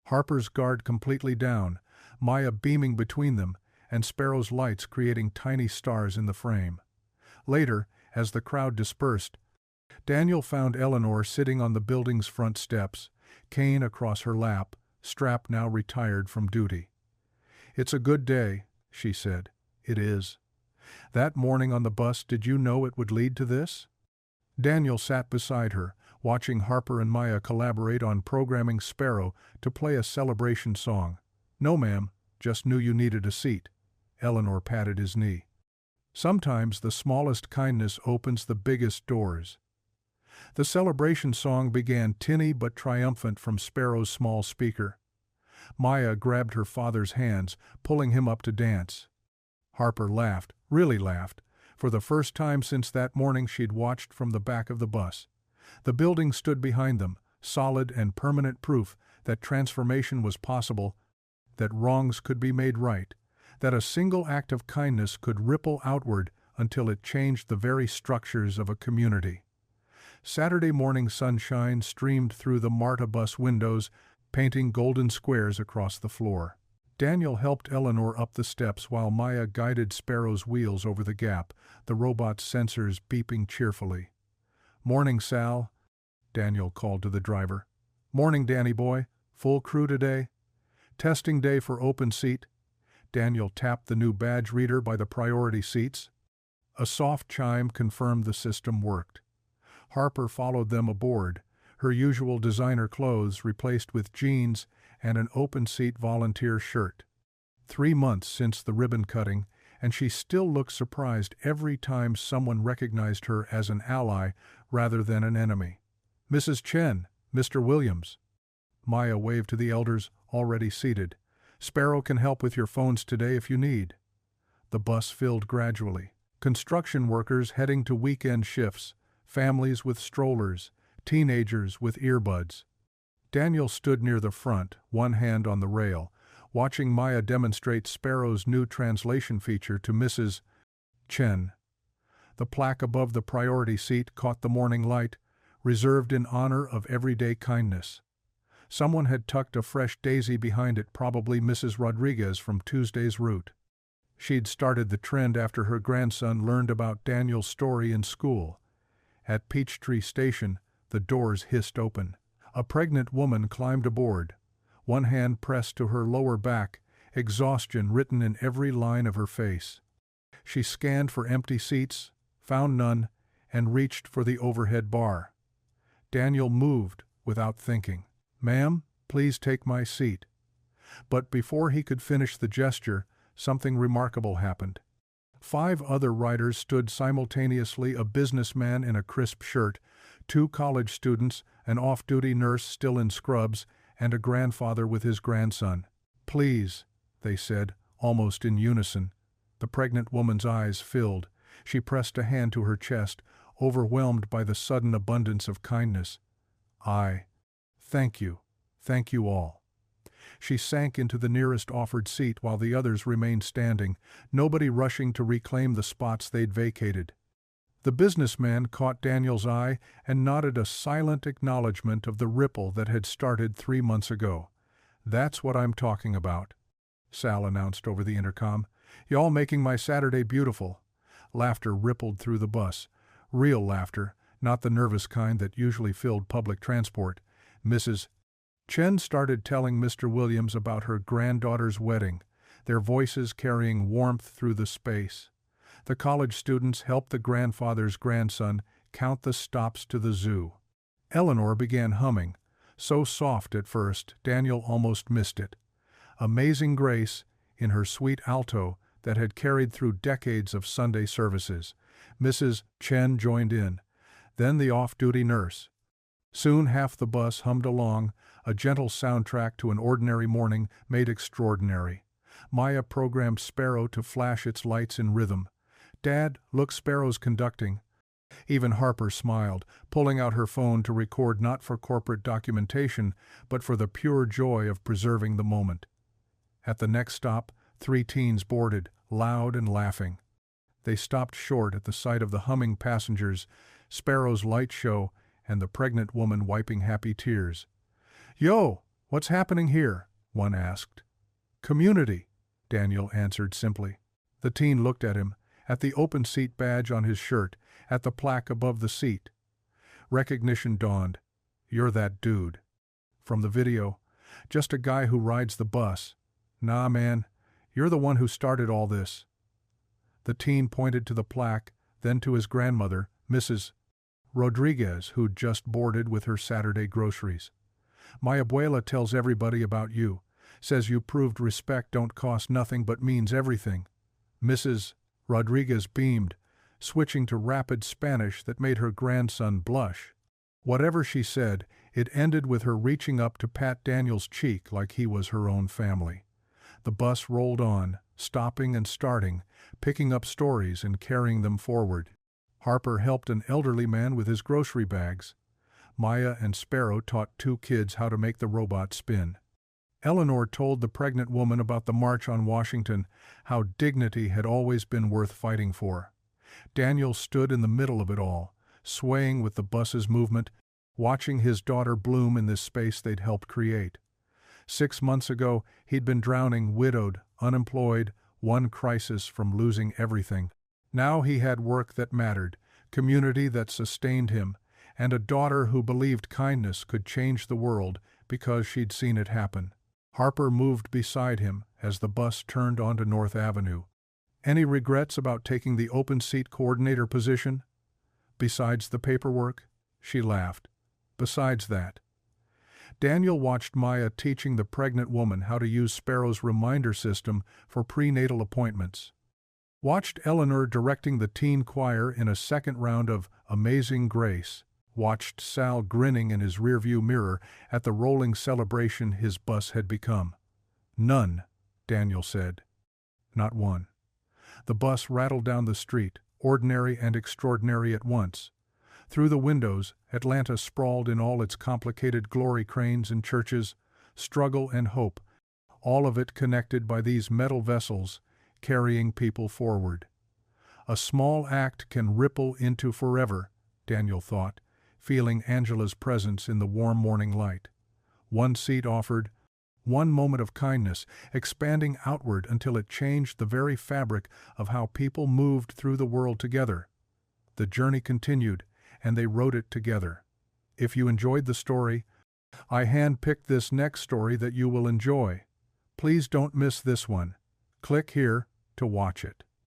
Harper's guard completely down, Maya beaming between them, and Sparrow's lights creating tiny stars in the frame. Later, as the crowd dispersed, Daniel found Eleanor sitting on the building's front steps, cane across her lap, Strap now retired from duty. "It's a good day," she said. "It is. That morning on the bus, did you know it would lead to this?" Daniel sat beside her, watching Harper and Maya collaborate on programming Sparrow to play a celebration song. "No, ma'am, just knew you needed a seat." Eleanor patted his knee. Sometimes the smallest kindness opens the biggest doors. The celebration song began tinny but triumphant from Sparrow's small speaker. Maya grabbed her father's hands, pulling him up to dance. Harper laughed, really laughed, for the first time since that morning she'd watched from the back of the bus. The building stood behind them, solid and permanent proof that transformation was possible, that wrongs could be made right, that a single act of kindness could ripple outward until it changed the very structures of a community. Saturday morning sunshine streamed through the MARTA bus windows, painting golden squares across the floor. Daniel helped Eleanor up the steps while Maya guided Sparrow's wheels over the gap, the robot's sensors beeping cheerfully. "Morning, Sal," Daniel called to the driver. "Morning, Danny boy. Full crew today?" "Testing day for open seat." Daniel tapped the new badge reader by the priority seats. A soft chime confirmed the system worked. Harper followed them aboard, her usual designer clothes replaced with jeans and an open-seat volunteer shirt. 3 months since the ribbon cutting, and she still looked surprised every time someone recognized her as an ally rather than an enemy. "Mrs. Chen, Mr. Williams." Maya waved to the elders already seated. "Sparrow can help with your phones today if you need." The bus filled gradually. Construction workers heading to weekend shifts, families with strollers, teenagers with earbuds. Daniel stood near the front, one hand on the rail, watching Maya demonstrate Sparrow's new translation feature to Mrs. Chen. The plaque above the priority seat caught the morning light, reserved in honor of everyday kindness. Someone had tucked a fresh daisy behind it, probably Mrs. Rodriguez from Tuesday's route. She'd started the trend after her grandson learned about Daniel's story in school. At Peachtree Station, the doors hissed open. A pregnant woman climbed aboard, one hand pressed to her lower back, exhaustion written in every line of her face. She scanned for empty seats, found none, and reached for the overhead bar. Daniel moved without thinking. "Ma'am, please take my seat." But before he could finish the gesture, something remarkable happened. 5 other riders stood simultaneously, a businessman in a crisp shirt, 2 college students, an off-duty nurse still in scrubs, and a grandfather with his grandson. "Please," they said, almost in unison. The pregnant woman's eyes filled. She pressed a hand to her chest, overwhelmed by the sudden abundance of kindness. Thank you all." She sank into the nearest offered seat while the others remained standing, nobody rushing to reclaim the spots they'd vacated. The businessman caught Daniel's eye and nodded a silent acknowledgement of the ripple that had started 3 months ago. "That's what I'm talking about," Sal announced over the intercom. "Y'all making my Saturday beautiful." Laughter rippled through the bus. Real laughter, not the nervous kind that usually filled public transport. Mrs. Chen started telling Mr. Williams about her granddaughter's wedding, their voices carrying warmth through the space. The college students helped the grandfather's grandson count the stops to the zoo. Eleanor began humming, so soft at first Daniel almost missed it. Amazing Grace, in her sweet alto that had carried through decades of Sunday services. Mrs. Chen joined in, then the off-duty nurse. Soon half the bus hummed along, a gentle soundtrack to an ordinary morning made extraordinary. Maya programmed Sparrow to flash its lights in rhythm. "Dad, look, Sparrow's conducting." Even Harper smiled, pulling out her phone to record not for corporate documentation, but for the pure joy of preserving the moment. At the next stop, 3 teens boarded, loud and laughing. They stopped short at the sight of the humming passengers, Sparrow's light show, and the pregnant woman wiping happy tears. "Yo, what's happening here?" one asked. "Community," Daniel answered simply. The teen looked at him, at the open seat badge on his shirt, at the plaque above the seat. Recognition dawned. "You're that dude from the video. Just a guy who rides the bus." "Nah, man, you're the one who started all this." The teen pointed to the plaque, then to his grandmother, Mrs. Rodriguez, who'd just boarded with her Saturday groceries. "My abuela tells everybody about you. Says you proved respect don't cost nothing but means everything." Mrs. Rodriguez beamed, switching to rapid Spanish that made her grandson blush. Whatever she said, it ended with her reaching up to pat Daniel's cheek like he was her own family. The bus rolled on, stopping and starting, picking up stories and carrying them forward. Harper helped an elderly man with his grocery bags. Maya and Sparrow taught 2 kids how to make the robot spin. Eleanor told the pregnant woman about the March on Washington, how dignity had always been worth fighting for. Daniel stood in the middle of it all, swaying with the bus's movement, watching his daughter bloom in this space they'd helped create. 6 months ago, he'd been drowning, widowed, unemployed, one crisis from losing everything. Now he had work that mattered, community that sustained him, and a daughter who believed kindness could change the world because she'd seen it happen. Harper moved beside him as the bus turned onto North Avenue. "Any regrets about taking the open seat coordinator position?" "Besides the paperwork?" She laughed. "Besides that." Daniel watched Maya teaching the pregnant woman how to use Sparrow's reminder system for prenatal appointments. Watched Eleanor directing the teen choir in a second round of Amazing Grace. Watched Sal grinning in his rearview mirror at the rolling celebration his bus had become. "None," Daniel said. "Not one." The bus rattled down the street, ordinary and extraordinary at once. Through the windows, Atlanta sprawled in all its complicated glory cranes and churches, struggle and hope, all of it connected by these metal vessels, carrying people forward. A small act can ripple into forever, Daniel thought, feeling Angela's presence in the warm morning light. One seat offered, one moment of kindness, expanding outward until it changed the very fabric of how people moved through the world together. The journey continued, and they wrote it together. If you enjoyed the story, I hand-picked this next story that you will enjoy. Please don't miss this one. Click here to watch it.